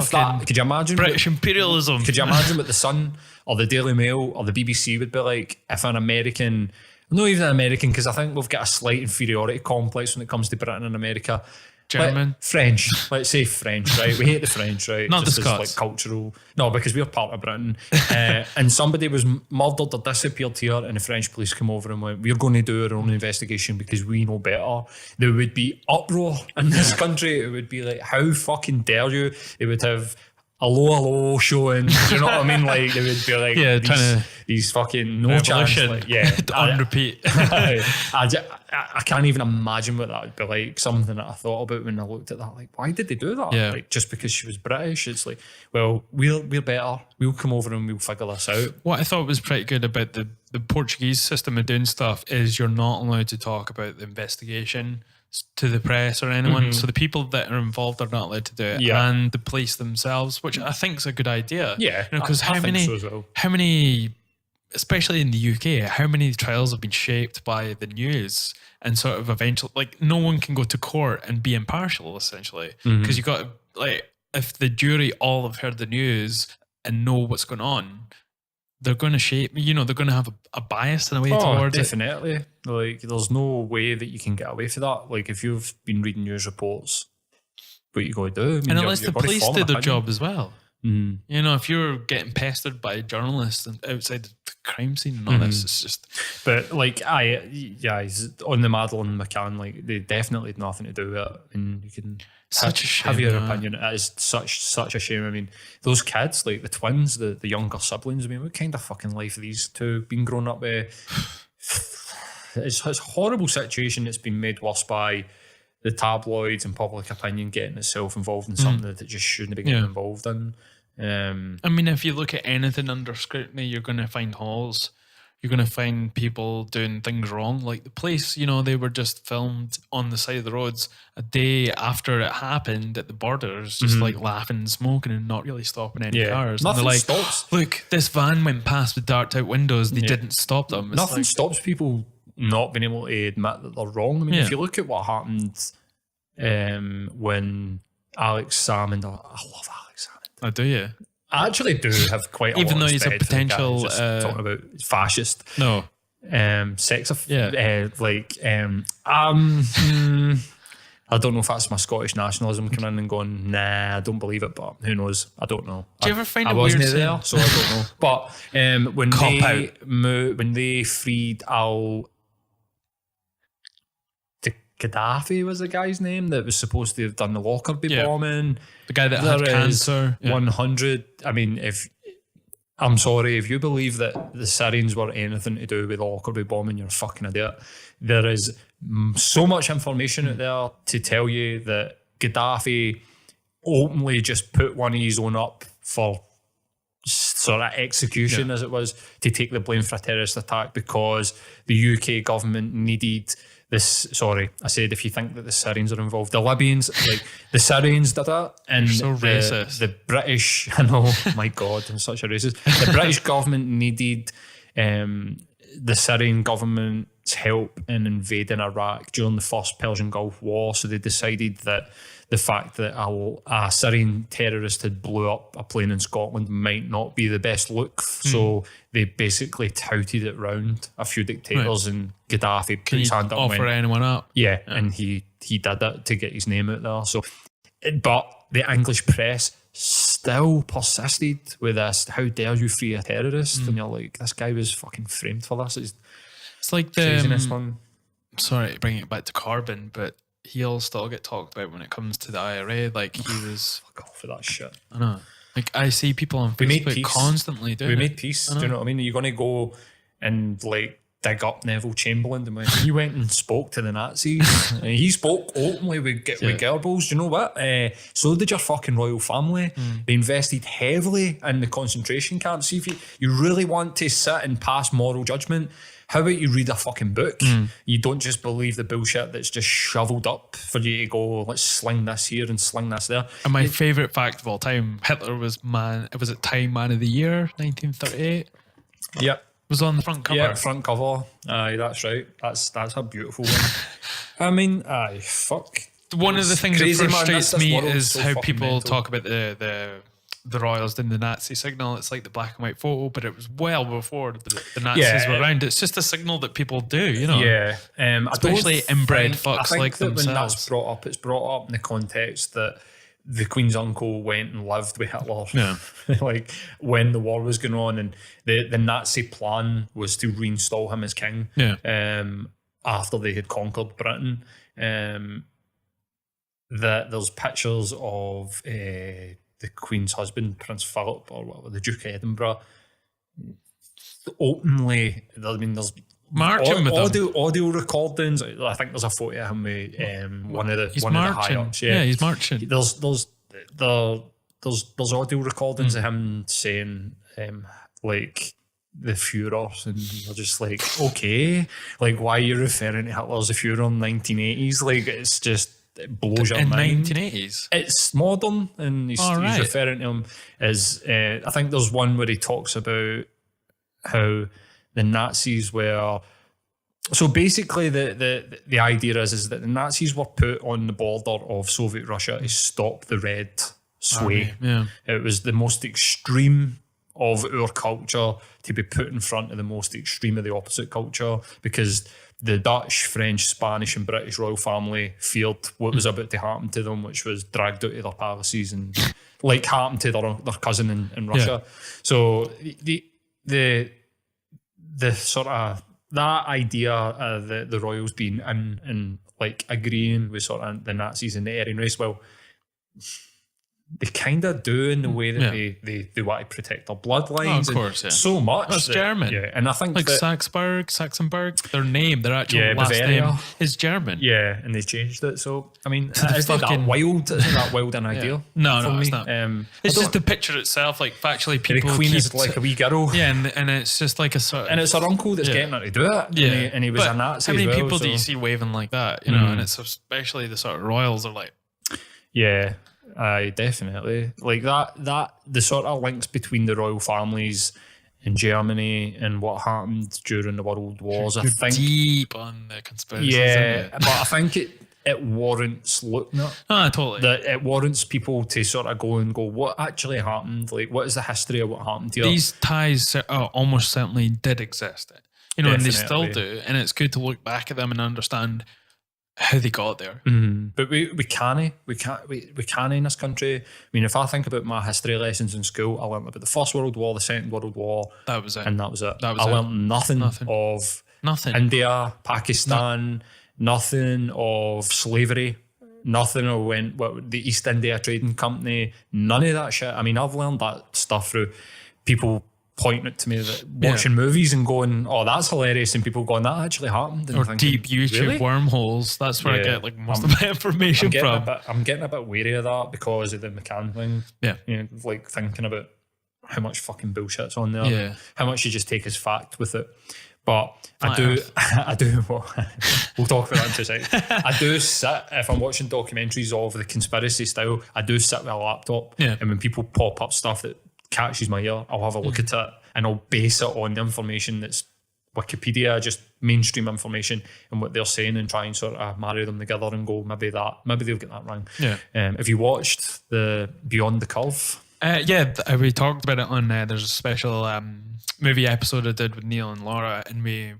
British imperialism. Could you imagine what the Sun or the Daily Mail or the BBC would be like if an American... Not even an American, because I think we've got a slight inferiority complex when it comes to Britain and America. German. French. Let's say French, right? We hate the French, right? Not just the Scots. as like cultural... No, because we're part of Britain. And somebody was murdered or disappeared here and the French police come over and went, we're going to do our own investigation because we know better. There would be uproar in this country. It would be like, how fucking dare you? It would have... Hello showing, do you know what I mean? Like they would be like, these fucking no chance, like, on repeat. I can't even imagine what that would be like. Something that I thought about when I looked at that, like, why did they do that? Yeah. Like just because she was British? It's like, well, we're better. We'll come over and we'll figure this out. What I thought was pretty good about the Portuguese system of doing stuff is you're not allowed to talk about the investigation to the press or anyone. So the people that are involved are not allowed to do it, and the police themselves, which I think is a good idea. Yeah, because how many, especially in the UK, how many trials have been shaped by the news and sort of eventually, like, no one can go to court and be impartial essentially because you got like, if the jury all have heard the news and know what's going on, they're going to shape, they're going to have a bias in a way towards definitely. It. Like, there's no way that you can get away from that. Like, if you've been reading news reports, what you got to do? I mean, and unless the police did their job as well. If you're getting pestered by journalists and outside the crime scene and all this, it's just... But, like, on the Madeleine McCann, like, they definitely had nothing to do with it. And you can... Such a shame. Have your opinion. It is such a shame. I mean, those kids, like the twins, the younger siblings, I mean, what kind of fucking life are these two being grown up with? It's a horrible situation that's been made worse by the tabloids and public opinion getting itself involved in something that it just shouldn't be getting involved in. I mean, if you look at anything under scrutiny, you're going to find holes. You're going to find people doing things wrong. Like the police, they were just filmed on the side of the roads a day after it happened at the borders, just like laughing and smoking and not really stopping any cars. Nothing and they're like, stops. Look, this van went past with darked out windows. They didn't stop them. It's nothing stops people not being able to admit that they're wrong. I mean, if you look at what happened when Alex Salmond, I love Alex Salmond. I do, yeah. I actually do have quite a even lot though of he's a potential talking about fascist. No. Sex I don't know if that's my Scottish nationalism coming in and going, nah, I don't believe it, but who knows? I don't know. Do you ever find I it wasn't weird there, so I don't know. But when they freed Gaddafi was the guy's name that was supposed to have done the Lockerbie bombing. The guy that had cancer. 100. I mean, I'm sorry, if you believe that the Syrians were anything to do with the Lockerbie bombing, you're a fucking idiot. There is so much information out there to tell you that Gaddafi openly just put one of his own up for sort of execution, as it was, to take the blame for a terrorist attack because the UK government needed this. Sorry, I said if you think that the Syrians are involved, the Libyans, like the Syrians did that, and so racist. The British, I know, my God, I'm such a racist. The British government needed the Syrian government's help in invading Iraq during the first Persian Gulf War, so they decided that the fact that a Syrian terrorist had blew up a plane in Scotland might not be the best look. So they basically touted it round a few dictators, and Gaddafi put his hand up and offer went, anyone up? Yeah, and he did it to get his name out there. So, but the English press still persisted with this. How dare you free a terrorist? And you're like, this guy was fucking framed for this. It's like craziness, one. Sorry to bring it back to Corbyn, but he'll still get talked about when it comes to the IRA. Like he was... Fuck off with that shit. I know. Like I see people on Facebook constantly doing it. We made peace. Do you know what I mean? You're going to go and like dig up Neville Chamberlain and he went and spoke to the Nazis. And he spoke openly with Goebbels. Do you know what? So did your fucking royal family. They invested heavily in the concentration camps. See, if you really want to sit and pass moral judgment, how about you read a fucking book? You don't just believe the bullshit that's just shoveled up for you to go, let's sling this here and sling this there. And my favourite fact of all time, Hitler was Time Man of the Year, 1938? Yep. Was on the front cover. Yeah, front cover. Aye, that's right. That's a beautiful one. I mean, aye, fuck. One of the things that crazy, man. frustrates me is so how fucking people mental. talk about the royals doing the Nazi signal. It's like the black and white photo, but it was well before the Nazis were around. It's just a signal that people do, you know. Yeah, Especially inbred fucks I think like that when themselves. that's brought up, it's brought up in the context that the Queen's uncle went and lived with Hitler, like when the war was going on, and the Nazi plan was to reinstall him as king. After they had conquered Britain, that there's pictures of the Queen's husband, Prince Philip, or whatever, the Duke of Edinburgh, openly. I mean, there's marching with them. Audio recordings. I think there's a photo of him with one of the He's one of the marching. high ups. Yeah, he's marching. There's audio recordings of him saying like the Führers, and you're just like, okay, like why are you referring to Hitler as the Führer in the 1980s? Like it's just, it blows your in mind. 1980s. It's modern, and he's referring to him as I think there's one where he talks about how the Nazis were. So basically, the idea is that the Nazis were put on the border of Soviet Russia to stop the Red sway. It was the most extreme of our culture to be put in front of the most extreme of the opposite culture, because the Dutch, French, Spanish and British royal family feared what was about to happen to them, which was dragged out of their palaces and like happened to their cousin in Russia. So the sort of that idea, the royals being in and like agreeing with sort of the Nazis and the Aryan race, well, they kind of do in the way that they want to protect their bloodlines. Of course, so much. That's German. Yeah, and I think like that, Saxenberg, their actual last Bavaria. name is German. Yeah, and they changed it. So I mean, isn't that wild? Isn't that wild an idea? No, it's me? not. It's just the picture itself. Like factually, people the Queen keep is like a wee girl. Yeah, and it's just like a sort of, and it's her uncle that's getting her to do it. Yeah, and he was a Nazi. How many as well, people do you see waving like that? You know, and it's especially the sort of royals are like. Yeah. Aye, definitely. Like that the sort of links between the royal families in Germany and what happened during the World Wars. You're I think deep on the conspiracies. yeah, but I think it warrants looking at. Totally. That it warrants people to sort of go, what actually happened? Like, what is the history of what happened here? These ties almost certainly did exist. You know, and they still do. And it's good to look back at them and understand how they got there. But we can't in this country. I mean, if I think about my history lessons in school, I learned about the First World War, the Second World War. That was it. And that was it. I learned nothing of India, Pakistan, nothing of slavery, nothing of the East India Trading Company, none of that shit. I mean, I've learned that stuff through people pointing it to me, that watching movies and going, oh, that's hilarious, and people going, that actually happened. And or thinking, deep YouTube really? wormholes. That's where I get like most of my information from. I'm getting a bit wary of that because of the McCann thing. Yeah. You know, like thinking about how much fucking bullshit's on there. Yeah. How much you just take as fact with it. But I do. We'll talk about that in 2 seconds. I do sit, if I'm watching documentaries of the conspiracy style, I do sit with a laptop. Yeah. And when people pop up stuff that catches my ear, I'll have a look at it and I'll base it on the information that's Wikipedia, just mainstream information and what they're saying, and try and sort of marry them together and go, maybe they'll get that wrong. Yeah. Have you watched the Beyond the Curve? We talked about it on there's a special movie episode I did with Neil and Laura, and we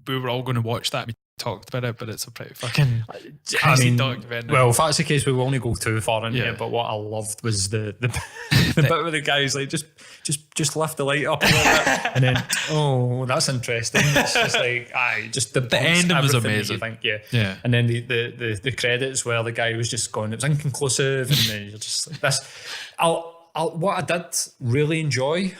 were all going to watch that. We talked about it, but it's a pretty fucking crazy documentary. Well, if that's the case, we will only go too far into it. But what I loved was the bit where the guy's like, just lift the light up a little bit, and then that's interesting. It's just like just the ending was amazing. Yeah. And then the credits where the guy was just going, it was inconclusive, and then you're just like this. What I did really enjoy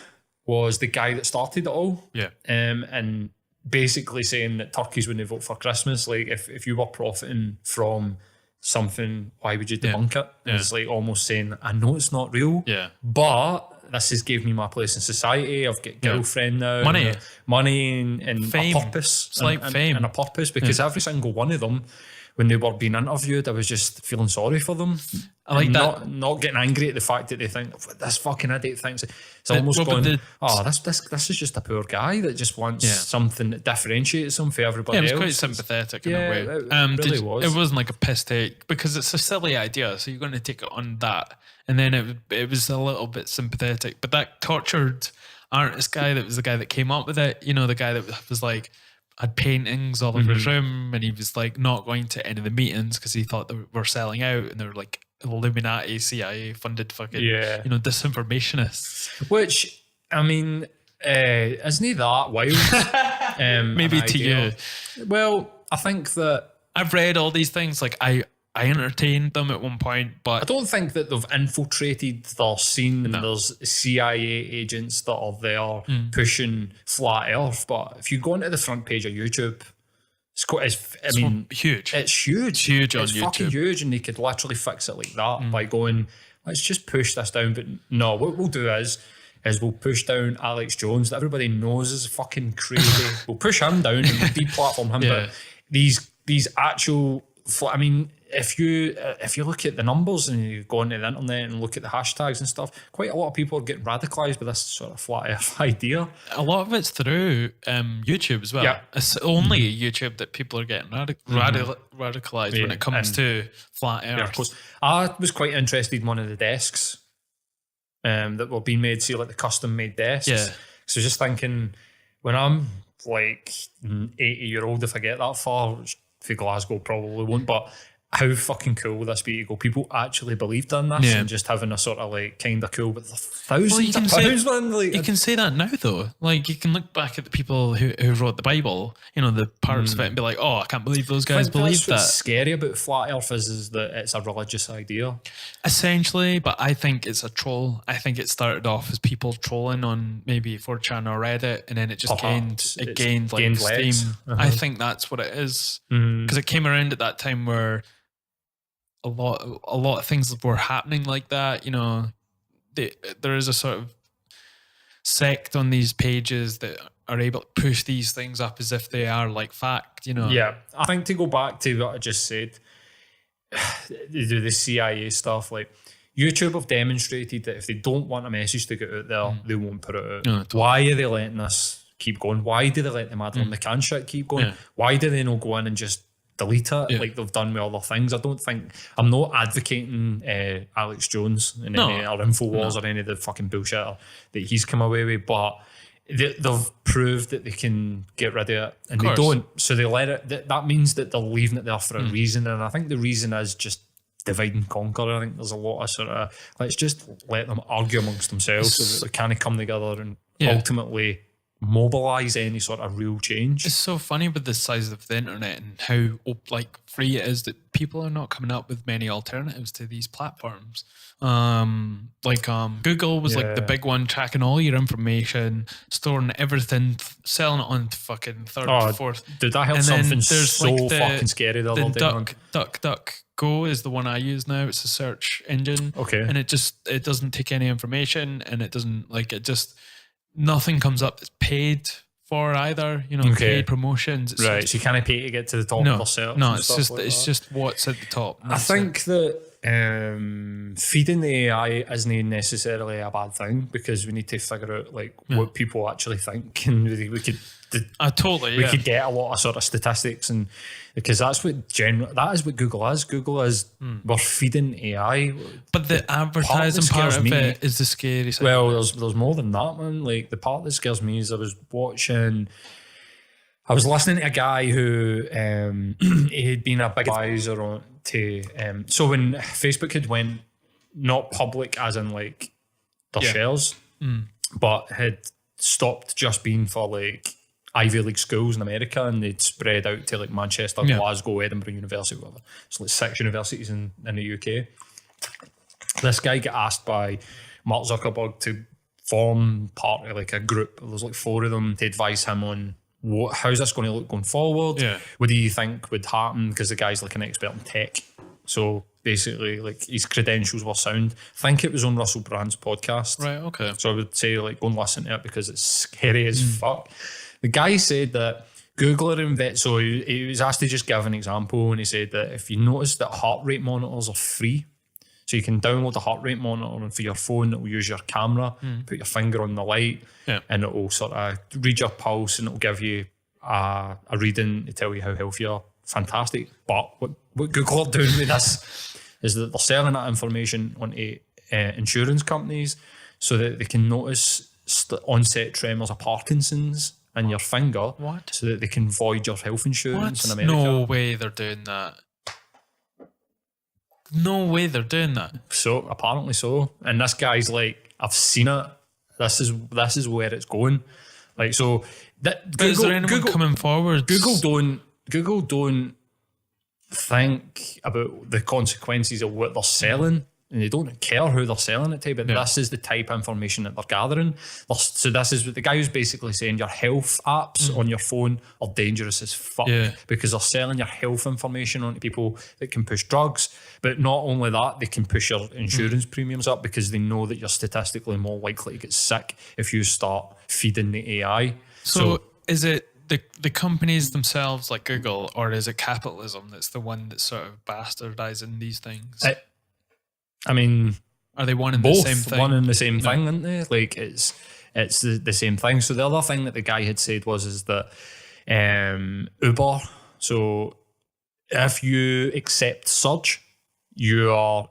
was the guy that started it all. Yeah. And basically saying that turkeys wouldn't vote for Christmas. Like, if you were profiting from something, why would you debunk it? And it's like almost saying, I know it's not real, but this has gave me my place in society. I've got a girlfriend now, money and fame. A purpose. It's like fame and a purpose, because every single one of them, when they were being interviewed, I was just feeling sorry for them. I like that. Not getting angry at the fact that they think, this fucking idiot thinks. It's almost going, this is just a poor guy that just wants something that differentiates him for everybody else. It was quite sympathetic in a way. It really was. It wasn't like a piss take, because it's a silly idea, so you're going to take it on that. And then it was a little bit sympathetic. But that tortured artist guy, that was the guy that came up with it, you know, the guy that was like, had paintings all over his room, and he was like not going to any of the meetings because he thought they were selling out, and they were like Illuminati, CIA funded fucking, you know, disinformationists. Which, I mean, isn't he that wild? Maybe to you. Well, I think that I've read all these things. Like I entertained them at one point, but I don't think that they've infiltrated their scene, and there's CIA agents that are there pushing flat earth. But if you go onto the front page of YouTube, it's huge. It's huge. It's huge on it's YouTube. Fucking huge, and they could literally fix it like that by going, let's just push this down. But no, what we'll do is we'll push down Alex Jones, that everybody knows is fucking crazy. We'll push him down and we'll deplatform him. But these actual, I mean, if you look at the numbers and you go onto the internet and look at the hashtags and stuff, quite a lot of people are getting radicalised by this sort of flat earth idea. A lot of it's through YouTube as well. Yeah. It's only YouTube that people are getting radicalised when it comes to flat earth. Yeah, of course. I was quite interested in one of the desks that were being made, see, like the custom made desks. Yeah. So just thinking, when I'm like 80-year-old, if I get that far, for Glasgow probably won't, but how fucking cool will this be to go, people actually believed in this and just having a sort of like kind of cool, but thousands of pounds, man. Like, you can say that now though. Like, you can look back at the people who wrote the Bible, you know, the parts of it, and be like, oh, I can't believe those guys believed that. What's scary about flat earth is that it's a religious idea. Essentially, but I think it's a troll. I think it started off as people trolling on maybe 4chan or Reddit, and then it just gained steam. I think that's what it is. Because it came around at that time where a lot of things were happening like that. You know, there is a sort of sect on these pages that are able to push these things up as if they are like fact, you know. Yeah, I think to go back to what I just said, they do the CIA stuff. Like, YouTube have demonstrated that if they don't want a message to get out there, they won't put it out. No, totally. Why are they letting this keep going? Why do they let the Madeleine McCann shit keep going? Yeah. Why do they not go in and just delete it like they've done with other things? I'm not advocating Alex Jones and any or InfoWars or any of the fucking bullshit that he's come away with, but they've proved that they can get rid of it, and they don't, so they let it. That means that they're leaving it there for a reason, and I think the reason is just divide and conquer. I think there's a lot of sort of, let's just let them argue amongst themselves so that they kind of come together and ultimately mobilize any sort of real change. It's so funny with the size of the internet and how like free it is that people are not coming up with many alternatives to these platforms. Google was like the big one, tracking all your information, storing everything, selling it on to fucking third, fourth. Dude, that helps something so like fucking scary the other day. DuckDuckGo is the one I use now. It's a search engine. Okay. And it doesn't take any information, and it doesn't nothing comes up that's paid for either, you know, paid promotions. It's so you can't pay to get to the top of the search. No, it's just what's at the top. I think that feeding the AI isn't necessarily a bad thing, because we need to figure out what people actually think, and we could could get a lot of sort of statistics, and because that is what Google is. Google is we're feeding AI, but the advertising part of it is the scary side. Well, there's more than that, man. Like, the part that scares me is I was listening to a guy who he had been a big advisor on to so when Facebook had went not public as in like their shares, but had stopped just being for like Ivy League schools in America, and they'd spread out to like Manchester, Glasgow, Edinburgh University, whatever. So like 6 universities in the UK. This guy got asked by Mark Zuckerberg to form part of like a group. There's like 4 of them to advise him on how's this going to look going forward? Yeah. What do you think would happen? Because the guy's like an expert in tech. So basically, like, his credentials were sound. I think it was on Russell Brand's podcast. Right, okay. So I would say, like, go and listen to it because it's scary as fuck. The guy said that Google so he was asked to just give an example, and he said that if you notice that heart rate monitors are free, so you can download a heart rate monitor for your phone that will use your camera, put your finger on the light, and it will sort of read your pulse, and it will give you a reading to tell you how healthy you are. Fantastic. But what Google are doing with this is that they're selling that information onto insurance companies so that they can notice onset tremors of Parkinson's in your finger. What? So that they can void your health insurance in America. No way they're doing that. No way they're doing that. So apparently so. And this guy's like, I've seen it. This is where it's going. Like, so that Google, is there anyone coming forward? Google don't think about the consequences of what they're selling, and they don't care who they're selling it to, but this is the type of information that they're gathering. So this is what the guy who's basically saying your health apps on your phone are dangerous as fuck because they're selling your health information onto people that can push drugs. But not only that, they can push your insurance premiums up because they know that you're statistically more likely to get sick if you start feeding the AI. So is it the companies themselves like Google, or is it capitalism that's the one that's sort of bastardizing these things? I mean, are they one and both the same thing? one and the same thing, aren't they? Like, it's the same thing. So the other thing that the guy had said is that Uber, so if you accept surge, you are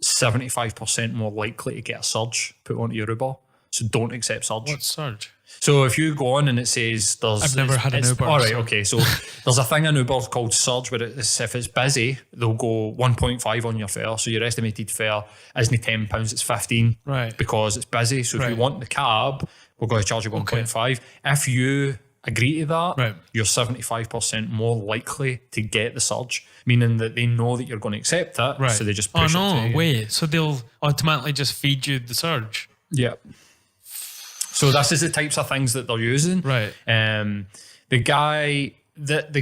75% more likely to get a surge put onto your Uber. So don't accept surge. What's surge? So if you go on and it says there's... I've never had an Uber. All right, okay. So there's a thing in Uber called surge where if it's busy, they'll go 1.5 on your fare. So your estimated fare isn't £10, it's 15. Right. Because it's busy. So if you want the cab, we're going to charge you 1.5. If you agree to that, you're 75% more likely to get the surge, meaning that they know that you're going to accept it. So they just push it to you. Wait. So they'll automatically just feed you the surge? Yeah. So this is the types of things that they're using. Right. The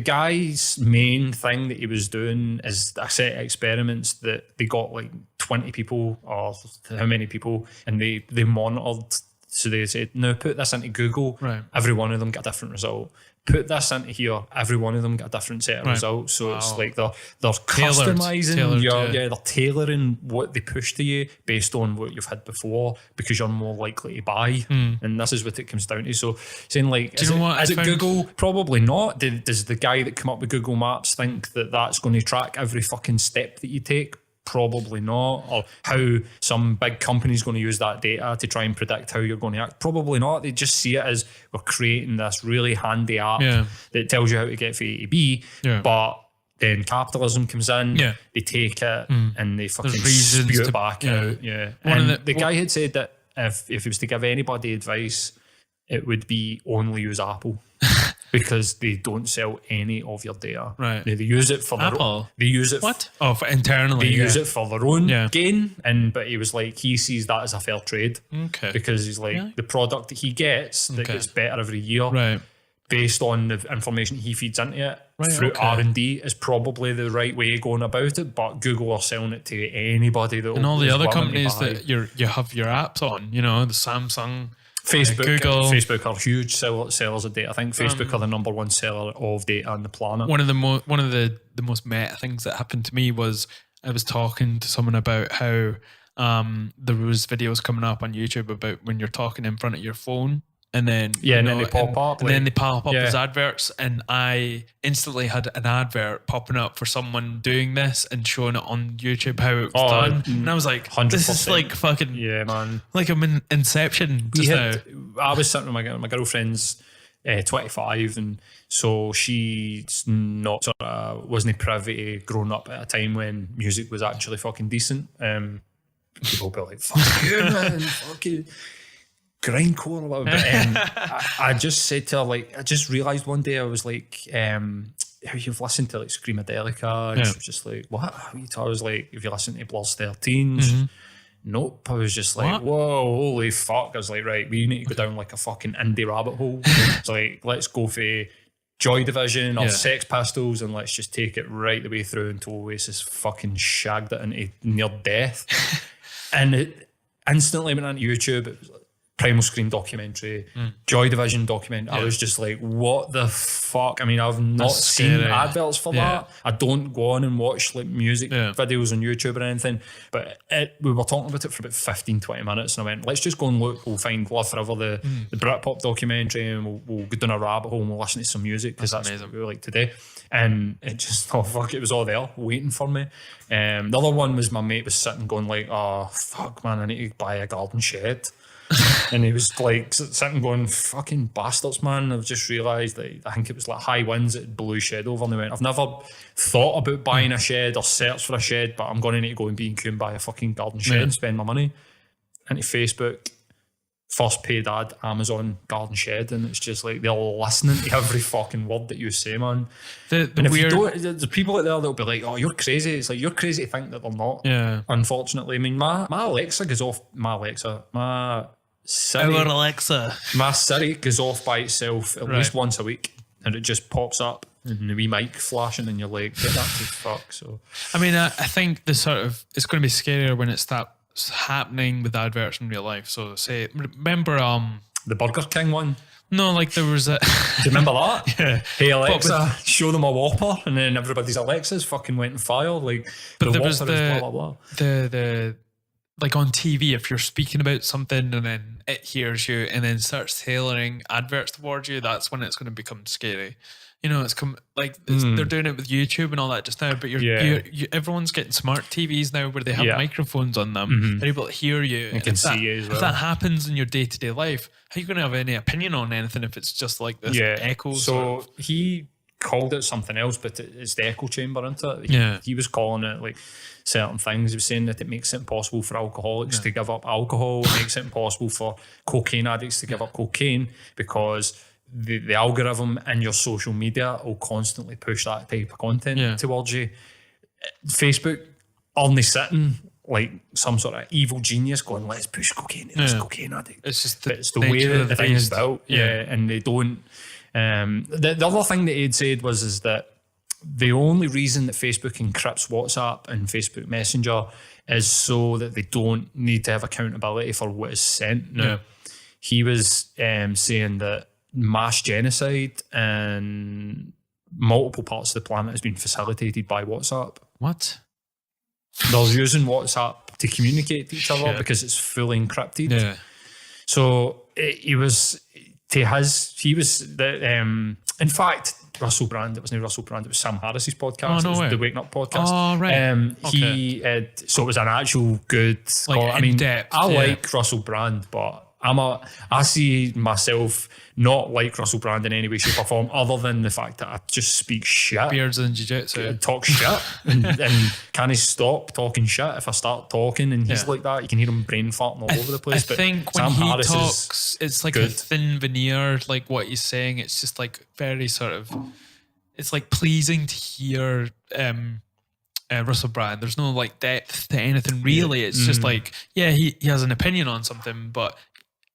guy's main thing that he was doing is a set of experiments that they got like 20 people or how many people, and they monitored. So they said, no, put this into Google. Right. Every one of them got a different result. Put this into here. Every one of them got a different set of results. So it's like they're customizing. They're tailoring what they push to you based on what you've had before because you're more likely to buy. And this is what it comes down to. So saying like, is it Google? Probably not. Does the guy that came up with Google Maps think that that's going to track every fucking step that you take? Probably not. Or how some big company's going to use that data to try and predict how you're going to act? Probably not. They just see it as we're creating this really handy app that tells you how to get from A to B. But then capitalism comes in, they take it and they fucking spew it back out. And the guy had said that if he was to give anybody advice, it would be only use Apple. Because they don't sell any of your data. Right. They use it for their own. They use it for internally. They use it for their own gain. But he was like, he sees that as a fair trade. Okay. Because he's like, the product that he gets that gets better every year, based on the information he feeds into it through R&D is probably the right way of going about it. But Google are selling it to anybody that and all the other companies that you have your apps on, you know, the Samsung. Facebook are huge sellers of data. I think Facebook are the number one seller of data on the planet. One of the most meta things that happened to me was I was talking to someone about how there was videos coming up on YouTube about when you're talking in front of your phone. And then then they pop up. And then they pop up as adverts. And I instantly had an advert popping up for someone doing this and showing it on YouTube how it was done. And I was like, 100%. This is like fucking man. Like I'm in Inception just now. I was sitting with my girlfriend's 25, and so she's not sort of wasn't privy to growing up at a time when music was actually fucking decent. People be like, fuck you, man, fuck you. Grindcore or whatever. But I just said to her, like, I just realised one day I was like, how you've listened to like Screamadelica, and she was just like, what? I was like, if you listen to Blur's 13s, Nope. I was just like, What? whoa, holy fuck. I was like, right, we need to go down like a fucking indie rabbit hole. It's like, let's go for Joy Division or Sex Pistols and let's just take it right the way through until Oasis fucking shagged it into near death. And it instantly went on YouTube. It was like Primal Scream documentary, Joy Division documentary. I was just like, what the fuck? I mean, I've not seen adverts for that. I don't go on and watch like music videos on YouTube or anything. But we were talking about it for about 15, 20 minutes. And I went, let's just go and look. We'll find Love Forever, the Britpop documentary, and we'll go down a rabbit hole and we'll listen to some music because that's what we were like today. And it just, oh fuck, it was all there waiting for me. The other one was my mate was sitting going like, oh fuck man, I need to buy a garden shed. And he was like sitting going, fucking bastards, man. I've just realised that I think it was like high winds that blew shed over. And they went, I've never thought about buying a shed or searched for a shed, but I'm going to need to go and B&Q and buy a fucking garden shed and spend my money. Into Facebook, first paid ad, Amazon garden shed, and it's just like they're listening to every fucking word that you say, man. There's people out there that'll be like, oh, you're crazy. It's like, you're crazy to think that they're not. Yeah. Unfortunately. I mean, my Alexa goes off, my Siri, our Alexa. My Siri goes off by itself at least once a week, and it just pops up and the wee mic flashing, and you're like, get that to fuck. So, I mean, I think it's going to be scarier when it's happening with adverts in real life. So, say, remember the Burger King one? No, like there was a. Do you remember that? Yeah. Hey Alexa, show them a Whopper, and then everybody's Alexas fucking went on fire. Like, but the there was Whopper is blah blah blah. The like on TV, if you're speaking about something and then it hears you and then starts tailoring adverts towards you, that's when it's going to become scary. You know, they're doing it with YouTube and all that just now, but everyone's getting smart TVs now where they have microphones on them. They're able to hear you. And can see you as well. If that happens in your day-to-day life, how are you going to have any opinion on anything if it's just like this echo? So he called it something else, but it's the echo chamber, isn't it? He was calling it like certain things. He was saying that it makes it impossible for alcoholics to give up alcohol. It makes it impossible for cocaine addicts to give up cocaine because the algorithm in your social media will constantly push that type of content towards you. Facebook only sitting like some sort of evil genius going, let's push cocaine to this cocaine addict. It's just it's the way that the thing is built. And they don't. The other thing that he'd said is that the only reason that Facebook encrypts WhatsApp and Facebook Messenger is so that they don't need to have accountability for what is sent. Now, he was saying that mass genocide in multiple parts of the planet has been facilitated by WhatsApp. What? They're using WhatsApp to communicate to each other because it's fully encrypted. Yeah. So he was in fact, Russell Brand, it wasn't Russell Brand, it was Sam Harris's podcast. It was the Waking Up podcast. Oh, right. So it was an actual good, depth, I like Russell Brand, but I see myself not like Russell Brand in any way, shape or form, other than the fact that I just speak shit. Beards and jiu-jitsu. Talk shit. and can he stop talking shit if I start talking? And he's like that. You can hear him brain farting all over the place. I think when he talks, it's like a thin veneer, like what he's saying. It's just like very sort of, it's like pleasing to hear Russell Brand. There's no like depth to anything really. It's just like, he has an opinion on something, but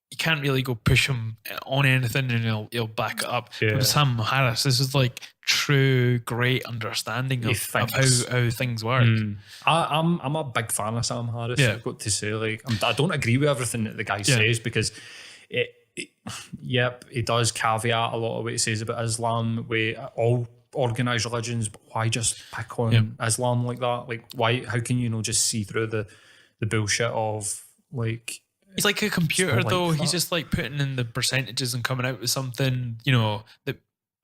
you can't really go push him on anything and he'll back it up. But with Sam Harris, this is like true great understanding of how things work. I'm a big fan of Sam Harris. I've got to say, like, I don't agree with everything that the guy says because he does caveat a lot of what he says about Islam with all organised religions, but why just pick on Islam like that? Like, why? How can you just see through the bullshit of like? He's like a computer, though. He's just like putting in the percentages and coming out with something, that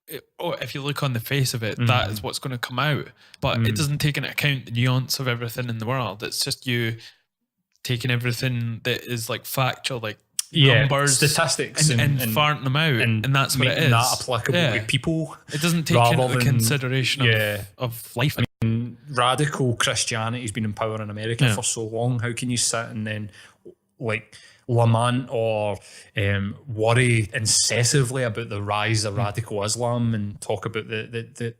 if you look on the face of it, that is what's going to come out. But it doesn't take into account the nuance of everything in the world. It's just you taking everything that is like factual, like numbers, statistics, and farting them out, and that's what it is. That applicable with people. It doesn't take into consideration of life. I mean, radical Christianity has been in power in America for so long. How can you sit and then like lament or worry incessively about the rise of radical Islam and talk about the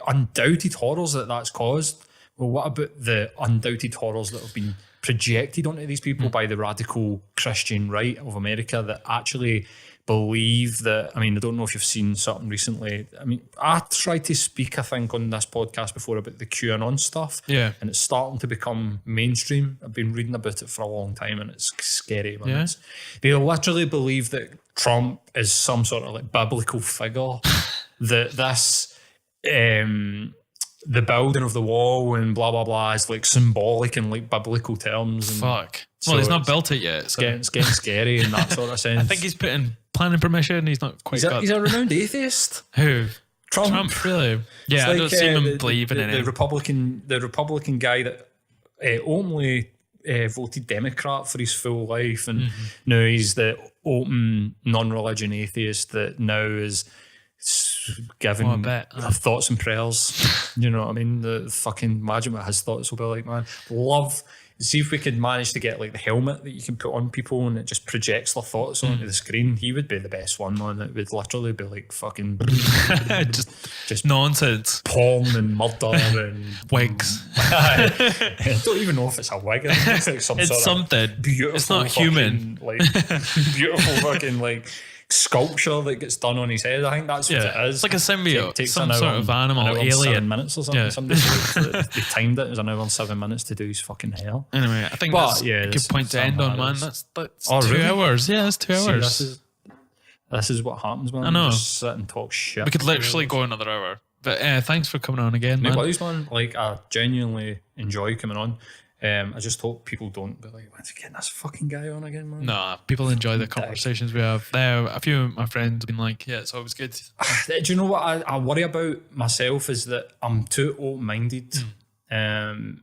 undoubted horrors that's caused? Well, what about the undoubted horrors that have been projected onto these people by the radical Christian right of America that actually believe that, I mean, I don't know if you've seen something recently. I mean, I tried to speak, I think, on this podcast before about the QAnon stuff. Yeah. And it's starting to become mainstream. I've been reading about it for a long time and it's scary. Man. Yeah. They literally believe that Trump is some sort of like biblical figure, that this, the building of the wall and blah, blah, blah is like symbolic in like biblical terms. And Fuck. so Well, he's not built it yet. it's So. getting scary in that sort of sense. I think he's put in planning permission. He's not quite got... He's a renowned atheist. Who? Trump. Really? Yeah, I don't see him believing in the it. Republican guy that openly voted Democrat for his full life, and now he's the open non-religion atheist that now is giving thoughts and prayers. You know what I mean? The fucking imagine what his thoughts will be like, man. Love. See if we could manage to get like the helmet that you can put on people and it just projects their thoughts onto the screen. He would be the best one, man. It would literally be like fucking just nonsense, porn and murder and wigs. I don't even know if it's a wig. It's like some It's sort something. Of beautiful. It's not fucking, human. Like beautiful fucking like sculpture that gets done on his head. I think that's what it is. It's like a symbiote, Takes some an sort hour of and- animal, an hour and alien. 7 minutes or something. Yeah. Somebody said that they timed it. It was an hour and 7 minutes to do his fucking hair. Anyway, I think But, that's yeah, a good this- point to end on, man. Sam That's Oh, 2 really? hours. Yeah, that's 2 See, hours. this is what happens, man. I know. You just sit and talk shit. We could literally go another hour. But thanks for coming on again, Mate, man. buddies, man. Like, I genuinely enjoy coming on. I just hope people don't be like, when's he getting this fucking guy on again, man? Nah, people enjoy the conversations we have. A few of my friends have been like, yeah, it's always good. Do you know what I worry about myself is that I'm too open-minded. And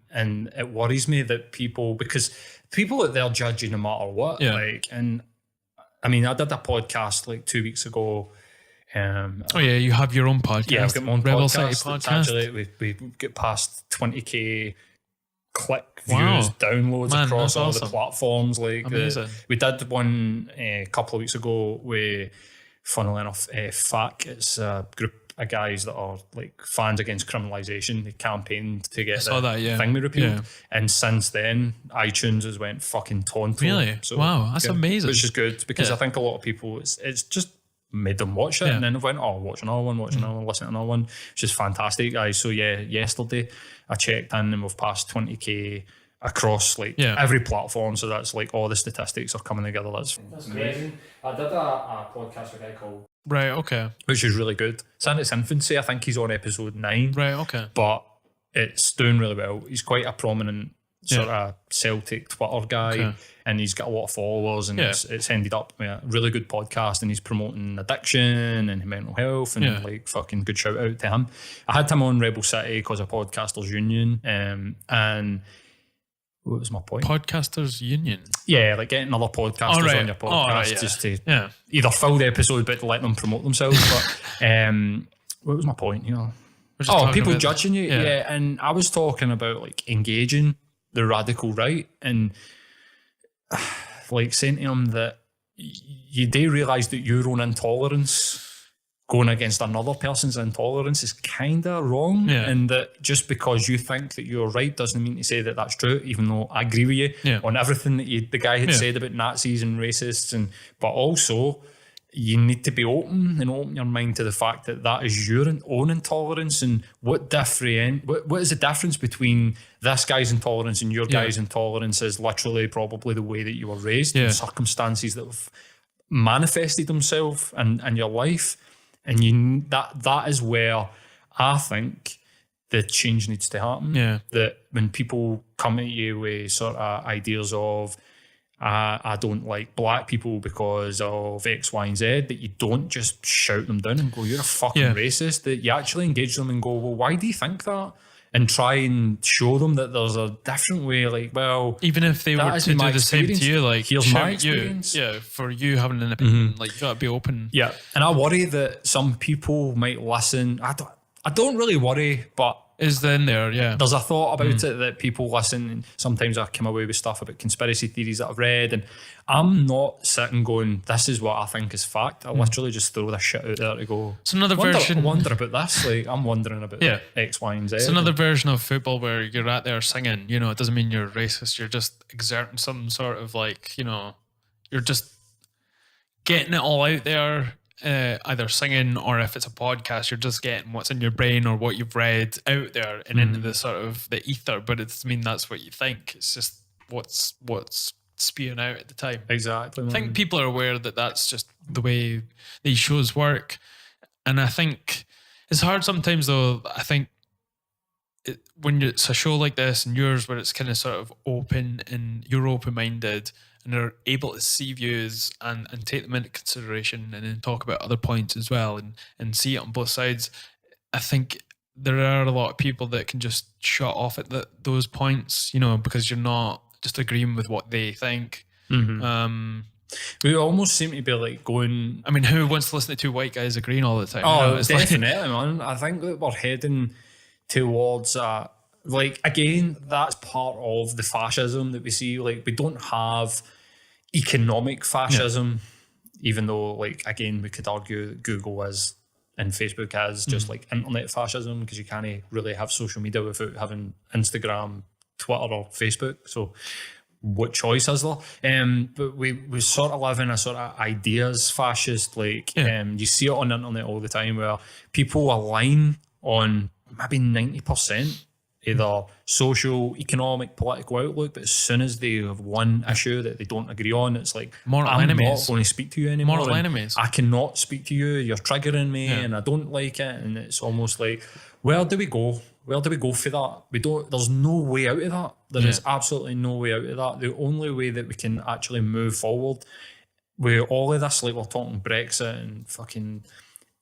it worries me that because people out there judge you no matter what. Yeah. Like, and I mean, I did a podcast like 2 weeks ago. Oh yeah, you have your own podcast. Yeah, I've got my own Rebel podcast. City It's podcast. Actually, we get past 20k click Wow. views, downloads Man, across that's all awesome. the platforms. Like Amazing. we did one a couple of weeks ago with, funnily enough, FAC. It's a group of guys that are like fans against criminalisation. They campaigned to get saw the that, yeah. thing we repealed. Yeah. And since then, iTunes has went fucking tonto. Really? Wow, that's amazing. Which is good because Yeah. I think a lot of people, it's just made them watch it, and then they went, oh, watch another one, listen to another one, which is fantastic, guys. So yeah, yesterday I checked in and we've passed 20k across like every platform, so that's like all the statistics are coming together. That's amazing. I did a podcast with a guy called, Right, okay. which is really good. It's in its infancy. I think he's on episode 9, Right, okay. but it's doing really well. He's quite a prominent sort of Celtic Twitter guy, and he's got a lot of followers, and it's ended up with a really good podcast, and he's promoting addiction and mental health, and like fucking good shout out to him. I had him on Rebel City because of Podcasters Union, and what was my point? Podcasters Union. Yeah, like getting other podcasters on your podcast just to either fill the episode but let them promote themselves. But what was my point? You know, people judging you. Yeah, and I was talking about like engaging the radical right and like saying to them that you do realise that your own intolerance going against another person's intolerance is kind of wrong, and that just because you think that you're right doesn't mean to say that that's true, even though I agree with you on everything that the guy had said about Nazis and racists, but also you need to be open and open your mind to the fact that that is your own intolerance, and what is the difference between this guy's intolerance and your guy's intolerance is literally probably the way that you were raised and circumstances that have manifested themselves in your life. And that is where I think the change needs to happen. Yeah. That when people come at you with sort of ideas of, I don't like black people because of X, Y, and Z, that you don't just shout them down and go, you're a fucking racist, that you actually engage them and go, well, why do you think that? And try and show them that there's a different way, like, well, even if they were to do the same to you, like, here's my experience. For you having an opinion, like, you gotta be open. Yeah, and I worry that some people might listen. I don't really worry, but is in there, yeah. There's a thought about it that people listen, and sometimes I come away with stuff about conspiracy theories that I've read, and I'm not sitting going, this is what I think is fact. I literally just throw this shit out there to go, It's another I version. wonder about this. Like, I'm wondering about X, Y, and Z. It's another version of football where you're out there singing, you know, it doesn't mean you're racist. You're just exerting some sort of like, you know, you're just getting it all out there. Either singing or if it's a podcast, you're just getting what's in your brain or what you've read out there and into the sort of the ether. But it doesn't mean that's what you think. It's just what's spewing out at the time. Exactly. I think people are aware that that's just the way these shows work, and I think it's hard sometimes. Though I think when it's a show like this and yours, where it's kind of sort of open and you're open-minded. And are able to see views and take them into consideration and then talk about other points as well and see it on both sides. I think there are a lot of people that can just shut off at those points, you know, because you're not just agreeing with what they think. We almost seem to be like going... I mean, who wants to listen to two white guys agreeing all the time? Oh, you know, it's definitely, man. I think that we're heading towards... like, again, that's part of the fascism that we see. Like, we don't have... economic fascism, even though, like, again, we could argue Google is and Facebook is just like internet fascism, because you can't really have social media without having Instagram, Twitter, or Facebook. So, what choice is there? But we sort of live in a sort of ideas fascist. Like, you see it on the internet all the time, where people align on maybe 90%. Either social, economic, political outlook, but as soon as they have one issue that they don't agree on, it's like, I'm not going to speak to you anymore. Mortal enemies. I cannot speak to you. You're triggering me, and I don't like it. And it's almost like, where do we go? Where do we go for that? We don't. There's no way out of that. There is absolutely no way out of that. The only way that we can actually move forward with all of this, like we're talking Brexit and fucking,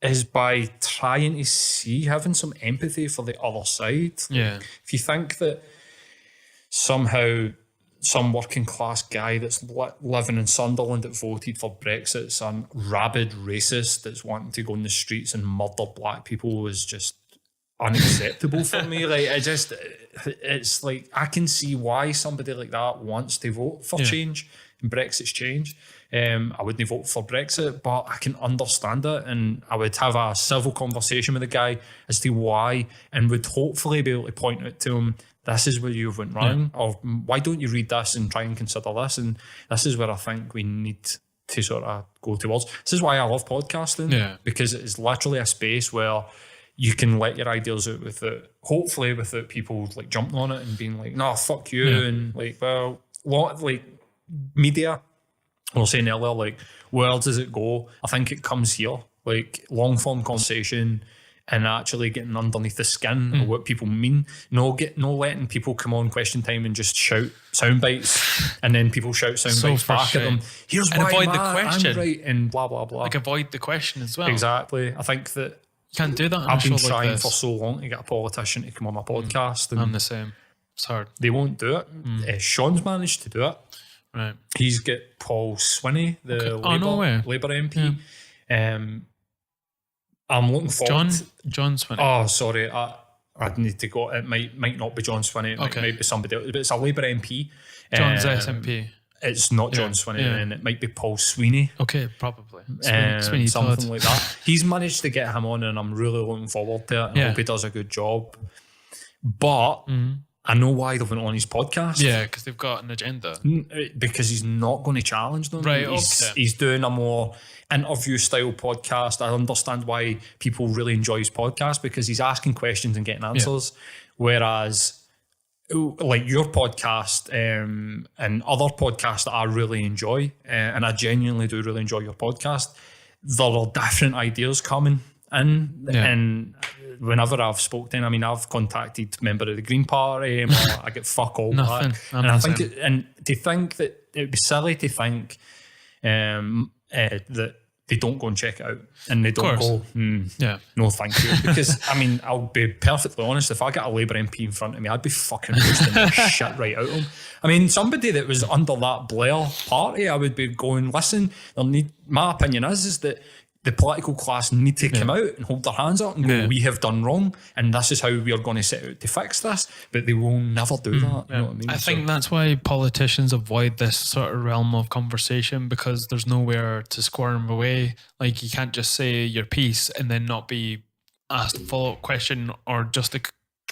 is by trying to see, having some empathy for the other side. Yeah. If you think that somehow some working class guy that's living in Sunderland that voted for Brexit, some rabid racist that's wanting to go in the streets and murder black people, is just unacceptable for me. Like, it's like, I can see why somebody like that wants to vote for change, and Brexit's change. I wouldn't vote for Brexit, but I can understand it, and I would have a civil conversation with the guy as to why, and would hopefully be able to point out to him, this is where you went wrong, or why don't you read this and try and consider this? And this is where I think we need to sort of go towards. This is why I love podcasting, because it is literally a space where you can let your ideas out hopefully without people like jumping on it and being like, no, fuck you, and like, well, like media, I was saying earlier, like, where does it go? I think it comes here, like long form conversation and actually getting underneath the skin of what people mean. No letting people come on Question Time and just shout sound bites, and then people shout sound bites back at them. Here's and why avoid the question, I'm right, and blah blah blah. Like, avoid the question as well. Exactly. I think that you can't do that. I've been trying for so long to get a politician to come on my podcast, and I'm the same. It's hard. They won't do it. Sean's managed to do it. Right. He's got Paul Swinney, the Labour MP. Yeah. I'm looking forward. John Swinney. Oh, sorry. I need to go. It might not be John Swinney. It might be somebody else. But it's a Labour MP. John's SNP. It's not John Swinney, and it might be Paul Sweeney. Okay, probably. Sweeney something like that. He's managed to get him on, and I'm really looking forward to it. And I hope he does a good job. But I know why they went on his podcast. Yeah, because they've got an agenda. Because he's not going to challenge them. Right, He's doing a more interview style podcast. I understand why people really enjoy his podcast, because he's asking questions and getting answers. Whereas, like your podcast and other podcasts that I really enjoy, and I genuinely do really enjoy your podcast, there are different ideas coming in. And whenever I've spoken, I mean, I've contacted a member of the Green Party, I get fuck all Nothing. back. And I think, to think that it would be silly to think that they don't go and check it out, and they don't go, no, thank you. Because, I mean, I'll be perfectly honest, if I got a Labour MP in front of me, I'd be fucking roasting the shit right out of him. I mean, somebody that was under that Blair party, I would be going, listen, my opinion is that the political class need to come out and hold their hands up and go, we have done wrong, and this is how we are going to set out to fix this. But they will never do that. You know what I mean? I think that's why politicians avoid this sort of realm of conversation, because there's nowhere to squirm away. Like, you can't just say your piece and then not be asked a follow-up question, or just to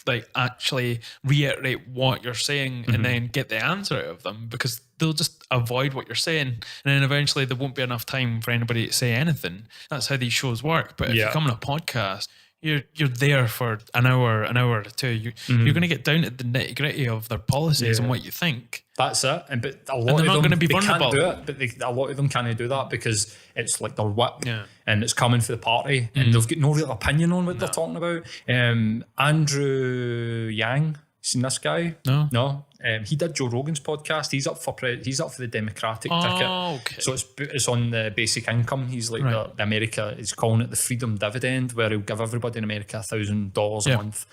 like actually reiterate what you're saying and then get the answer out of them, because they'll just avoid what you're saying, and then eventually there won't be enough time for anybody to say anything. That's how these shows work. But if you come on a podcast, you're there for an hour or two. You're going to get down to the nitty gritty of their policies and what you think. That's it. But a lot of them, going to be they vulnerable. can't do it. But a lot of them can't do that because it's like their whip and it's coming for the party, and they've got no real opinion on what they're talking about. Andrew Yang, seen this guy? No. He did Joe Rogan's podcast. He's up for the Democratic ticket. Okay. So it's on the basic income. He's like the America is calling it the freedom dividend, where he'll give everybody in America $1,000 a month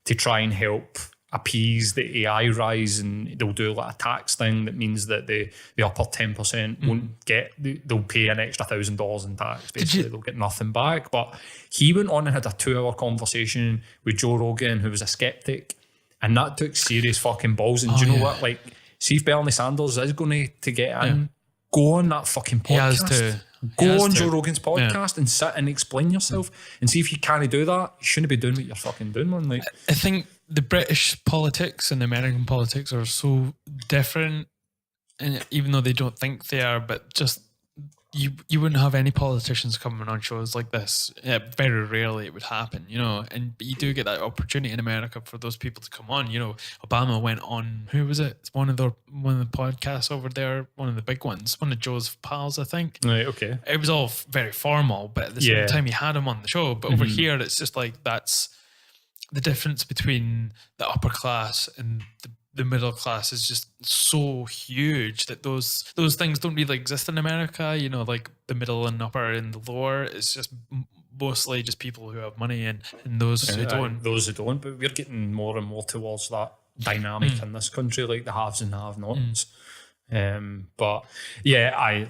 to try and help appease the AI rise, and they'll do like a tax thing that means that the upper 10% won't get, they'll pay an extra $1,000 in tax. Basically, they'll get nothing back. But he went on and had a 2-hour conversation with Joe Rogan, who was a skeptic, and that took serious fucking balls. And do you know what? Like, see if Bernie Sanders is going to get in, go on that fucking podcast. He has to. Go on Joe Rogan's podcast and sit and explain yourself and see if you can't do that. You shouldn't be doing what you're fucking doing, man. Like, I think the British politics and the American politics are so different, and even though they don't think they are, but just you wouldn't have any politicians coming on shows like this. Yeah, very rarely it would happen, you know. And you do get that opportunity in America for those people to come on. You know, Obama went on. Who was it? It's one of the podcasts over there. One of the big ones. One of Joe's pals, I think. Right. Okay. It was all very formal, but at the same time, he had him on the show. But over here, it's just like that's the difference between the upper class and the middle class is just so huge that those things don't really exist in America. You know, like the middle and upper and the lower. It's just mostly just people who have money and those who don't. Those who don't. But we're getting more and more towards that dynamic in this country, like the haves and have-nots. But yeah,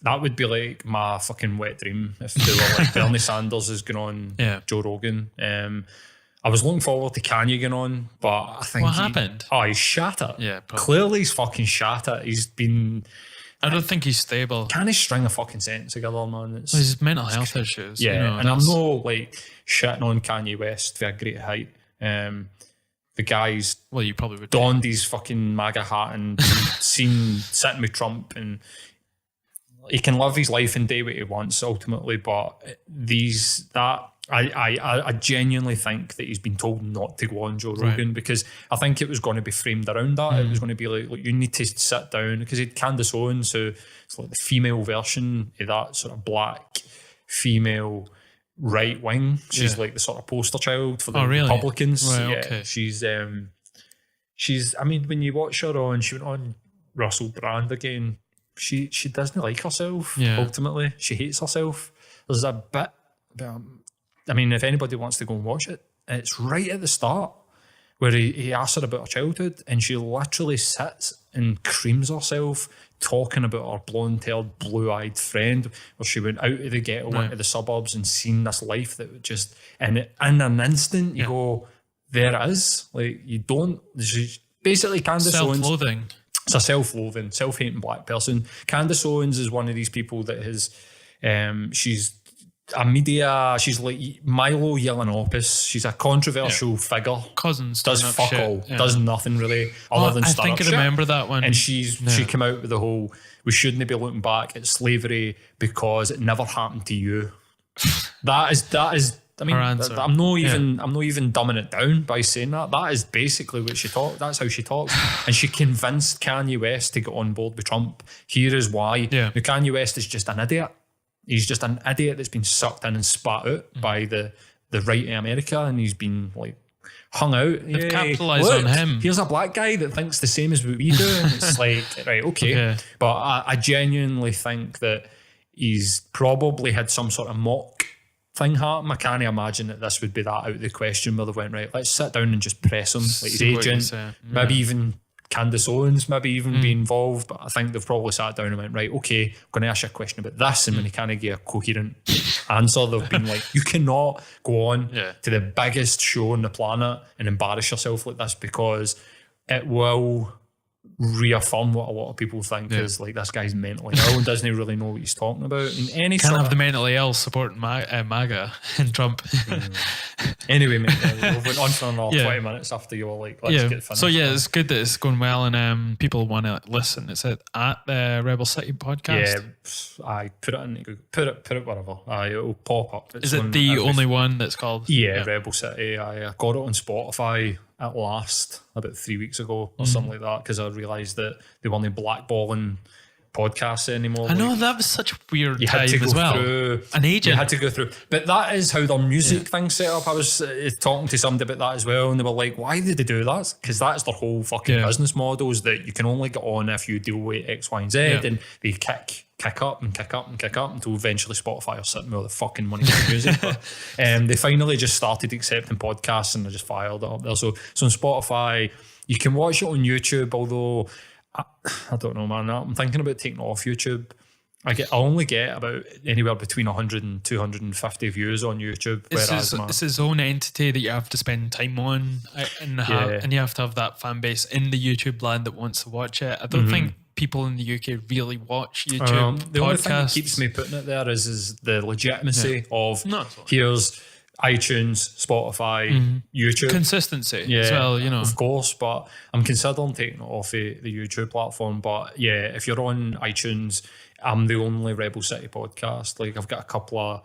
that would be like my fucking wet dream if they were like Bernie Sanders is going on Joe Rogan. I was looking forward to Kanye going on, but I think what happened? He's shat it. Yeah, probably. Clearly he's fucking shat it. He's been. I don't think he's stable. Can he string a fucking sentence together, man? It's his mental health issues. Yeah, you know, and I'm no like shitting on Kanye West to a great height. The guy's you probably would donned his fucking MAGA hat and seen sitting with Trump, and he can live his life and do what he wants ultimately. But I genuinely think that he's been told not to go on Joe Rogan because I think it was going to be framed around that. It was going to be like, look, you need to sit down, because he had Candace Owens, so it's like the female version of that sort of black female right wing. She's like the sort of poster child for the Republicans. Right, okay. She's I mean, when you watch her on, she went on Russell Brand again. She doesn't like herself. Ultimately, she hates herself. There's a bit about, I mean, if anybody wants to go and watch it, it's right at the start where he asks her about her childhood, and she literally sits and creams herself talking about her blonde-haired, blue-eyed friend, where she went out of the ghetto, went to the suburbs and seen this life that would just, and in an instant, you go, there it is. Like, you don't, basically Candace Owens. Self-loathing. It's a self-loathing, self-hating black person. Candace Owens is one of these people that has, she's a media, she's like Milo Yiannopoulos. She's a controversial figure. Cousins does fuck shit. all, does nothing really other than stir up I think shit. I remember that one. And she came out with the whole, we shouldn't be looking back at slavery because it never happened to you. That is. I mean, I'm not even dumbing it down by saying that. That is basically what she talks. That's how she talks, and she convinced Kanye West to get on board with Trump. Here is why. Now, Kanye West is just an idiot. He's just an idiot that's been sucked in and spat out by the right in America, and he's been like hung out. They've capitalised on him. Here's a black guy that thinks the same as what we do, and it's like, right, okay. But I genuinely think that he's probably had some sort of mock thing happen. I can't imagine that this would be that out of the question where they went, right, let's sit down and just press him, like his agent, maybe even Candace Owens maybe even be involved, but I think they've probably sat down and went, right, okay, I'm going to ask you a question about this, and when they can't get a coherent answer, they've been like, you cannot go on to the biggest show on the planet and embarrass yourself like this, because it will reaffirm what a lot of people think is like, this guy's mentally ill and doesn't really know what he's talking about. And any Can't have the mentally ill supporting MAGA and Trump. Anyway, mate, we went on for another 20 minutes after you were like, let's get finished. So it's good that it's going well, and people want to listen. It's at the Rebel City podcast. Yeah, I put it in Google. Put it wherever. It'll pop up. Is it the only one that's called? Yeah, Rebel City. I got it on Spotify at last about 3 weeks ago or something like that, because I realised that they weren't blackballing podcasts anymore. I know, that was such a weird you time had to go as well. Through, an agent. You had to go through. But that is how their music thing's set up. I was talking to somebody about that as well, and they were like, why did they do that? Because that's their whole fucking business model, is that you can only get on if you deal with X, Y, and Z, and they kick up and kick up and kick up until eventually Spotify are sitting with all the fucking money for music. But they finally just started accepting podcasts, and they just filed it up there. So on Spotify, you can watch it on YouTube, although I don't know, man. I'm thinking about taking it off YouTube. I only get about anywhere between 100 and 250 views on YouTube. It's his own entity that you have to spend time on, and you have to have that fan base in the YouTube land that wants to watch it. I don't think people in the UK really watch YouTube podcasts. The only thing that keeps me putting it there is the legitimacy of here's iTunes, Spotify, YouTube. Consistency as well, you know. Of course, but I'm considering taking it off the YouTube platform. But yeah, if you're on iTunes, I'm the only Rebel City podcast. Like, I've got a couple of...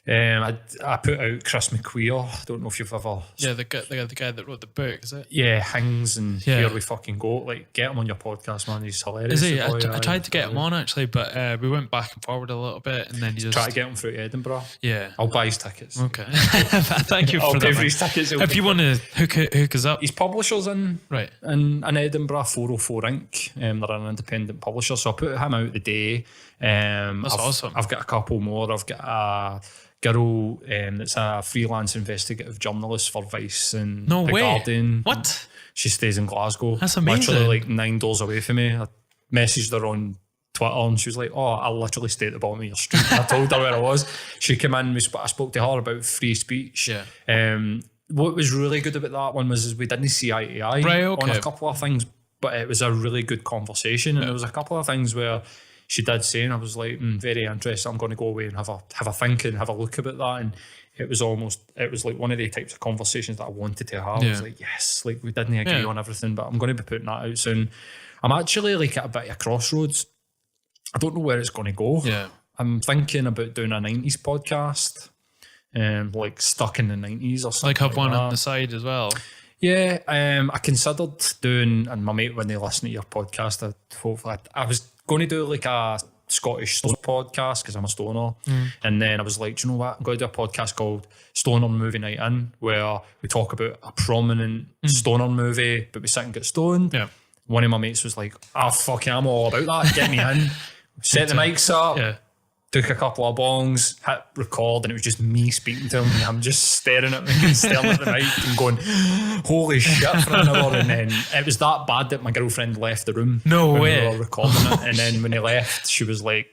I put out Chris McQueer. I don't know if you've ever... Yeah, the guy that wrote the book, is it? Yeah, Hings and Here We Fucking Go. Like, get him on your podcast, man. He's hilarious. Is he? I tried to get him on, actually, but we went back and forward a little bit, and then he just... Try to get him through to Edinburgh. Yeah. I'll buy his tickets. Okay. Thank you for that. I'll pay for his tickets. If you want to hook us up. His publisher's in Edinburgh, 404 Inc. They're an independent publisher, so I put him out the day. That's awesome. I've got a couple more. I've got a girl that's a freelance investigative journalist for Vice and The Guardian. What? She stays in Glasgow. That's amazing. Literally like 9 doors away from me. I messaged her on Twitter and she was like, oh, I literally stay at the bottom of your street. I told her where I was. She came in, I spoke to her about free speech. Yeah. What was really good about that one was we didn't see eye to eye on a couple of things, but it was a really good conversation. And there was a couple of things where she did say, and I was like, very interested. I'm going to go away and have a think and have a look about that. And it was like one of the types of conversations that I wanted to have. I was like, yes, like we didn't agree on everything, but I'm going to be putting that out soon. I'm actually like at a bit of a crossroads. I don't know where it's going to go. Yeah. I'm thinking about doing a 90s podcast, like stuck in the 90s or something. Like have one on the side as well. Yeah, I considered doing, and my mate, when they listen to your podcast, I was going to do like a Scottish Stoner podcast because I'm a stoner. And then I was like, do you know what? I'm going to do a podcast called Stoner Movie Night In, where we talk about a prominent stoner movie, but we sit and get stoned. Yeah. One of my mates was like, fucking, I'm all about that. Get me in. Set the mics up. Yeah. Took a couple of bongs, hit record, and it was just me speaking to him. And I'm just staring at me and staring at the mic and going, holy shit, for an hour. And then it was that bad that my girlfriend left the room. No way. We were recording it. And then when he left, she was like,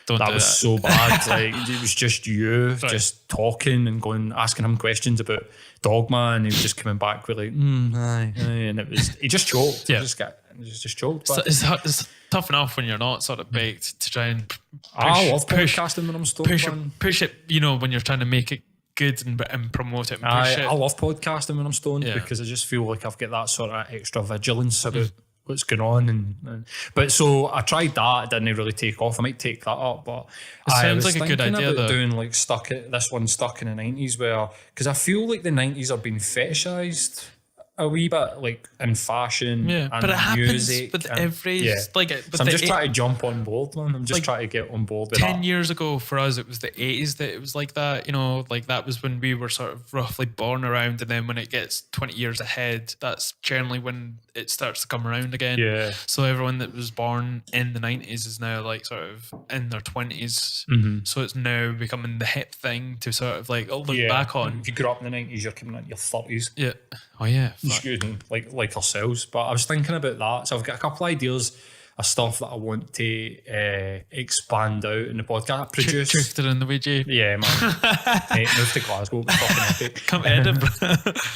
that was so bad. Like, it was just you just talking and going, asking him questions about Dogma, and he was just coming back with like, aye. And it was, he just choked. Yeah. Just choked. But it's tough enough when you're not sort of baked to try and I love podcasting when I'm stoned. Push it, you know, when you're trying to make it good and promote it and push it. I love podcasting when I'm stoned because I just feel like I've got that sort of extra vigilance about what's going on. But so I tried that, it didn't really take off. I might take that up, but it sounds like a good idea about though. Doing like stuck in the 90s, where, because I feel like the 90s are being fetishized a wee bit, like in fashion and but it music. Happens with every like. So I'm just trying to jump on board, man. I'm just trying to get on board with 10 years ago for us, it was the 80s that it was like that. You know, like that was when we were sort of roughly born around, and then when it gets 20 years ahead, that's generally when it starts to come around again. Yeah. So everyone that was born in the 90s is now like sort of in their 20s. So it's now becoming the hip thing to sort of like look back on. If you grew up in the 90s, you're coming into your 30s. Yeah. Oh yeah. excuse me, like ourselves. But I was thinking about that, so I've got a couple of ideas of stuff that I want to expand out in the podcast. Produce. Tricked it in the way, Jay. Yeah, man. Mate, move to Glasgow. It'd be fucking epic. Come to Edinburgh.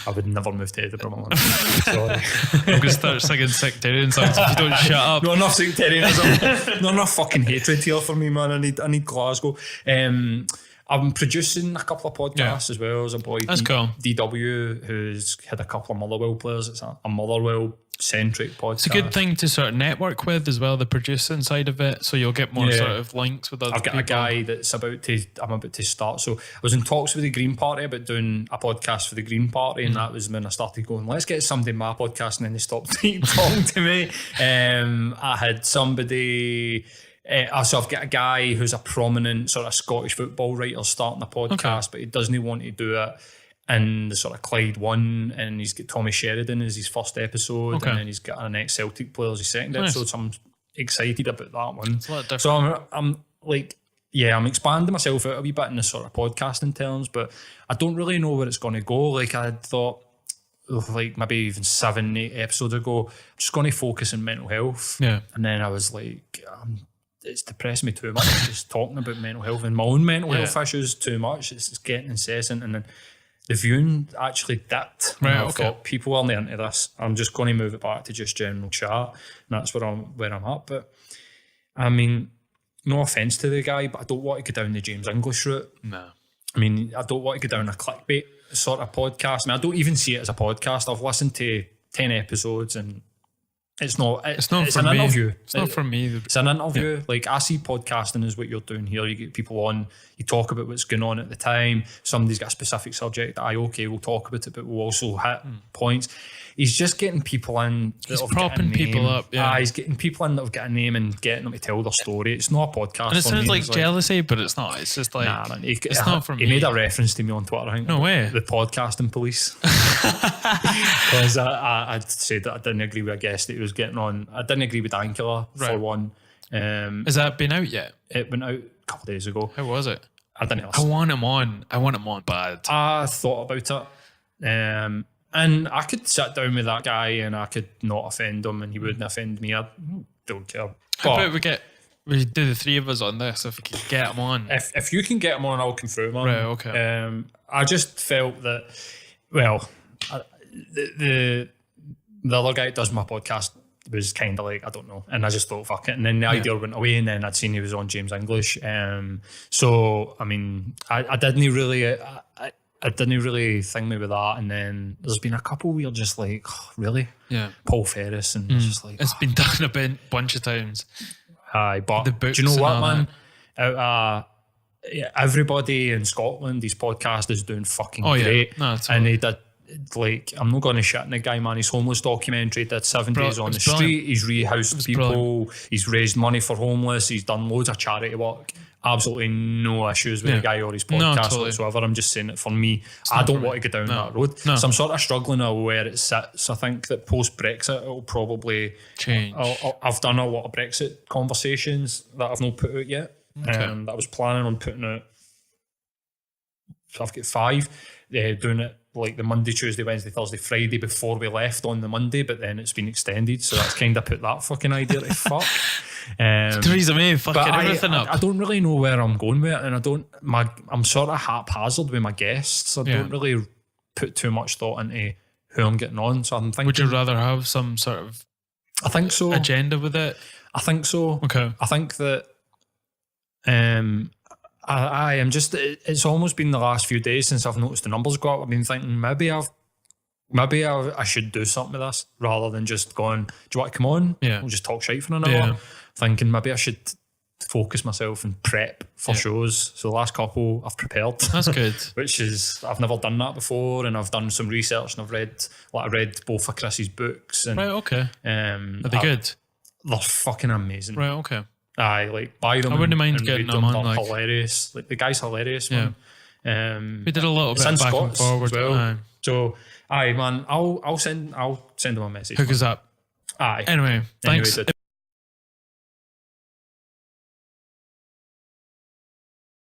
I would never move to Edinburgh, man. Sorry. I'm going to start singing sectarian songs if you don't shut up. Not enough sectarianism. Not enough fucking hatred here for me, man. I need Glasgow. I'm producing a couple of podcasts as well. There's a boy, cool. DW, who's had a couple of Motherwell players. It's a Motherwell-centric podcast. It's a good thing to sort of network with as well, the producing side of it, so you'll get more sort of links with other people. I've got a guy that's I'm about to start. So I was in talks with the Green Party about doing a podcast for the Green Party, and that was when I started going, let's get somebody in my podcast, and then they stopped talking to me. I had somebody... so I've got a guy who's a prominent sort of Scottish football writer starting a podcast, but he doesn't want to do it in the sort of Clyde one, and he's got Tommy Sheridan as his first episode, and then he's got an ex-Celtic player as his second episode, so I'm excited about that one. It's a lot different. So I'm like, I'm expanding myself out a wee bit in the sort of podcasting terms, but I don't really know where it's going to go. Like I thought, like maybe even 7-8 episodes ago, I'm just going to focus on mental health. Yeah. And then I was like, it's depressing me too much just talking about mental health and my own mental health issues too much. It's getting incessant, and then the viewing actually dipped. Right, I thought people aren't into this. I'm just going to move it back to just general chat, and that's where I'm at. But I mean, no offence to the guy, but I don't want to go down the James English route. No. I mean, I don't want to go down a clickbait sort of podcast. I mean, I don't even see it as a podcast. I've listened to 10 episodes and it's an interview. It's not for me. It's an interview. Yeah. Like I see podcasting is what you're doing here. You get people on, you talk about what's going on at the time. Somebody's got a specific subject that we'll talk about it, but we'll also hit points. He's just getting people in. He's propping people up. Yeah, he's getting people in that have got a name and getting them to tell their story. It's not a podcast. And it sounds like jealousy, but it's not. It's just like it's not for me. He made a reference to me on Twitter. I think. No way. The podcasting police. Because I said that I didn't agree with a guest that he was getting on. I didn't agree with Ankara for one. Has that been out yet? It went out a couple of days ago. How was it? I didn't know. I want him on bad. I thought about it. And I could sit down with that guy and I could not offend him and he wouldn't offend me. I don't care. How about we do the three of us on this if we can get him on? If you can get him on, I'll confirm him. Right, okay. I just felt that, the other guy that does my podcast was kind of like, I don't know. And I just thought, fuck it. And then the idea went away and then I'd seen he was on James English. So, I mean, I didn't really... I didn't really think me with that, and then there's been a couple where you're just like, oh, really? Yeah. Paul Ferris, and it's just like... It's been done a bunch of times. Aye, but do you know what, man? Everybody in Scotland, his podcast is doing fucking great. No, and he did, like, I'm not going to shit on the guy, man. His homeless documentary did 7 days on the street. He's rehoused people. Brilliant. He's raised money for homeless. He's done loads of charity work. Absolutely no issues with the guy or his podcast whatsoever. I'm just saying that for me, I don't want to go down that road. No. So I'm sort of struggling where it sits. I think that post-Brexit, it'll probably change. I've done a lot of Brexit conversations that I've not put out yet. That I was planning on putting out. So I've got 5. Doing it like the Monday, Tuesday, Wednesday, Thursday, Friday before we left on the Monday, but then it's been extended. So that's kind of put that fucking idea to fuck. Theresa May fucking everything up. I don't really know where I'm going with it, and I'm sort of haphazard with my guests. I don't really put too much thought into who I'm getting on. So I'm thinking, would you rather have some sort of agenda with it? I think so. Okay. I think that I am just, it's almost been the last few days since I've noticed the numbers go up. I've been thinking maybe I should do something with this rather than just going, do you want to come on? Yeah. We'll just talk shite for an hour. Yeah. Thinking maybe I should focus myself and prep for shows. So the last couple I've prepared. That's good. Which is, I've never done that before, and I've done some research and I read both of Chris's books. And, right, okay. Are they good? They're fucking amazing. Right, okay. Buy them. I wouldn't mind getting them on. They're hilarious. Like the guy's hilarious, man. We did a little bit back and forward. Well. So, man, I'll send him a message. Hook us up. Aye. Anyway, thanks.